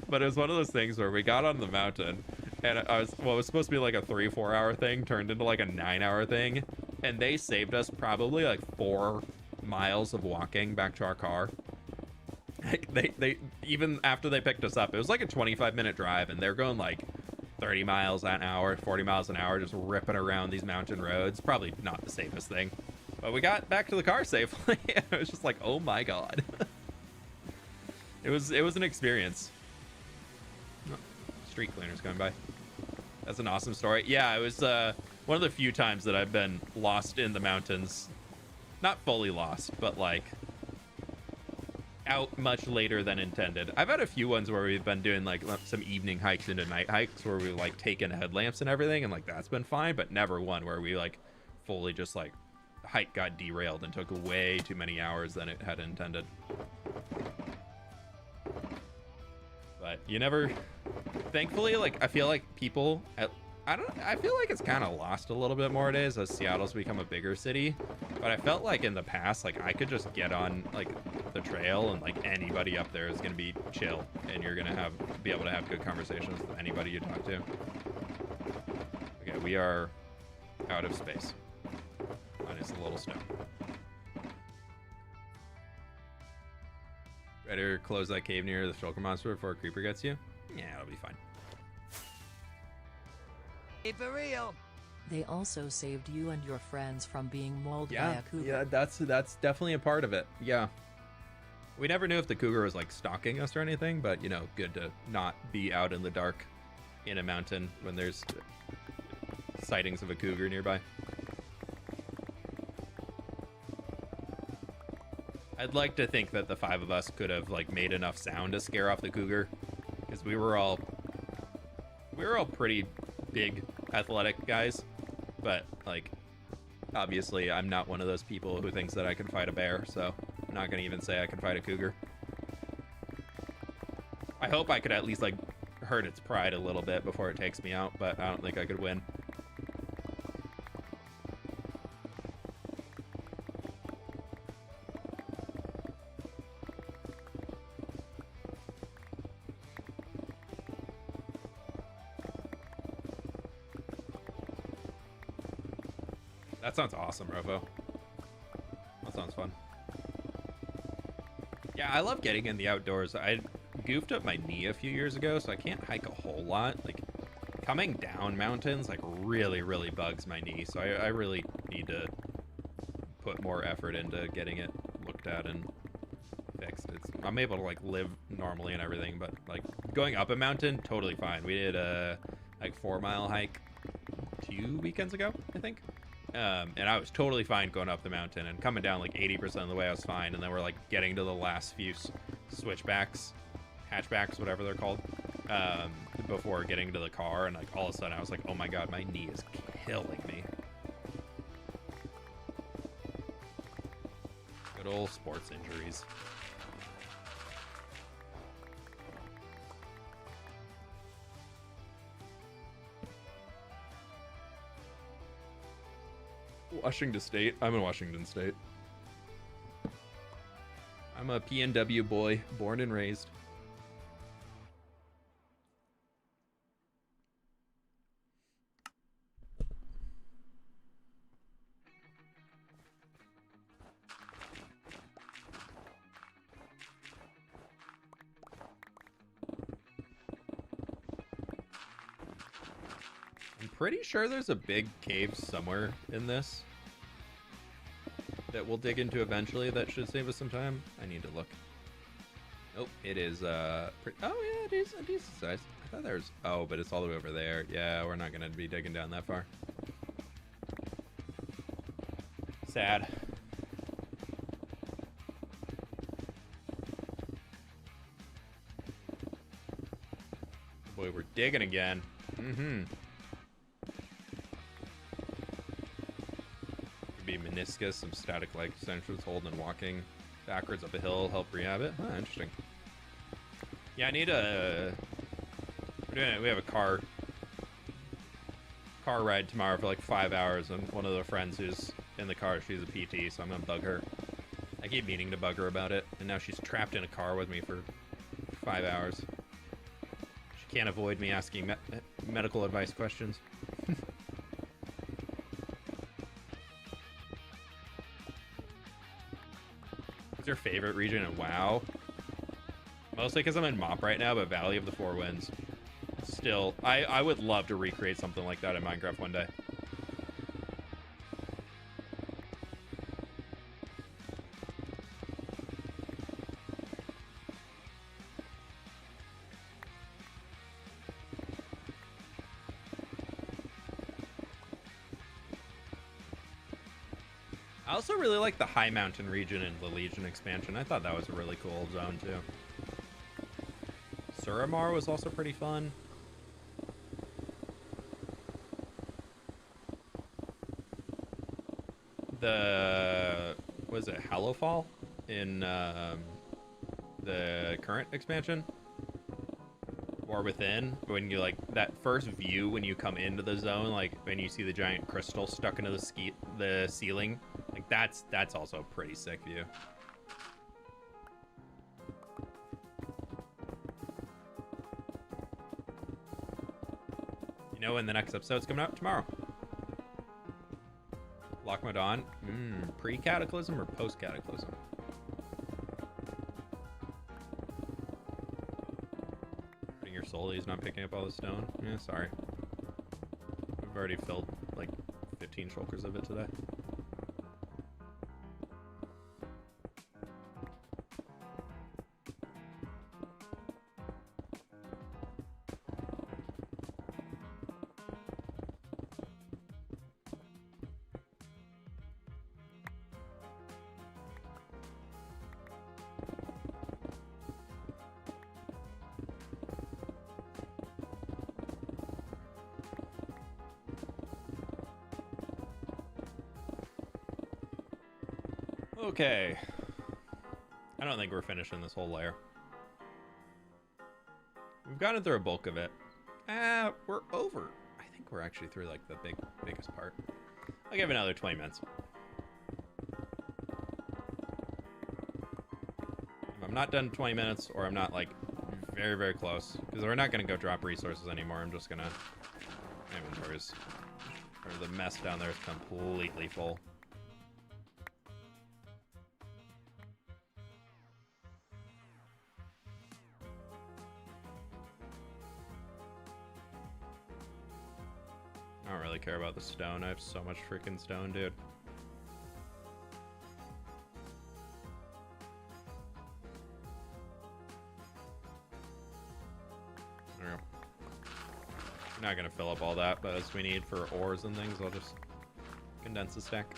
but it was one of those things where we got on the mountain, and it was supposed to be like a 3-4 hour thing turned into like a 9-hour thing, and they saved us probably like 4 miles of walking back to our car. Like they even after they picked us up, it was like a 25-minute drive, and they're going like 30 miles an hour, 40 miles an hour, just ripping around these mountain roads. Probably not the safest thing, but we got back to the car safely. It was just like, oh my god. It was an experience. Oh, street cleaners going by. That's an awesome story. Yeah, it was one of the few times that I've been lost in the mountains. Not fully lost, but like out much later than intended. I've had a few ones where we've been doing like some evening hikes into night hikes where we like taken headlamps and everything, and like that's been fine, but never one where we like fully just like hike got derailed and took way too many hours than it had intended. But you never, thankfully, like I feel like people I feel like it's kind of lost a little bit more nowadays as Seattle's become a bigger city, but I felt like in the past, like I could just get on like the trail and like anybody up there is going to be chill, and you're going to be able to have good conversations with anybody you talk to. Okay, we are out of space. Minus a little stone. Better close that cave near the shulker monster before a creeper gets you. Yeah, it'll be fine. Hey, for real. They also saved you and your friends from being mauled by a cougar. Yeah, that's definitely a part of it. Yeah. We never knew if the cougar was like stalking us or anything, but you know, good to not be out in the dark in a mountain when there's sightings of a cougar nearby. I'd like to think that the 5 of us could have like made enough sound to scare off the cougar, because we were all pretty big athletic guys, but like obviously I'm not one of those people who thinks that I can fight a bear, so I'm not gonna even say I can fight a cougar. I hope I could at least like hurt its pride a little bit before it takes me out, but I don't think I could win. That sounds awesome, Rofo. That sounds fun. Yeah, I love getting in the outdoors. goofed up my knee a few years ago, so I can't hike a whole lot. Like, coming down mountains, like, really, really bugs my knee. So I really need to put more effort into getting it looked at and fixed. I'm able to, like, live normally and everything, but, like, going up a mountain, totally fine. We did a, like, 4-mile hike 2 weekends ago, I think. And I was totally fine going up the mountain, and coming down like 80% of the way I was fine, and then we're like getting to the last few switchbacks, hatchbacks, whatever they're called, before getting to the car, and like all of a sudden I was like, oh my god, my knee is killing me. Good old sports injuries. Washington State. I'm in Washington State. I'm a PNW boy, born and raised. I'm pretty sure there's a big cave somewhere in this that we'll dig into eventually. That should save us some time. I need to look. Nope, it is oh yeah, it is a decent size. I thought there was, oh, but it's all the way over there. Yeah, we're not gonna be digging down that far. Sad. Boy, we're digging again. Mm-hmm. Be meniscus, some static leg extensions, holding and walking backwards up a hill, help rehab it. Huh, interesting. Yeah, I need a... We have a car ride tomorrow for like 5 hours, and one of the friends who's in the car, she's a PT, so I'm gonna bug her. I keep meaning to bug her about it, and now she's trapped in a car with me for 5 hours. She can't avoid me asking medical advice questions. Your favorite region in WoW? Mostly because I'm in MoP right now, but Valley of the Four Winds. Still, I would love to recreate something like that in Minecraft one day. I also really like the high mountain region in the Legion expansion. I thought that was a really cool zone too. Suramar was also pretty fun. The, was it Hallowfall in the current expansion? Or Within, when you like that first view when you come into the zone, like when you see the giant crystal stuck into the ceiling, like that's also a pretty sick view. You know when the next episode's coming out? Tomorrow. Lockmadon, pre-cataclysm or post-cataclysm? Your soul, he's not picking up all the stone. Yeah, sorry. I've already filled like 15 shulkers of it today. Okay. I don't think we're finishing this whole layer. We've gotten through a bulk of it. We're over. I think we're actually through like the biggest part. I'll give it another 20 minutes. If I'm not done in 20 minutes, or I'm not like very, very close, because we're not going to go drop resources anymore. I'm just going to... My inventory's... Or the mess down there is completely full. really care about the stone. I have so much freaking stone, dude. There we go. I'm not gonna fill up all that, but as we need for ores and things, I'll just condense the stack.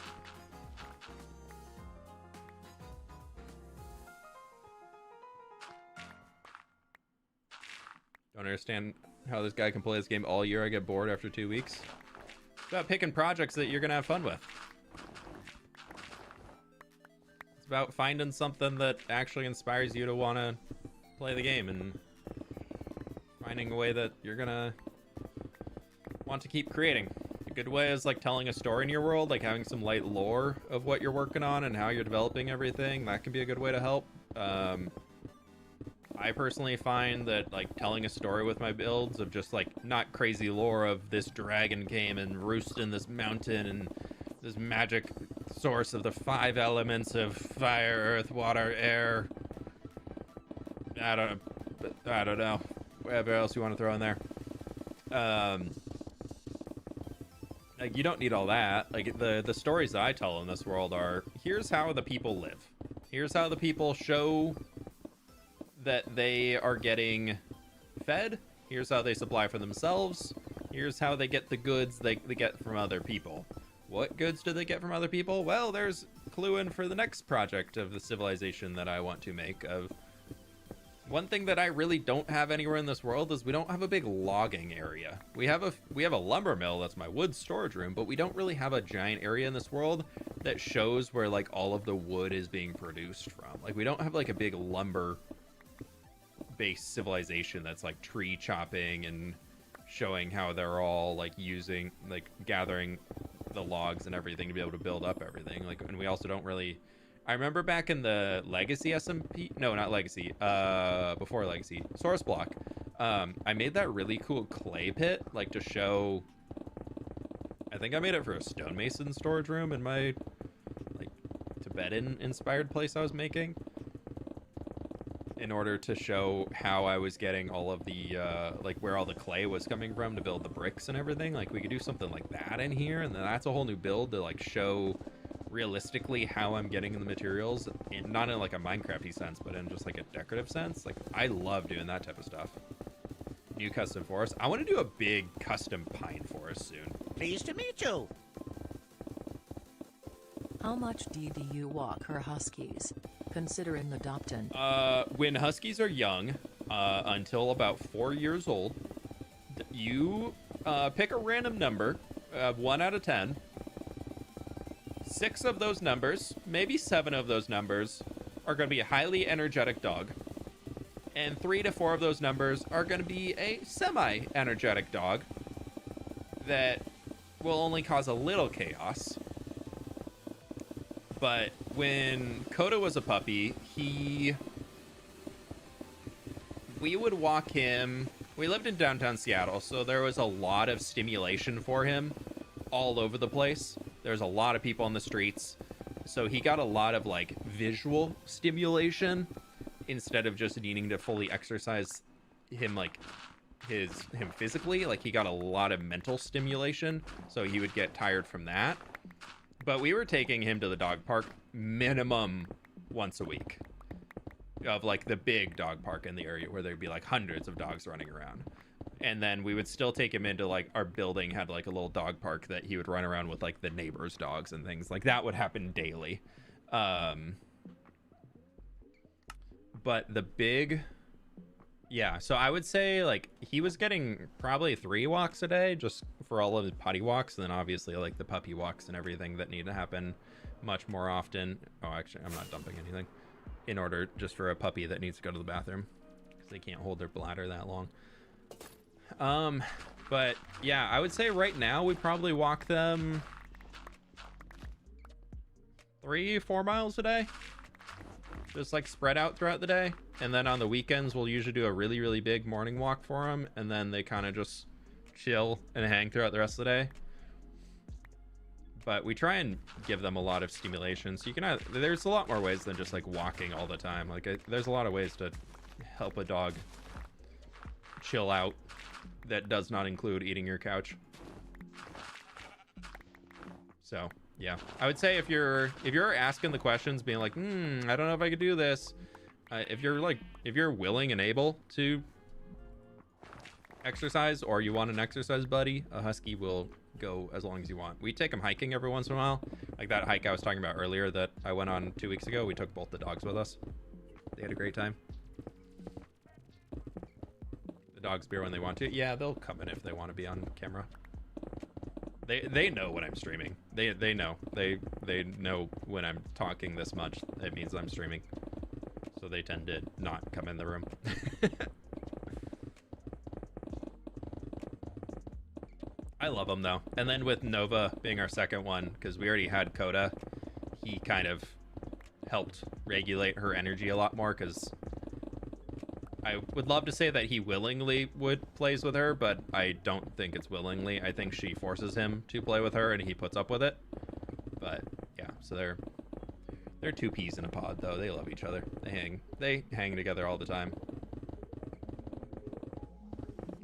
Don't understand how this guy can play this game all year. I get bored after 2 weeks. It's about picking projects that you're gonna have fun with. It's about finding something that actually inspires you to want to play the game and finding a way that you're gonna want to keep creating. A good way is like telling a story in your world, like having some light lore of what you're working on and how you're developing everything. That can be a good way to help. I personally find that like telling a story with my builds of just like not crazy lore of this dragon came and roosted in this mountain and this magic source of the 5 elements of fire, earth, water, air. I don't know. Whatever else you want to throw in there. Like you don't need all that. Like the stories that I tell in this world are, here's how the people live. Here's how the people show that they are getting fed. Here's how they supply for themselves. Here's how they get the goods they get from other people. What goods do they get from other people? Well, there's clue in for the next project of the civilization that I want to make. Of one thing that I really don't have anywhere in this world is we don't have a big logging area. We have a lumber mill, that's my wood storage room, but we don't really have a giant area in this world that shows where like all of the wood is being produced from. Like we don't have like a big lumber based civilization that's like tree chopping and showing how they're all like using like gathering the logs and everything to be able to build up everything. Like, and we also don't really, I remember back in the Legacy SMP, no, not Legacy, before Legacy, Source Block, I made that really cool clay pit, like to show, I think I made it for a stonemason storage room in my like Tibetan inspired place I was making, in order to show how I was getting all of the, like where all the clay was coming from to build the bricks and everything. Like we could do something like that in here, and then that's a whole new build to like show realistically how I'm getting the materials, and not in like a Minecrafty sense, but in just like a decorative sense. Like I love doing that type of stuff. New custom forest. I want to do a big custom pine forest soon. Pleased to meet you. How much do you walk her Huskies? Considering adopting. When Huskies are young, until about 4 years old, you pick a random number, 1 out of 10. 6 of those numbers, maybe 7 of those numbers, are going to be a highly energetic dog. And 3 to 4 of those numbers are going to be a semi-energetic dog that will only cause a little chaos. But when Coda was a puppy, we would walk him. We lived in downtown Seattle, so there was a lot of stimulation for him all over the place. There's a lot of people on the streets, so he got a lot of like visual stimulation instead of just needing to fully exercise him like him physically. Like he got a lot of mental stimulation, so he would get tired from that. But we were taking him to the dog park minimum once a week, of like the big dog park in the area where there'd be like hundreds of dogs running around. And then we would still take him into like our building had like a little dog park that he would run around with like the neighbors' dogs and things like that would happen daily. But the big, yeah, so I would say like he was getting probably 3 walks a day just for all of his potty walks, and then obviously like the puppy walks and everything that need to happen much more often. Oh, actually, I'm not dumping anything in order just for a puppy that needs to go to the bathroom because they can't hold their bladder that long. But yeah, I would say right now we probably walk them 3-4 miles a day, just like spread out throughout the day. And then on the weekends we'll usually do a really, really big morning walk for them, and then they kind of just chill and hang throughout the rest of the day. But we try and give them a lot of stimulation, so you can there's a lot more ways than just like walking all the time. Like there's a lot of ways to help a dog chill out that does not include eating your couch. So yeah, I would say if you're asking the questions, being like, I don't know if I could do this. If you're willing and able to exercise, or you want an exercise buddy, a Husky will go as long as you want. We take them hiking every once in a while, like that hike I was talking about earlier that I went on 2 weeks ago. We took both the dogs with us. They had a great time. The dogs beer when they want to. Yeah, they'll come in if they want to be on camera. They know when I'm streaming. They know. They know when I'm talking this much, it means I'm streaming. So they tend to not come in the room. I love them though. And then with Nova being our second one, because we already had Coda, he kind of helped regulate her energy a lot more, because I would love to say that he willingly plays with her, but I don't think it's willingly. I think she forces him to play with her and he puts up with it. But yeah, so they're two peas in a pod though. They love each other. They hang together all the time.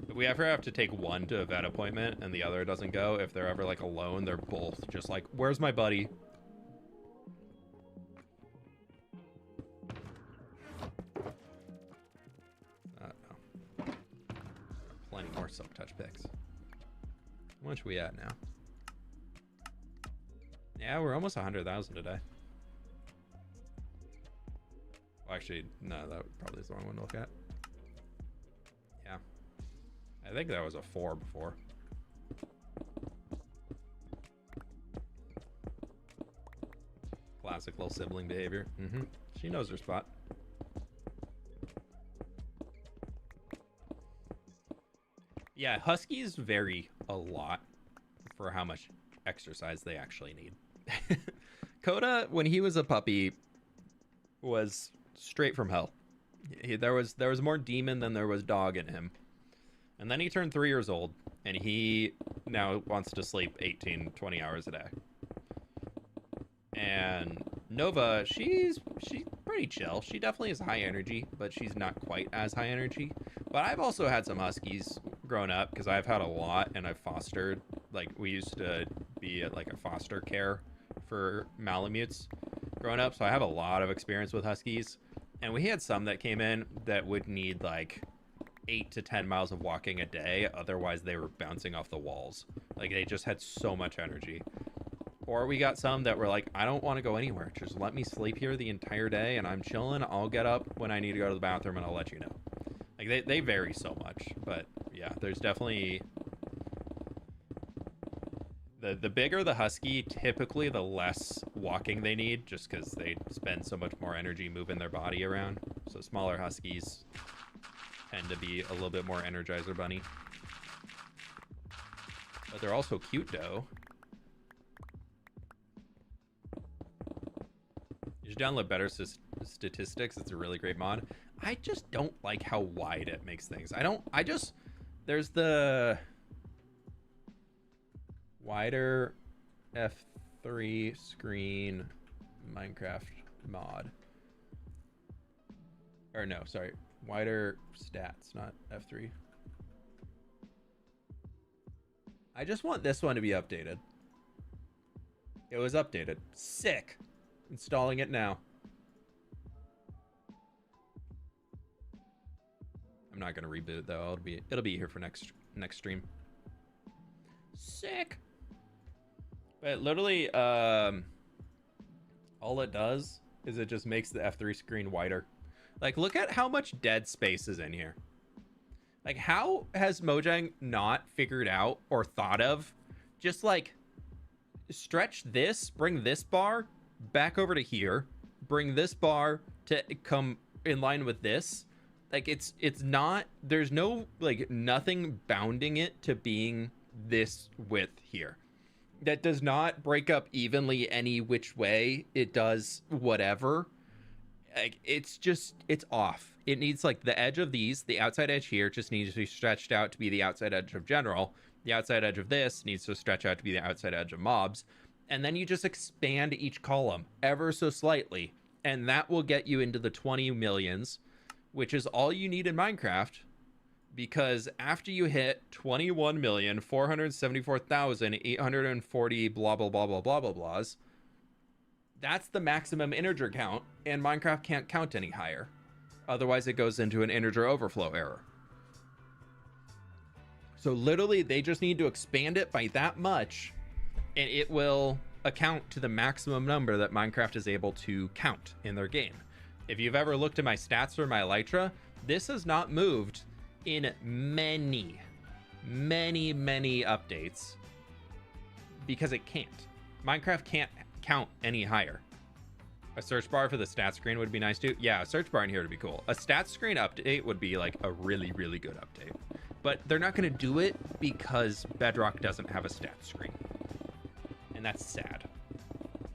If we ever have to take one to a vet appointment and the other doesn't go, if they're ever like alone, they're both just like, where's my buddy? No. Plenty more silk touch picks. How much are we at now? Yeah, we're almost 100,000 today. Well, actually, no, that probably is the wrong one to look at. Yeah. I think that was a 4 before. Classic little sibling behavior. She knows her spot. Yeah, Huskies vary a lot for how much exercise they actually need. Coda, when he was a puppy, was straight from hell. There was more demon than there was dog in him. And then he turned 3 years old, and he now wants to sleep 18, 20 hours a day. And Nova, she's pretty chill. She definitely is high energy, but she's not quite as high energy. But I've also had some Huskies growing up, because I've had a lot, and I've fostered. Like, we used to be at like a foster care for Malamutes growing up, so I have a lot of experience with Huskies. And we had some that came in that would need like 8 to 10 miles of walking a day, otherwise they were bouncing off the walls. Like, they just had so much energy. Or we got some that were like, I don't want to go anywhere, just let me sleep here the entire day and I'm chilling. I'll get up when I need to go to the bathroom and I'll let you know. Like, they vary so much. But yeah, there's definitely the bigger the Husky, typically the less walking they need, just because they spend so much more energy moving their body around. So smaller Huskies tend to be a little bit more Energizer Bunny. But they're also cute, though. You should download Better Statistics. It's a really great mod. I just don't like how wide it makes things. There's the wider F3 screen Minecraft mod. Or no, sorry. Wider stats, not F3. I just want this one to be updated. It was updated. Sick. Installing it now. I'm not gonna reboot though. It'll be here for next stream. Sick. But literally, all it does is it just makes the F3 screen wider. Like, look at how much dead space is in here. Like, how has Mojang not figured out or thought of just like stretch this, bring this bar back over to here, bring this bar to come in line with this. Like, it's not, there's no like nothing bounding it to being this width here. That does not break up evenly any which way. It does whatever. Like, it's off. It needs like the edge of these, the outside edge here just needs to be stretched out to be the outside edge of general. The outside edge of this needs to stretch out to be the outside edge of mobs. And then you just expand each column ever so slightly. And that will get you into the 20 millions, which is all you need in Minecraft. because after you hit 21,474,840 blah blah blah blah blah blah blahs, that's the maximum integer count, and Minecraft can't count any higher. Otherwise, it goes into an integer overflow error. So literally, they just need to expand it by that much, and it will account to the maximum number that Minecraft is able to count in their game. If you've ever looked at my stats for my Elytra, this has not moved in many updates because it can't. Minecraft can't count any higher. A search bar for the stat screen would be nice too. Yeah, a search bar in here would be cool. A stat screen update would be like a really good update. But they're not going to do it because Bedrock doesn't have a stat screen. And that's sad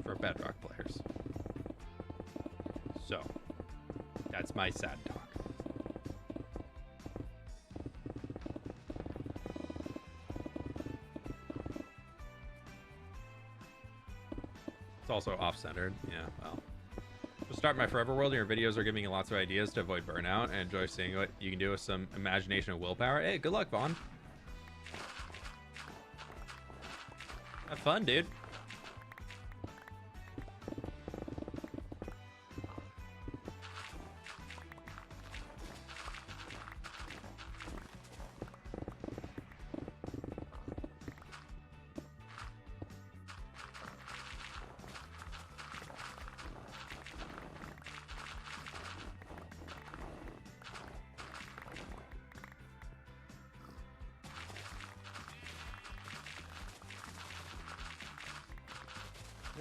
for Bedrock players. So, that's my sad talk. It's also off-centered. Yeah, well. To start my forever world, your videos are giving me lots of ideas to avoid burnout, and enjoy seeing what you can do with some imagination and willpower. Hey, good luck, Vaughn. Have fun, dude.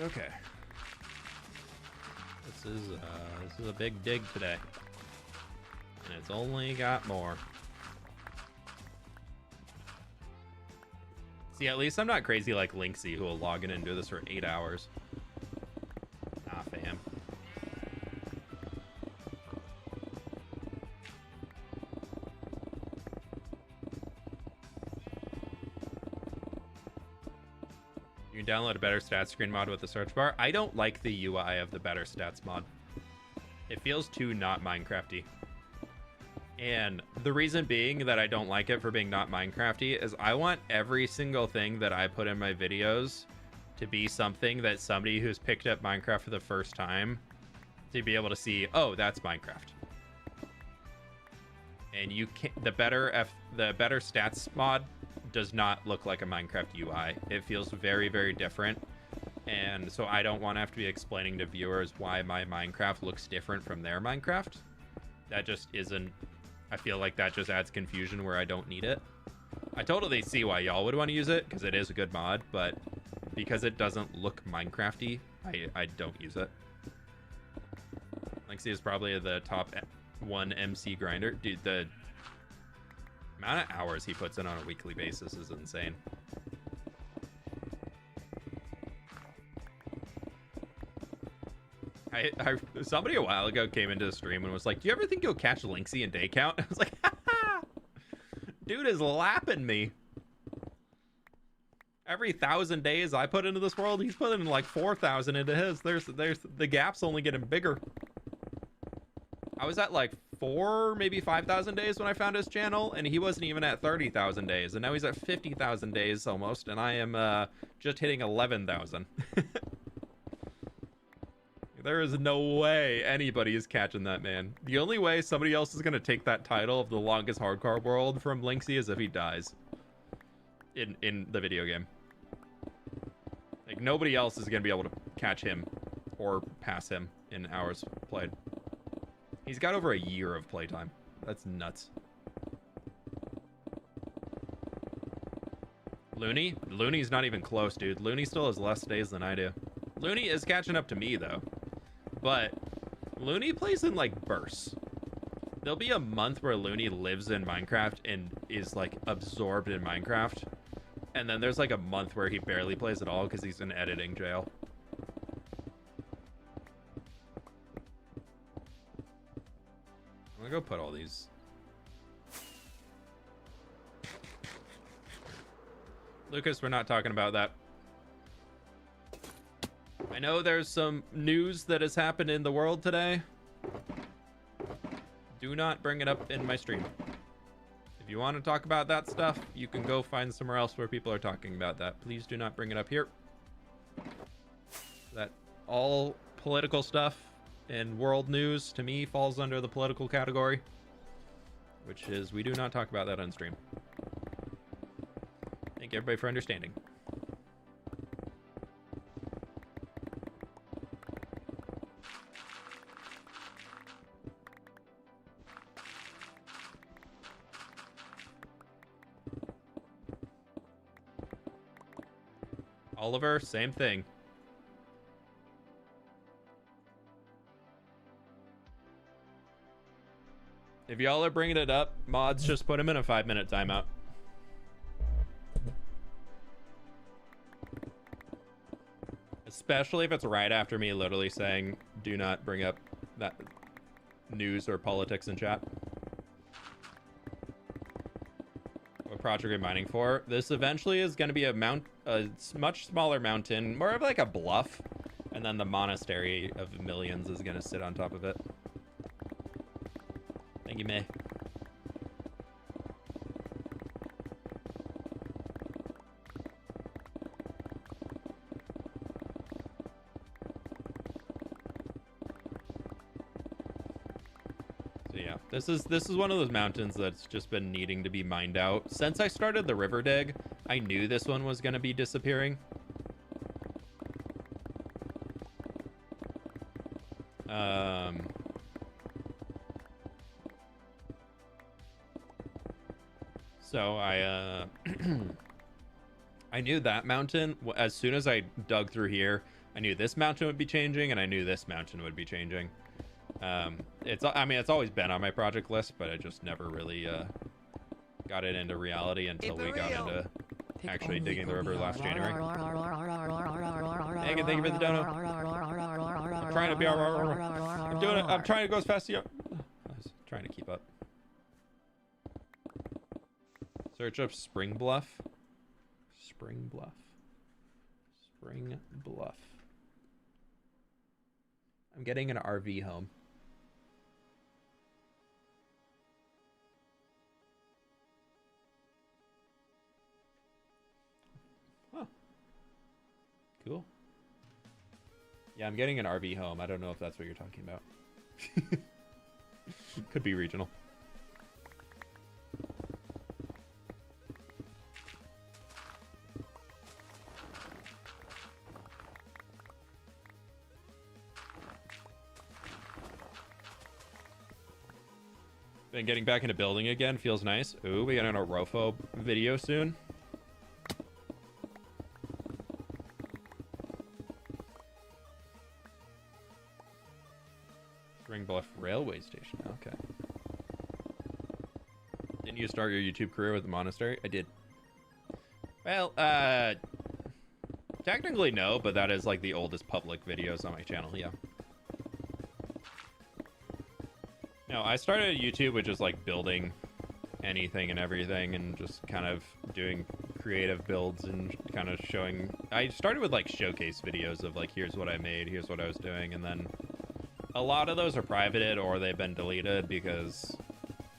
Okay. This is a big dig today. And it's only got more. See, at least I'm not crazy like Linksy, who will log in and do this for 8 hours. Nah, fam. You can download a better stats screen mod with the search bar. I don't like the UI of the better stats mod. It feels too not Minecrafty. And the reason being that I don't like it for being not Minecrafty is I want every single thing that I put in my videos to be something that somebody who's picked up Minecraft for the first time to be able to see, oh, that's Minecraft. And you can the better stats mod does not look like a Minecraft UI. It feels very different. And so I don't want to have to be explaining to viewers why my Minecraft looks different from their Minecraft. That just isn't, I feel like that just adds confusion where I don't need it. I totally see why y'all would want to use it because it is a good mod, but because it doesn't look Minecrafty, I don't use it. Lexi is probably the top one MC grinder. Dude, the amount of hours he puts in on a weekly basis is insane. Somebody a while ago came into the stream and was like, do you ever think you'll catch Linksy in day count? I was like, ha! Dude is lapping me. Every 1,000 days I put into this world, he's putting like 4,000 into his. There's the gap's only getting bigger. I was at like 4, maybe 5,000 days when I found his channel, and he wasn't even at 30,000 days, and now he's at 50,000 days almost, and I am just hitting 11,000. There is no way anybody is catching that man. The only way somebody else is going to take that title of the longest hardcore world from Linksy is if he dies in the video game. Like, nobody else is going to be able to catch him or pass him in hours played. He's got over a year of playtime. That's nuts. Looney? Looney's not even close, dude. Looney still has less days than I do. Looney is catching up to me, though. But Looney plays in, like, bursts. There'll be a month where Looney lives in Minecraft and is, like, absorbed in Minecraft. And then there's, like, a month where he barely plays at all because he's in editing jail. I'm gonna go put all these. Lucas, we're not talking about that. I know there's some news that has happened in the world today. Do not bring it up in my stream. If you want to talk about that stuff, you can go find somewhere else where people are talking about that. Please do not bring it up here. That all political stuff and world news, to me, falls under the political category, which is we do not talk about that on stream. Thank you, everybody, for understanding. Oliver, same thing. If y'all are bringing it up, mods, just put him in a 5-minute timeout. Especially if it's right after me literally saying, do not bring up that news or politics in chat. What project are you mining for? This eventually is going to be a much smaller mountain, more of like a bluff, and then the monastery of millions is going to sit on top of it. Thank you, May. So yeah, this is one of those mountains that's just been needing to be mined out. Since I started the river dig, I knew this one was going to be disappearing. So I I knew that mountain, as soon as I dug through here, I knew this mountain would be changing, and I knew this mountain would be changing. I mean, it's always been on my project list, but I just never really got it into reality until we got into actually digging the river last January. Thank you for the dono. I'm trying to be I'm doing it. I'm trying to go as fast as you. I was trying to keep up. Search up Spring Bluff. Spring Bluff. Spring Bluff. I'm getting an RV home. Huh. Cool. Yeah, I'm getting an RV home. I don't know if that's what you're talking about. Could be regional. Been getting back into building again. Feels nice. Ooh, we got an Orofo video soon. Spring Bluff Railway Station. Okay. Didn't you start your YouTube career with the monastery? I did. Well, technically no, but that is like the oldest public videos on my channel, yeah. No, I started YouTube with just like building anything and everything and just kind of doing creative builds and kind of showing. I started with like showcase videos of like, here's what I made, here's what I was doing, and then a lot of those are privated or they've been deleted because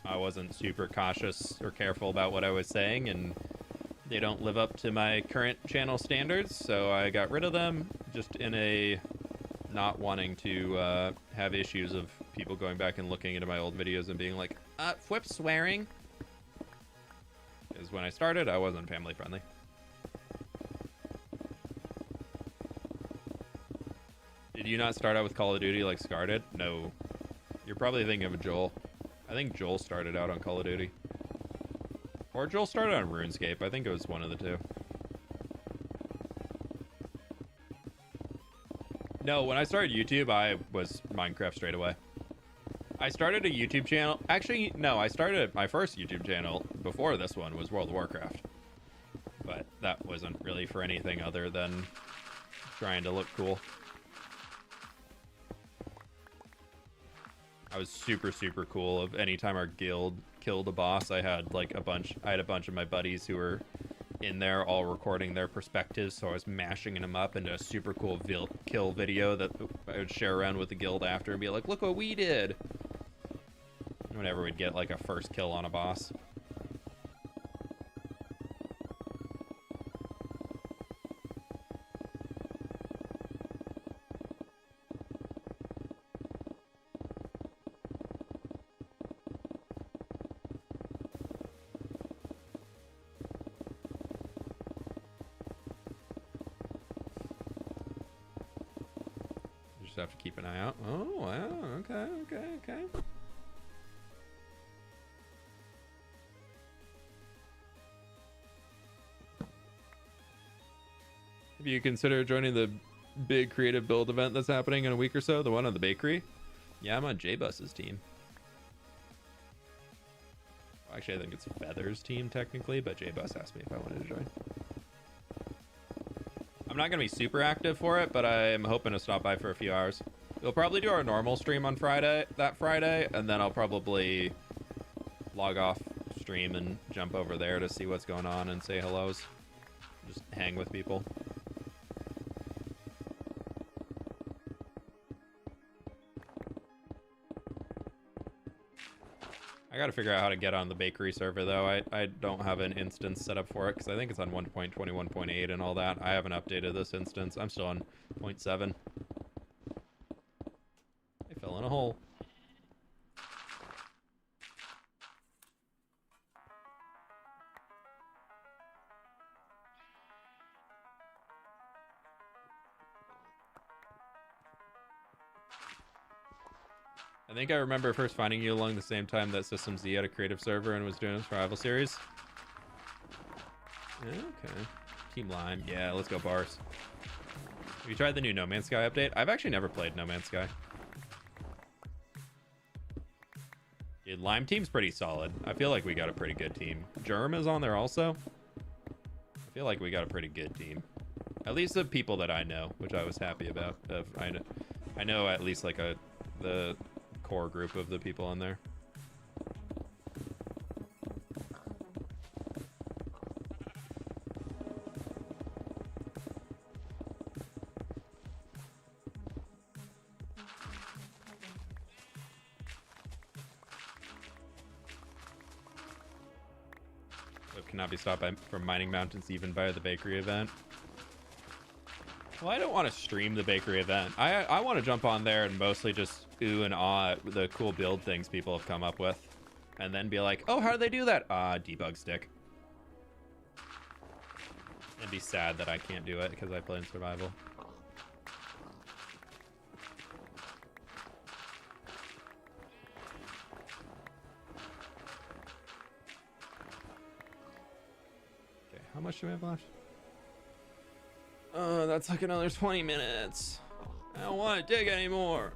I wasn't super cautious or careful about what I was saying, and they don't live up to my current channel standards, so I got rid of them just in a not wanting to have issues of people going back and looking into my old videos and being like, flip swearing. Because when I started, I wasn't family friendly. Did you not start out with Call of Duty like Scar did? No. You're probably thinking of Joel. I think Joel started out on Call of Duty. Or Joel started on RuneScape. I think it was one of the two. No, when I started YouTube, I was Minecraft straight away. I started a YouTube channel. Actually, no, I started my first YouTube channel before this one was World of Warcraft. But that wasn't really for anything other than trying to look cool. I was super, super cool. Of anytime our guild killed a boss, I had like a bunch of my buddies who were in there all recording their perspectives, so I was mashing them up into a super cool kill video that I would share around with the guild after and be like, look what we did. Whenever we'd get like a first kill on a boss. just have to keep an eye out. Oh, wow. Okay. Have you considered joining the big creative build event that's happening in a week or so? The one on the bakery? Yeah, I'm on J-Bus's team. Well, actually, I think it's Feather's team technically, but J-Bus asked me if I wanted to join. I'm not going to be super active for it, but I'm hoping to stop by for a few hours. We'll probably do our normal stream on that Friday, and then I'll probably log off stream and jump over there to see what's going on and say hellos. Just hang with people. I gotta figure out how to get on the bakery server though. I don't have an instance set up for it because I think it's on 1.21.8 and all that. I haven't updated this instance. I'm still on 0.7. I fell in a hole. I think I remember first finding you along the same time that System Z had a creative server and was doing a survival series. Okay. Team Lime. Yeah, let's go bars. Have you tried the new No Man's Sky update? I've actually never played No Man's Sky. Dude, Lime team's pretty solid. I feel like we got a pretty good team. Germ is on there also. I feel like we got a pretty good team. At least the people that I know, which I was happy about. I know at least like the core group of the people on there. It cannot be stopped from mining mountains even by the bakery event. Well, I don't want to stream the bakery event. I want to jump on there and mostly just ooh and ah at the cool build things people have come up with. And then be like, oh, how do they do that? Debug stick. And be sad that I can't do it because I play in survival. Okay, how much do we have left? That's like another 20 minutes. I don't want to dig anymore.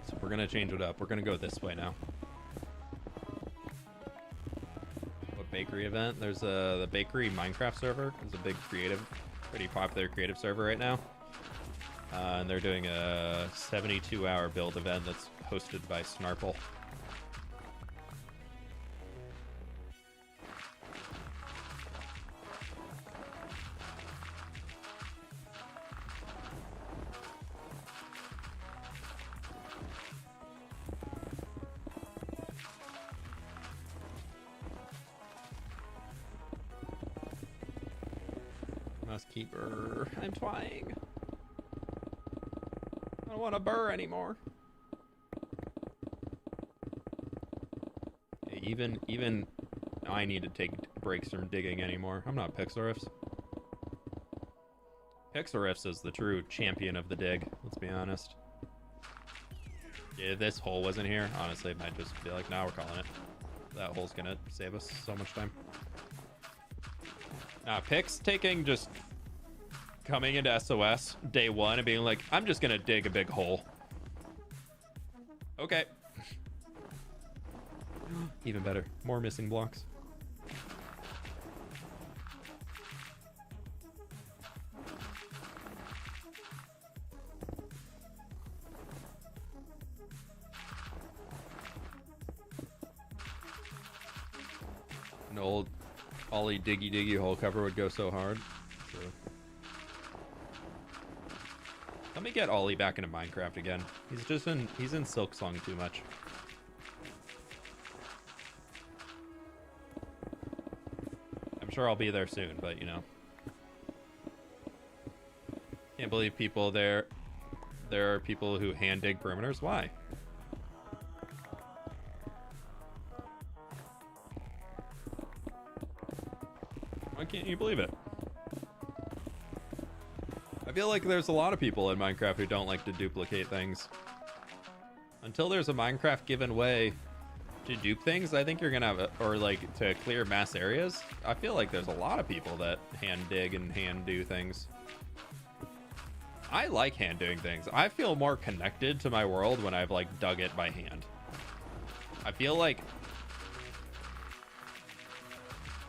So we're gonna change it up. We're gonna go this way now. What bakery event? There's the bakery Minecraft server. It's a big creative, pretty popular creative server right now. And they're doing a 72-hour build event that's hosted by Snarple. Mustkeeper, I'm trying. I don't want to burr anymore. Even I need to take breaks from digging anymore. I'm not Pixelriffs. Pixelriffs is the true champion of the dig, let's be honest. If this hole wasn't here, honestly, it might just be like, nah, we're calling it. That hole's gonna save us so much time. Pix taking just coming into SOS day one and being like, I'm just gonna dig a big hole. Okay. Even better. More missing blocks. An old Ollie diggy hole cover would go so hard. So. Let me get Ollie back into Minecraft again. He's in Silk Song too much. I'm sure I'll be there soon, but you know. Can't believe people there are people who hand dig perimeters. Why? Why can't you believe it? I feel like there's a lot of people in Minecraft who don't like to duplicate things. Until there's a Minecraft given way to dupe things, I think you're gonna have or like to clear mass areas. I feel like there's a lot of people that hand dig and hand do things. I like hand doing things. I feel more connected to my world when I've like dug it by hand. I feel like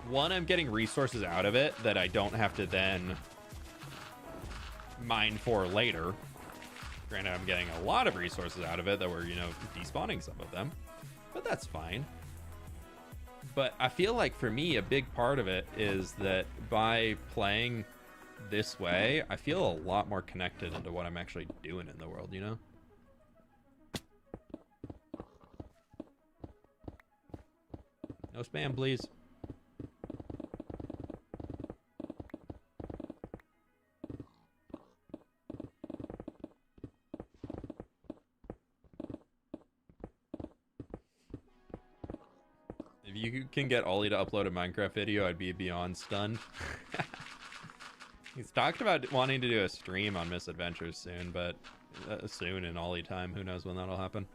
one, I'm getting resources out of it that I don't have to then mine for later. Granted, I'm getting a lot of resources out of it that were, you know, despawning some of them, but that's fine. But I feel like for me, a big part of it is that by playing this way, I feel a lot more connected into what I'm actually doing in the world, you know? No spam, please. If you can get Ollie to upload a Minecraft video, I'd be beyond stunned. He's talked about wanting to do a stream on Misadventures soon, but soon in Ollie time. Who knows when that'll happen.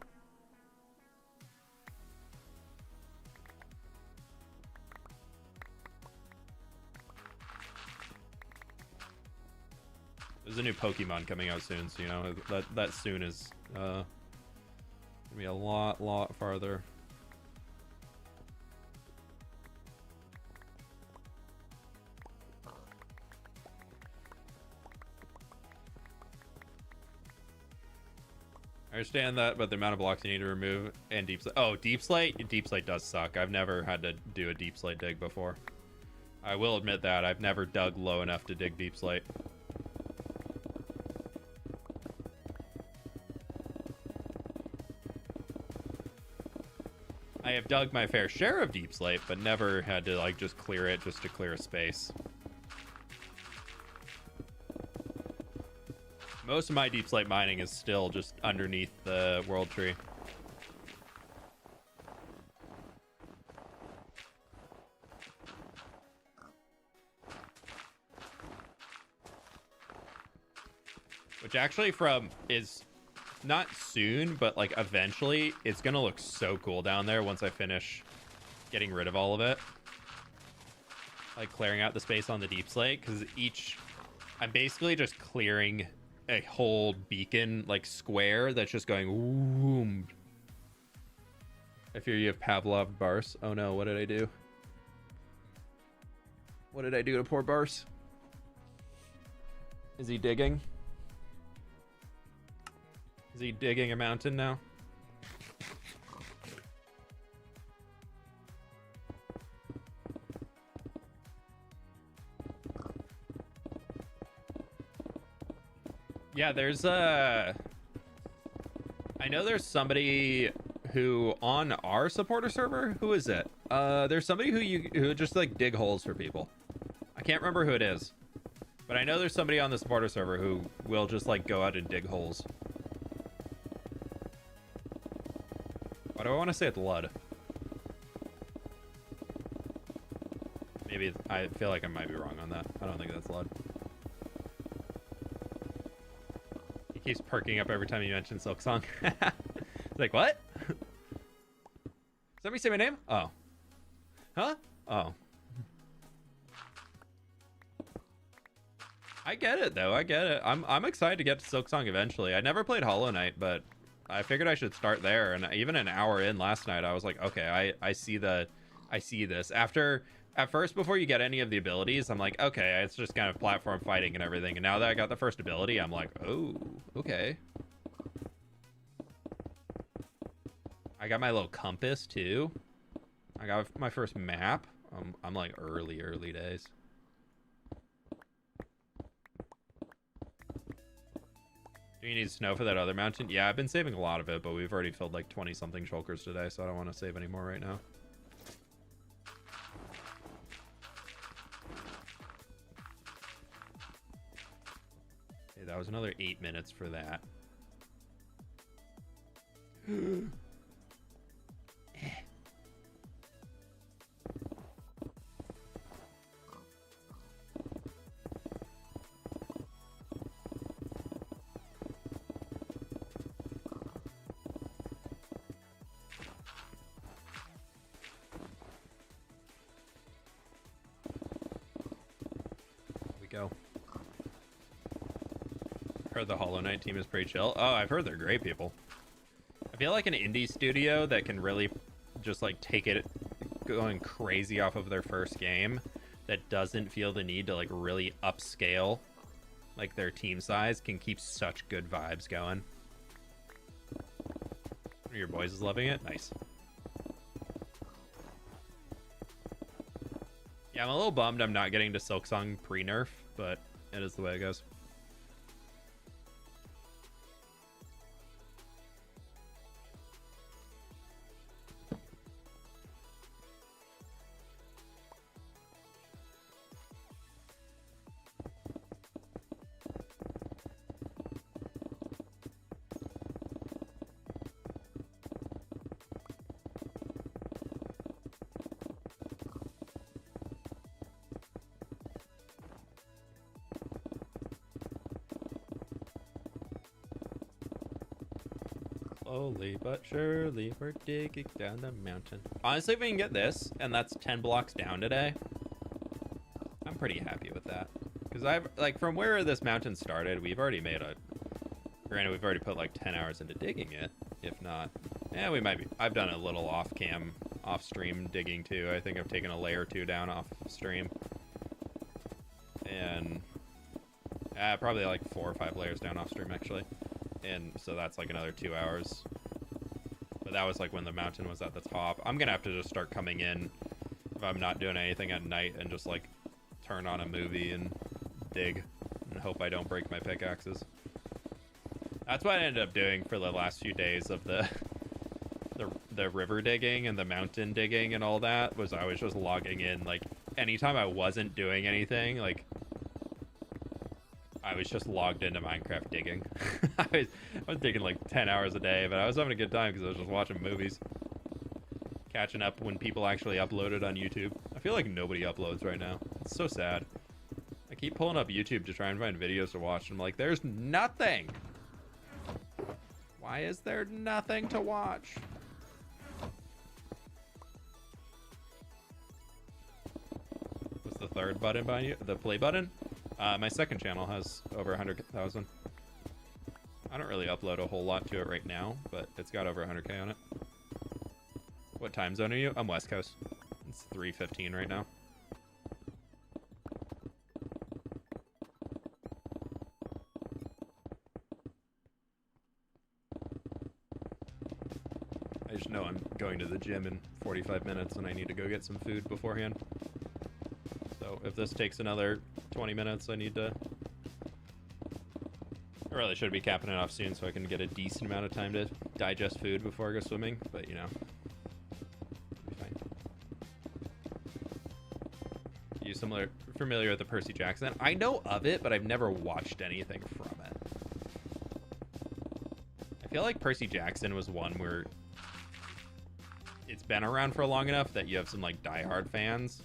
There's a new Pokemon coming out soon, so you know that soon is gonna be a lot farther. I understand that, but the amount of blocks you need to remove and deep slate. Oh, deep slate does suck. I've never had to do a deep slate dig before. I will admit that I've never dug low enough to dig deep slate. I have dug my fair share of deep slate, but never had to like just clear it just to clear a space. Most of my deep slate mining is still just underneath the world tree. Which actually is not soon, but like eventually it's gonna look so cool down there once I finish getting rid of all of it. Like clearing out the space on the deep slate, because I'm basically just clearing a whole beacon like square that's just going whoom. I fear you have Pavlov Bars. Oh no, what did I do? What did I do to poor Bars? Is he digging? Is he digging a mountain now? Yeah, there's I know there's somebody who on our supporter server. Who is it? There's somebody who just like dig holes for people. I can't remember who it is, but I know there's somebody on the supporter server who will just like go out and dig holes. Why do I want to say it's Lud? Maybe I feel like I might be wrong on that. I don't think that's Lud. Keeps perking up every time you mention Silk Song. It's like, what? Somebody say my name? Oh. Huh? Oh. I get it though. I get it. I'm excited to get to Silk Song eventually. I never played Hollow Knight, but I figured I should start there. And even an hour in last night, I was like, okay, I see this. At first, before you get any of the abilities, I'm like, okay, it's just kind of platform fighting and everything. And now that I got the first ability, I'm like, oh, okay. I got my little compass too. I got my first map. I'm like early days. Do you need snow for that other mountain? Yeah, I've been saving a lot of it, but we've already filled like 20 something shulkers today, so I don't want to save any more right now. That was another 8 minutes for that. Heard the Hollow Knight team is pretty chill. Oh, I've heard they're great people. I feel like an indie studio that can really just like take it going crazy off of their first game, that doesn't feel the need to like really upscale like their team size, can keep such good vibes going. One of your boys is loving it. Nice. Yeah, I'm a little bummed I'm not getting to Silksong pre-nerf, but it is the way it goes. Slowly but surely, we're digging down the mountain. Honestly, if we can get this, and that's 10 blocks down today, I'm pretty happy with that. Because I've, like, from where this mountain started, we've already made a... Granted, we've already put, like, 10 hours into digging it. If not, yeah, we might be... I've done a little off-cam, off-stream digging, too. I think I've taken a layer or two down off-stream. And... probably, like, 4 or 5 layers down off-stream, actually. And so that's like another 2 hours. But that was like when the mountain was at the top. I'm gonna have to just start coming in if I'm not doing anything at night and just like turn on a movie and dig and hope I don't break my pickaxes. That's what I ended up doing for the last few days of the river digging and the mountain digging and all that, was I was just logging in like anytime I wasn't doing anything, like I was just logged into Minecraft digging. I was digging like 10 hours a day, but I was having a good time because I was just watching movies. Catching up when people actually uploaded on YouTube. I feel like nobody uploads right now. It's so sad. I keep pulling up YouTube to try and find videos to watch. And I'm like, there's nothing. Why is there nothing to watch? What's the third button behind you? The play button? My second channel has over 100,000. I don't really upload a whole lot to it right now, but it's got over 100K on it. What time zone are you? I'm West Coast. It's 3:15 right now. I just know I'm going to the gym in 45 minutes and I need to go get some food beforehand. So if this takes another 20 minutes, I need to... I really should be capping it off soon so I can get a decent amount of time to digest food before I go swimming, but you know. It'll be fine. You familiar with the Percy Jackson? I know of it, but I've never watched anything from it. I feel like Percy Jackson was one where it's been around for long enough that you have some like diehard fans.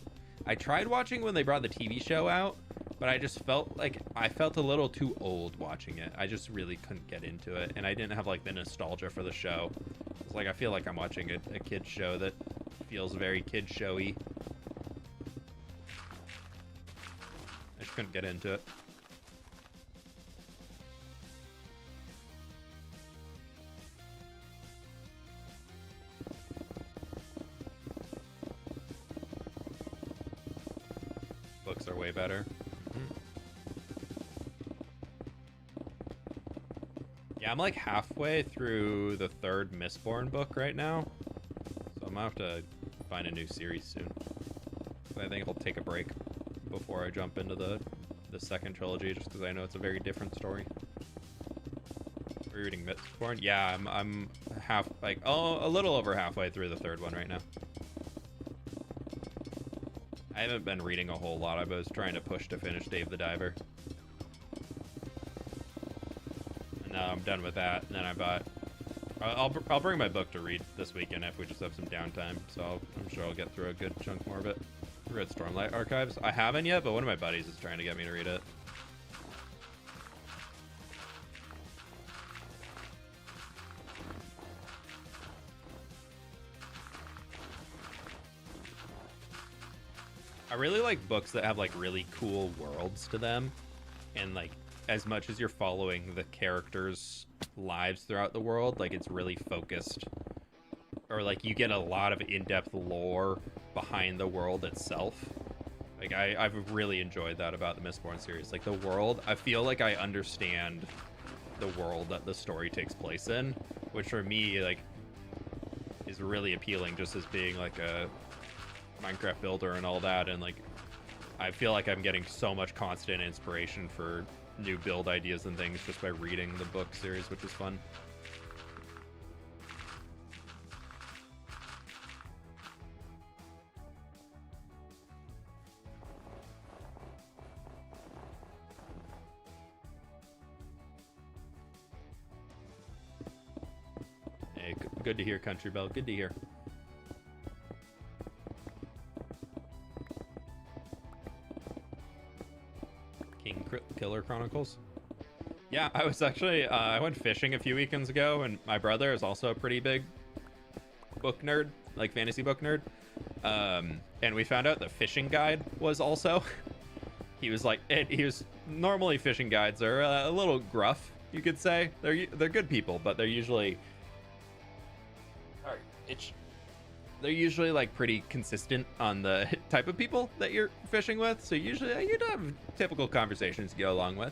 I tried watching when they brought the TV show out, but I just felt like I felt a little too old watching it. I just really couldn't get into it, and I didn't have like the nostalgia for the show. It's like I feel like I'm watching a kid's show that feels very kid showy. I just couldn't get into it. Books are way better. Yeah, I'm like halfway through the third Mistborn book right now, so I'm gonna have to find a new series soon. I think I'll take a break before I jump into the second trilogy, just because I know it's a very different story. Are you reading Mistborn? Yeah, I'm a little over halfway through the third one right now. I haven't been reading a whole lot. I was trying to push to finish Dave the Diver. And now I'm done with that. And then I bought... I'll bring my book to read this weekend if we just have some downtime. So I'm sure I'll get through a good chunk more of it. I read Stormlight Archives. I haven't yet, but one of my buddies is trying to get me to read it. I really like books that have like really cool worlds to them, and like as much as you're following the characters' lives throughout the world, like, it's really focused, or like you get a lot of in-depth lore behind the world itself. Like, I've really enjoyed that about the Mistborn series. Like, the world, I feel like I understand the world that the story takes place in, which for me, like, is really appealing, just as being like a Minecraft builder and all that. And like, I feel like I'm getting so much constant inspiration for new build ideas and things just by reading the book series, which is fun. Hey, good to hear, Country Bell. Good to hear. Killer Chronicles. Yeah, I was actually I went fishing a few weekends ago, and my brother is also a pretty big book nerd, like fantasy book nerd. And we found out the fishing guide was also he was like he was normally fishing guides are a little gruff, you could say. They're good people, but they're usually they're usually like pretty consistent on the type of people that you're fishing with. So usually you'd have typical conversations to go along with.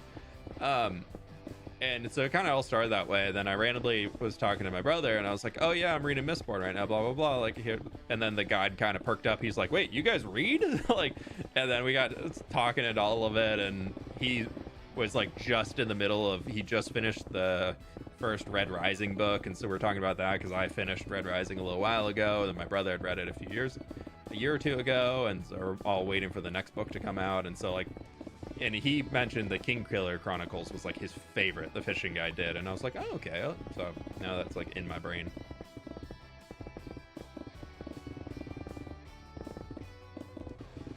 And so it kind of all started that way. Then I randomly was talking to my brother and I was like, oh yeah, I'm reading Mistborn right now, blah, blah, blah. Like here. And then the guide kind of perked up. He's like, wait, you guys read? Like, and then we got talking at all of it. And he was like just in the middle of, he just finished the first Red Rising book, and so we're talking about that because I finished Red Rising a little while ago, and my brother had read it a year or two ago, and so we're all waiting for the next book to come out. And so like, and he mentioned the Kingkiller Chronicles was like his favorite, the fishing guy did, and I was like, oh, okay. So now that's like in my brain.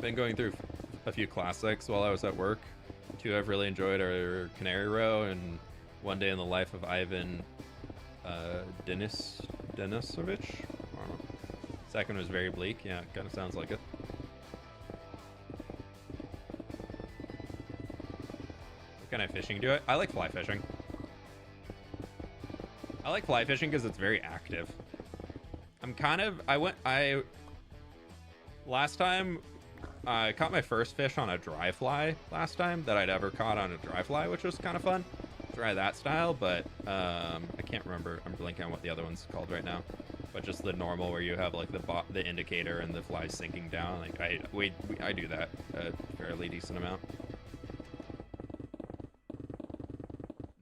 Been going through a few classics while I was at work. Two I've really enjoyed are Canary Row and One Day in the Life of Ivan Denisovich. I don't know. Second was very bleak. Yeah, it kind of sounds like it. What kind of fishing do I like fly fishing. I like fly fishing because it's very active. Last time I caught my first fish on a dry fly last time that I'd ever caught on a dry fly, which was kind of fun. Try that style, but I can't remember. I'm blanking on what the other one's called right now. But just the normal where you have like the indicator and the fly sinking down. Like I do that a fairly decent amount.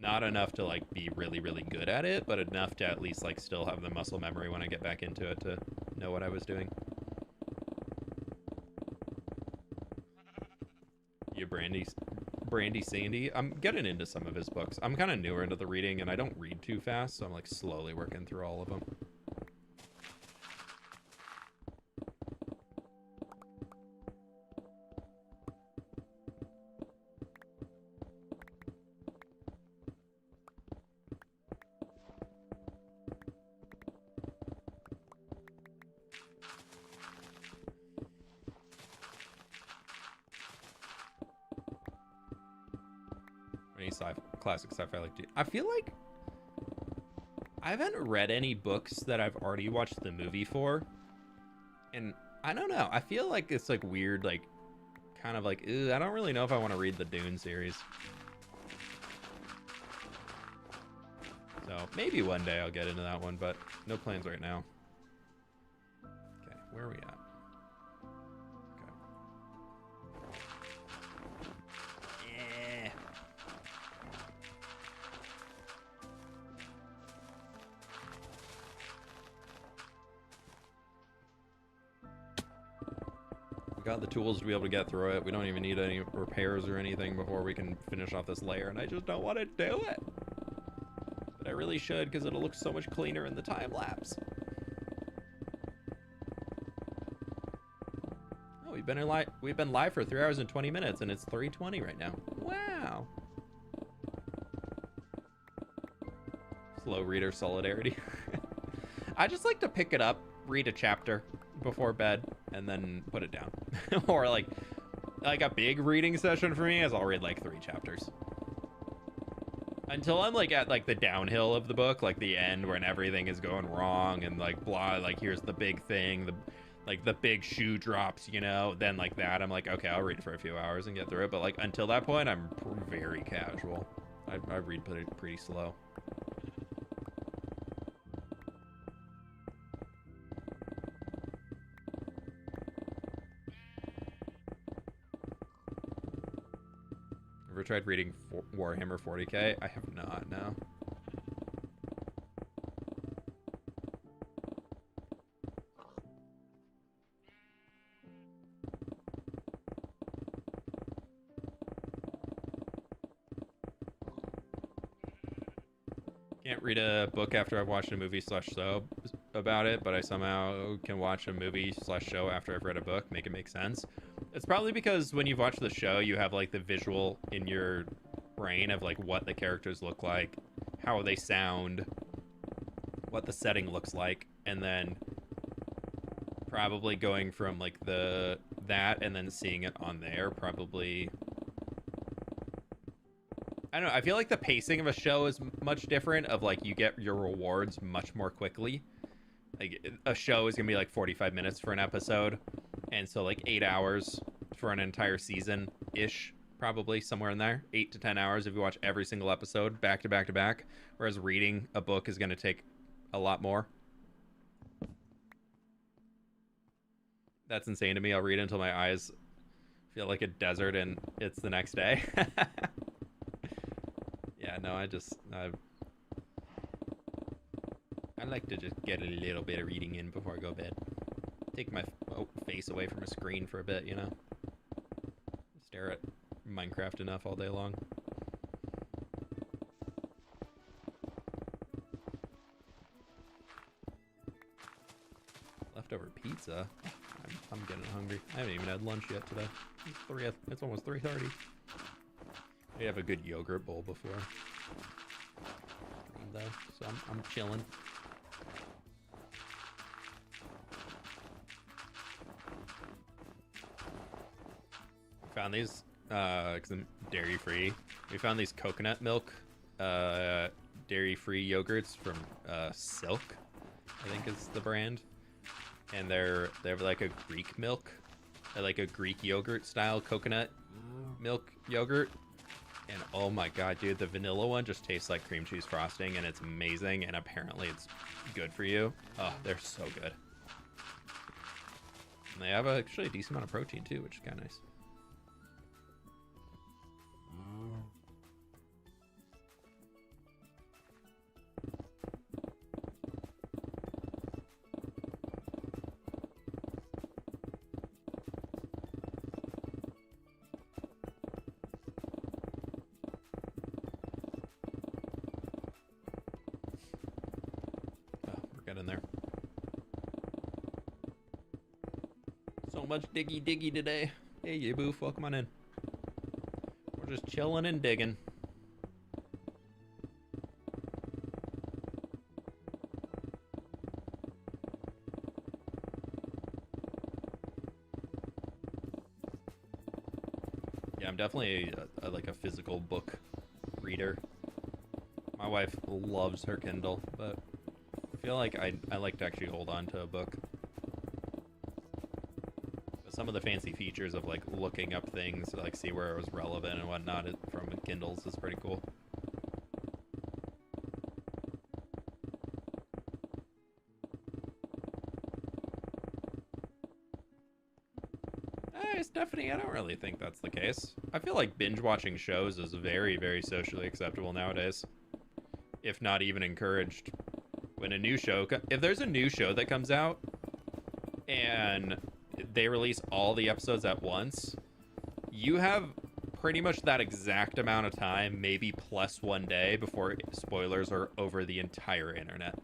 Not enough to like be really, really good at it, but enough to at least like still have the muscle memory when I get back into it to know what I was doing. You Brandy Sandy. I'm getting into some of his books. I'm kind of newer into the reading, and I don't read too fast, so I'm like slowly working through all of them. Classic sci-fi like, dude, I feel like I haven't read any books that I've already watched the movie for, and I don't know, I feel like it's like weird, like kind of like, I don't really know if I want to read the Dune series. So maybe one day I'll get into that one, but no plans right now. Okay, where are we at? Got the tools to be able to get through it. We don't even need any repairs or anything before we can finish off this layer, and I just don't want to do it. But I really should, because it'll look so much cleaner in the time lapse. Oh, we've been live for 3 hours and 20 minutes, and it's 3:20 right now. Wow. Slow reader solidarity. I just like to pick it up, read a chapter before bed, and then put it down. Or like a big reading session for me is I'll read like 3 chapters. Until I'm like at like the downhill of the book, like the end when everything is going wrong and like blah, like here's the big thing, the big shoe drops, you know, then like that I'm like, okay, I'll read for a few hours and get through it. But like until that point, I'm very casual. I read pretty slow. Ever tried reading Warhammer 40k? I have not, no. Can't read a book after I've watched a movie / show about it, but I somehow can watch a movie / show after I've read a book, make it make sense. It's probably because when you've watched the show, you have like the visual in your brain of like what the characters look like, how they sound, what the setting looks like, and then probably going from like that and then seeing it on there probably, I don't know, I feel like the pacing of a show is much different, of like you get your rewards much more quickly. Like a show is gonna be like 45 minutes for an episode, and so like 8 hours for an entire season ish, probably somewhere in there, 8 to 10 hours if you watch every single episode back to back to back, whereas reading a book is going to take a lot more. That's insane to me. I'll read until my eyes feel like a desert and it's the next day. Yeah, no, I like to just get a little bit of reading in before I go to bed. Take my face away from a screen for a bit, you know? Stare at Minecraft enough all day long. Leftover pizza? I'm getting hungry. I haven't even had lunch yet today. It's almost 3:30. I have a good yogurt bowl before. Though, so I'm chilling. Found these because I'm dairy free. We found these coconut milk dairy free yogurts from Silk, I think is the brand, and they're like a Greek milk, like a Greek yogurt style coconut milk yogurt. And oh my god, dude, the vanilla one just tastes like cream cheese frosting, and it's amazing, and apparently it's good for you. Oh, they're so good. And they have actually a decent amount of protein too, which is kind of nice. Much diggy today. Hey, you boof, welcome on in. We're just chilling and digging. Yeah, I'm definitely like a physical book reader. My wife loves her Kindle, but I feel like I like to actually hold on to a book. Some of the fancy features of like looking up things to like see where it was relevant and whatnot from Kindles is pretty cool. Hey, Stephanie, I don't really think that's the case. I feel like binge watching shows is very, very socially acceptable nowadays, if not even encouraged. When a new show, if there's a new show that comes out and they release all the episodes at once, you have pretty much that exact amount of time, maybe plus 1 day, before spoilers are over the entire internet.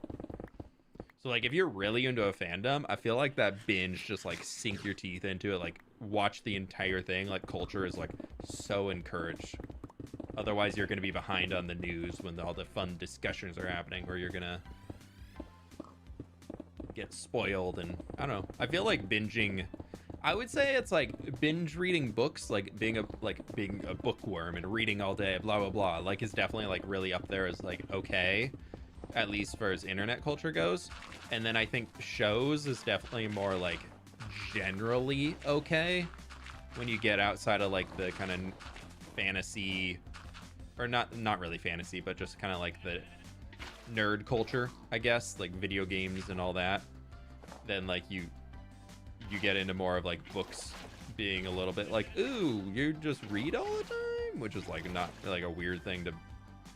So like if you're really into a fandom, I feel like that binge, just like sink your teeth into it, like watch the entire thing. Like culture is like so encouraged. Otherwise you're going to be behind on the news when all the fun discussions are happening, or you're gonna get spoiled. And I don't know, I feel like binging, I would say it's like binge reading books, like being a bookworm and reading all day, blah blah blah. Like is definitely like really up there as like okay, at least for as internet culture goes. And then I think shows is definitely more like generally okay when you get outside of like the kind of fantasy, or not really fantasy, but just kind of like the nerd culture, I guess, like video games and all that. Then like you get into more of like books being a little bit like, ooh, you just read all the time, which is like not like a weird thing to,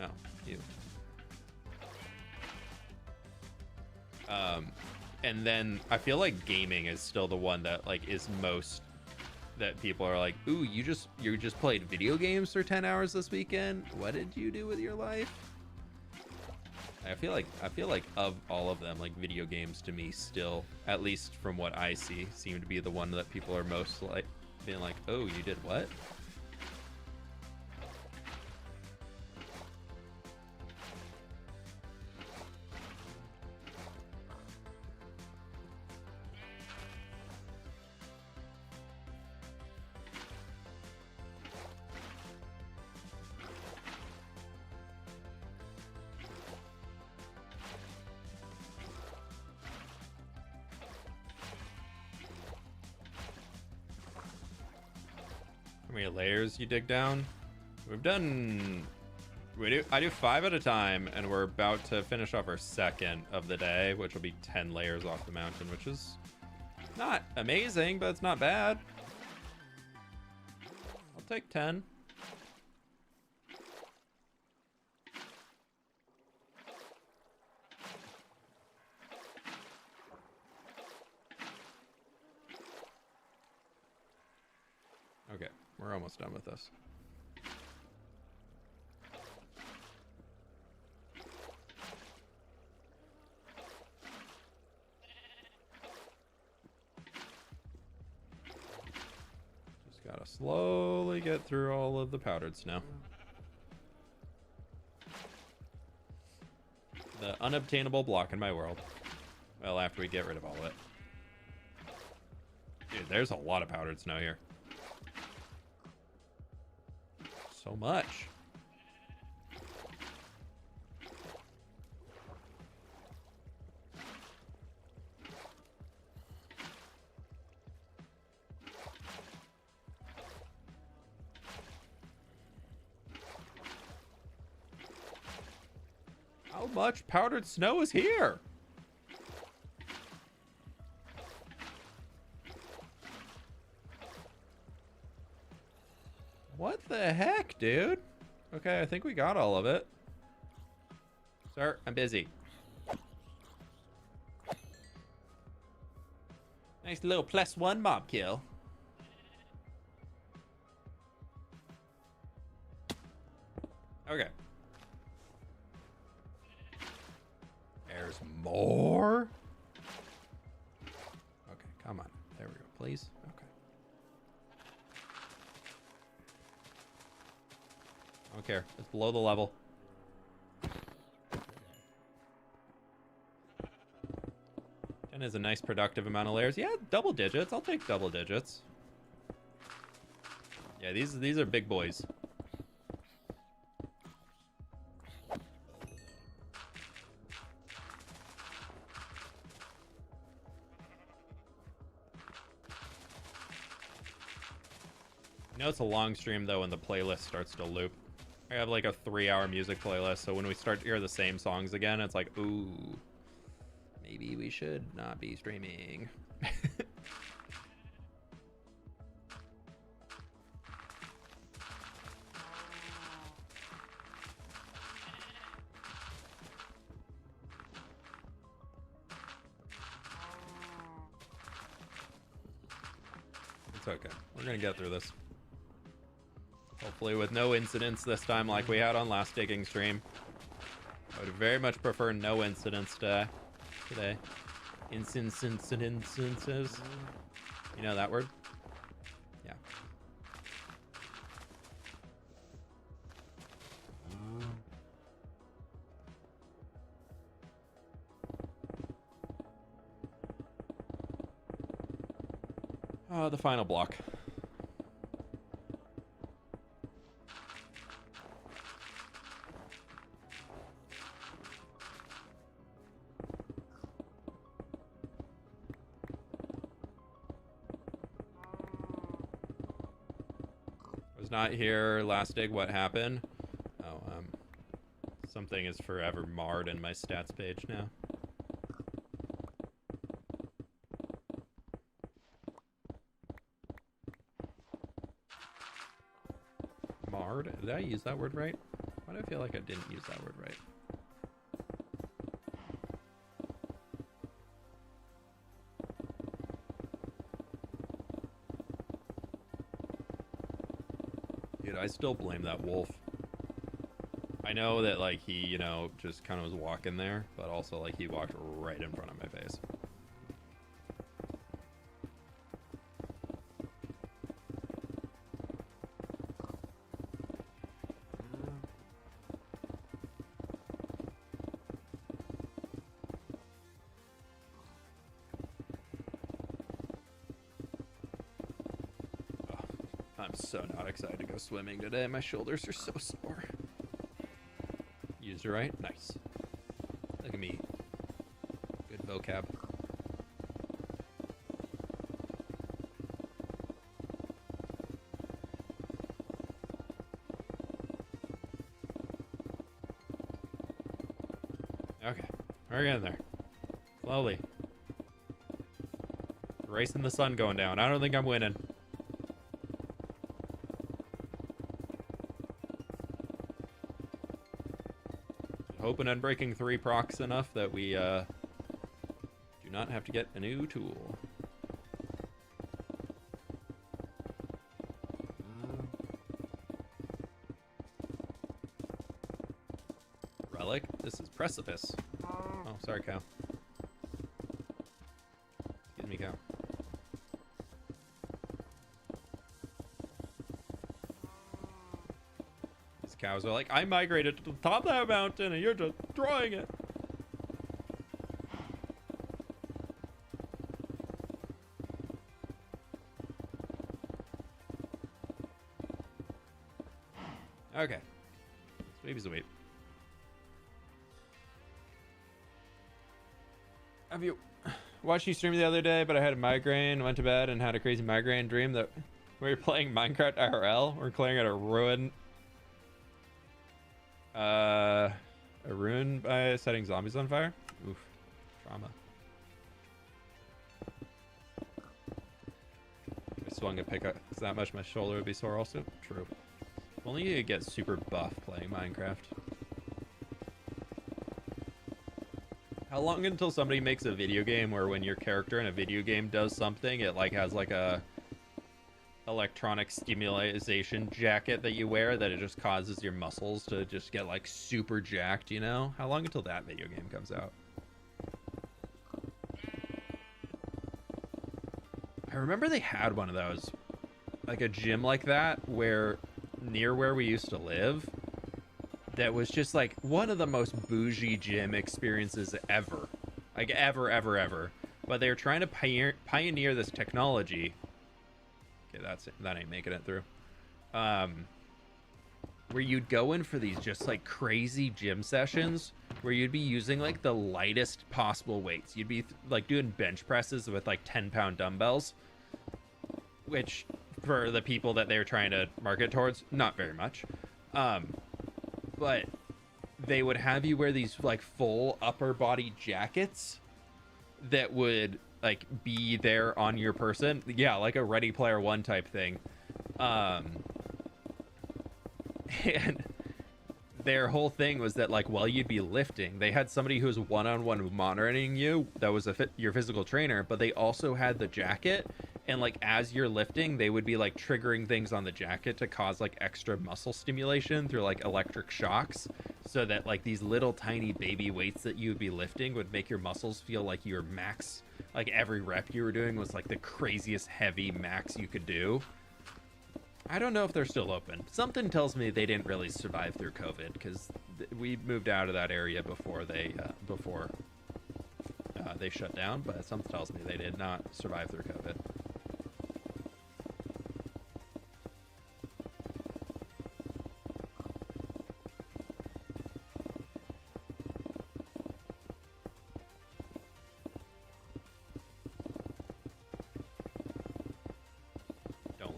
oh, you. And then I feel like gaming is still the one that like is most, that people are like, ooh, you just played video games for 10 hours this weekend. What did you do with your life? I feel like of all of them, like video games to me still, at least from what I see, seem to be the one that people are most like being like, oh, you did what? How many layers you dig down? We've done, I do 5 at a time, and we're about to finish off our second of the day, which will be 10 layers off the mountain, which is not amazing, but it's not bad. I'll take 10. Okay, we're almost done with this. Just gotta slowly get through all of the powdered snow. The unobtainable block in my world. Well, after we get rid of all of it. Dude, there's a lot of powdered snow here. So much. How much powdered snow is here? What the heck, dude? Okay, I think we got all of it. Sir, I'm busy. Nice little +1 mob kill. Okay. There's more? Okay, come on. There we go, please. Okay. I don't care. It's below the level. 10 is a nice productive amount of layers. Yeah, double digits. I'll take double digits. Yeah, these are big boys. I know it's a long stream though when the playlist starts to loop. I have like a 3-hour music playlist, so when we start to hear the same songs again, it's like, ooh, maybe we should not be streaming. It's okay. We're gonna get through this. Hopefully with no incidents this time like we had on last digging stream. I would very much prefer no incidents today. Instances. You know that word? Yeah. The final block. Was not here last dig. What happened? Oh, something is forever marred in my stats page now. Marred? Did I use that word right? Why do I feel like I didn't use that word right? Dude, I still blame that wolf. I know that, like, he, you know, just kind of was walking there, but also, like, he walked right in front of my face. I'm so not excited to go swimming today. My shoulders are so sore. Used it right? Nice. Look at me. Good vocab. Okay. We're getting there. Slowly. Racing the sun going down. I don't think I'm winning. Hoping and breaking 3 procs enough that we do not have to get a new tool. Relic? This is precipice. Oh, sorry, cow. Excuse me, cow. Cows are like, I migrated to the top of that mountain and you're just destroying it. Okay. Sweepy sweep. Have you watched you stream the other day, but I had a migraine, went to bed and had a crazy migraine dream that we were playing Minecraft IRL. We're clearing out a ruin. A ruin by setting zombies on fire? Oof. Trauma. If I swung a pickaxe that much, my shoulder would be sore also. True. If only you could get super buff playing Minecraft. How long until somebody makes a video game where when your character in a video game does something, it like has like a electronic stimulation jacket that you wear that it just causes your muscles to just get like super jacked, you know? How long until that video game comes out? I remember they had one of those, like a gym like that where near where we used to live, that was just like one of the most bougie gym experiences ever, like ever. But they were trying to pioneer this technology. Okay, that ain't making it through. Where you'd go in for these just like crazy gym sessions where you'd be using like the lightest possible weights. You'd be like doing bench presses with like 10-pound dumbbells, which for the people that they were trying to market towards, not very much. But they would have you wear these like full upper body jackets that would like be there on your person. Yeah, like a Ready Player One type thing. And their whole thing was that like while you'd be lifting, they had somebody who was one-on-one monitoring you that was your physical trainer, but they also had the jacket, and like as you're lifting they would be like triggering things on the jacket to cause like extra muscle stimulation through like electric shocks, so that like these little tiny baby weights that you would be lifting would make your muscles feel like your max, like every rep you were doing was like the craziest heavy max you could do. I don't know if they're still open. Something tells me they didn't really survive through COVID, because we moved out of that area before they shut down, but something tells me they did not survive through COVID.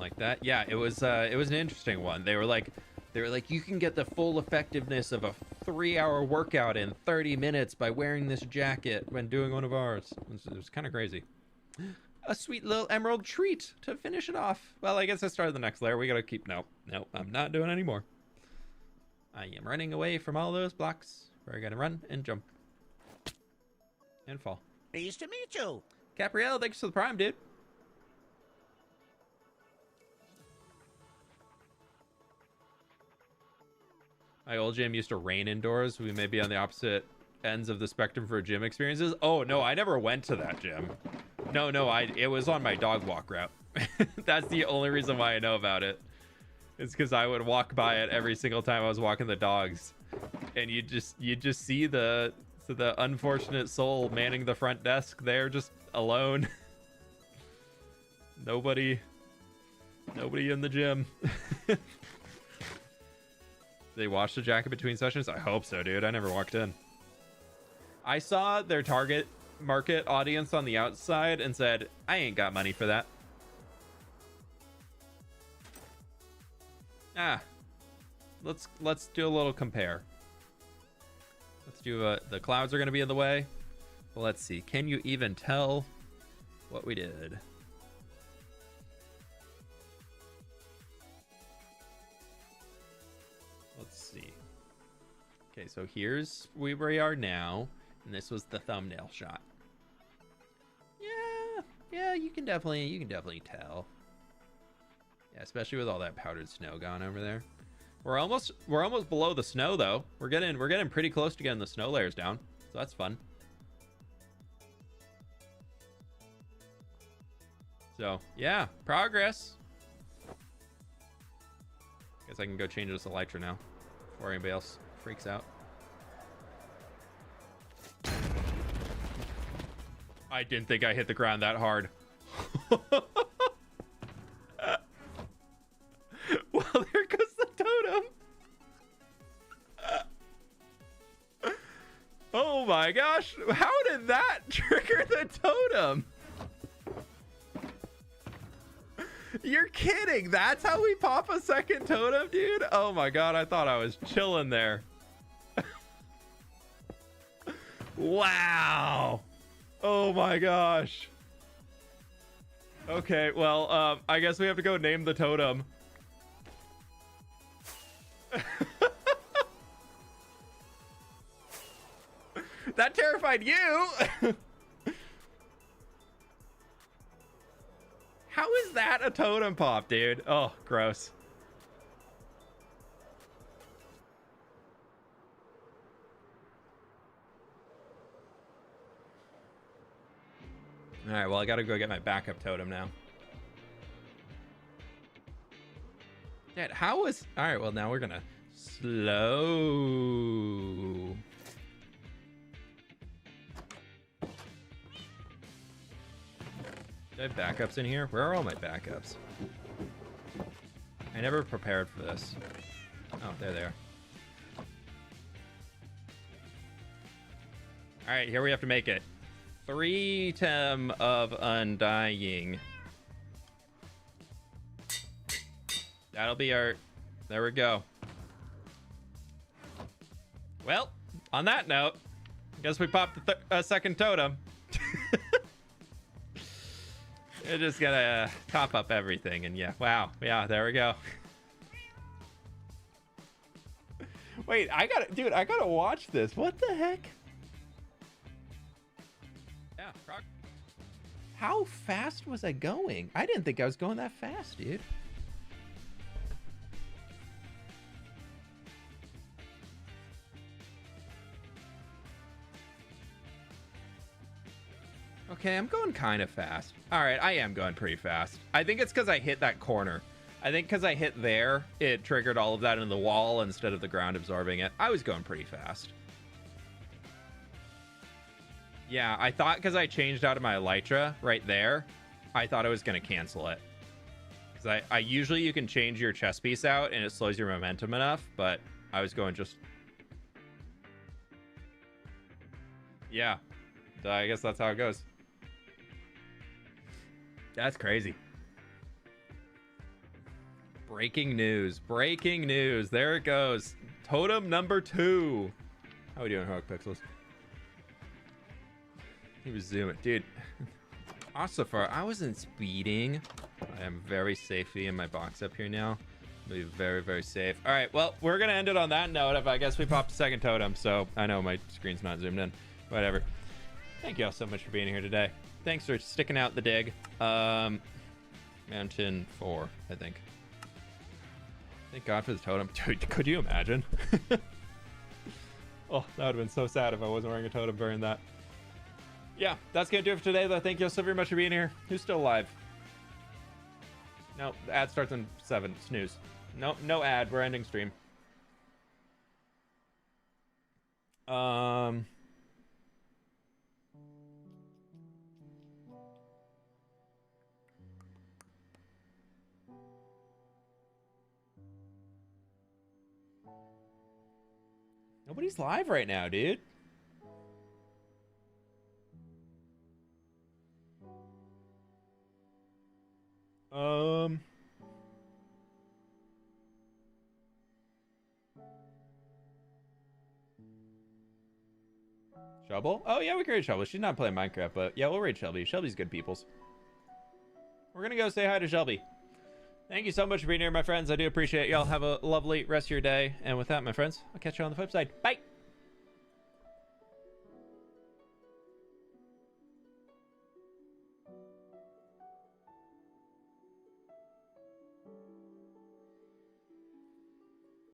like that. Yeah, it was an interesting one. They were like, you can get the full effectiveness of a 3-hour workout in 30 minutes by wearing this jacket when doing one of ours. It was kind of crazy. A sweet little emerald treat to finish it off. Well, I guess I started the next layer. We gotta keep... Nope, I'm not doing any more. I am running away from all those blocks. We're gonna run and jump. And fall. Pleased to meet you. Capriel, thanks for the prime, dude. My old gym used to rain indoors. We may be on the opposite ends of the spectrum for gym experiences. Oh, no, I never went to that gym. No, it was on my dog walk route. That's the only reason why I know about it. It's because I would walk by it every single time I was walking the dogs. And you just see the unfortunate soul manning the front desk there just alone. Nobody in the gym. They washed the jacket between sessions? I hope so, dude. I never walked in. I saw their target market audience on the outside and said, I ain't got money for that. Let's do a little compare. Let's do the clouds are going to be in the way. Well, let's see. Can you even tell what we did? Let's see. Okay, so here's where we are now, and this was the thumbnail shot. Yeah, you can definitely tell. Yeah, especially with all that powdered snow gone over there. We're almost below the snow though. We're getting pretty close to getting the snow layers down, so that's fun. So yeah, progress. Guess I can go change this elytra now before anybody else freaks out. I didn't think I hit the ground that hard. Well, there goes the totem. Oh my gosh. How did that trigger the totem? You're kidding. That's how we pop a second totem, dude? Oh my god, I thought I was chilling there. Wow. Oh my gosh. Okay, well, I guess we have to go name the totem. That terrified you. How is that a totem pop, dude? Oh, gross. All right, well, I gotta go get my backup totem now. Dad, how was... All right, well, now we're gonna slow... Do I have backups in here? Where are all my backups? I never prepared for this. Oh, there they are. All right, here we have to make it. 3 Tem of Undying. That'll be our... There we go. Well, on that note, I guess we popped a second totem. You're just gonna top up everything, and yeah, wow, yeah, there we go. Wait, I gotta watch this. What the heck? Yeah, how fast was I going? I didn't think I was going that fast, dude. Okay, I'm going kind of fast. All right, I am going pretty fast. I think it's because I hit that corner. I think because I hit there, it triggered all of that in the wall instead of the ground absorbing it. I was going pretty fast. Yeah, I thought because I changed out of my elytra right there, I thought I was going to cancel it. Because I usually you can change your chest piece out and it slows your momentum enough, but I was going just... Yeah, I guess that's how it goes. That's crazy. Breaking news. Breaking news. There it goes. Totem number 2. How we doing, Heroic Pixels? He was zooming. Dude. Ossifer, I wasn't speeding. I am very safely in my box up here now. I'll be very, very safe. All right, well, we're going to end it on that note. If I guess we popped a second totem, so I know my screen's not zoomed in. Whatever. Thank you all so much for being here today. Thanks for sticking out the dig. Mountain 4, I think. Thank God for the totem. Dude, could you imagine? Oh, that would have been so sad if I wasn't wearing a totem during that. Yeah, that's going to do it for today, though. Thank you all so very much for being here. Who's still alive? No, the ad starts in 7. Snooze. No, no ad. We're ending stream. Nobody's live right now, dude. Shovel? Oh, yeah, we can raid Shovel. She's not playing Minecraft, but yeah, we'll raid Shelby. Shelby's good peoples. We're gonna go say hi to Shelby. Thank you so much for being here, my friends. I do appreciate y'all. Have a lovely rest of your day. And with that, my friends, I'll catch you on the flip side. Bye!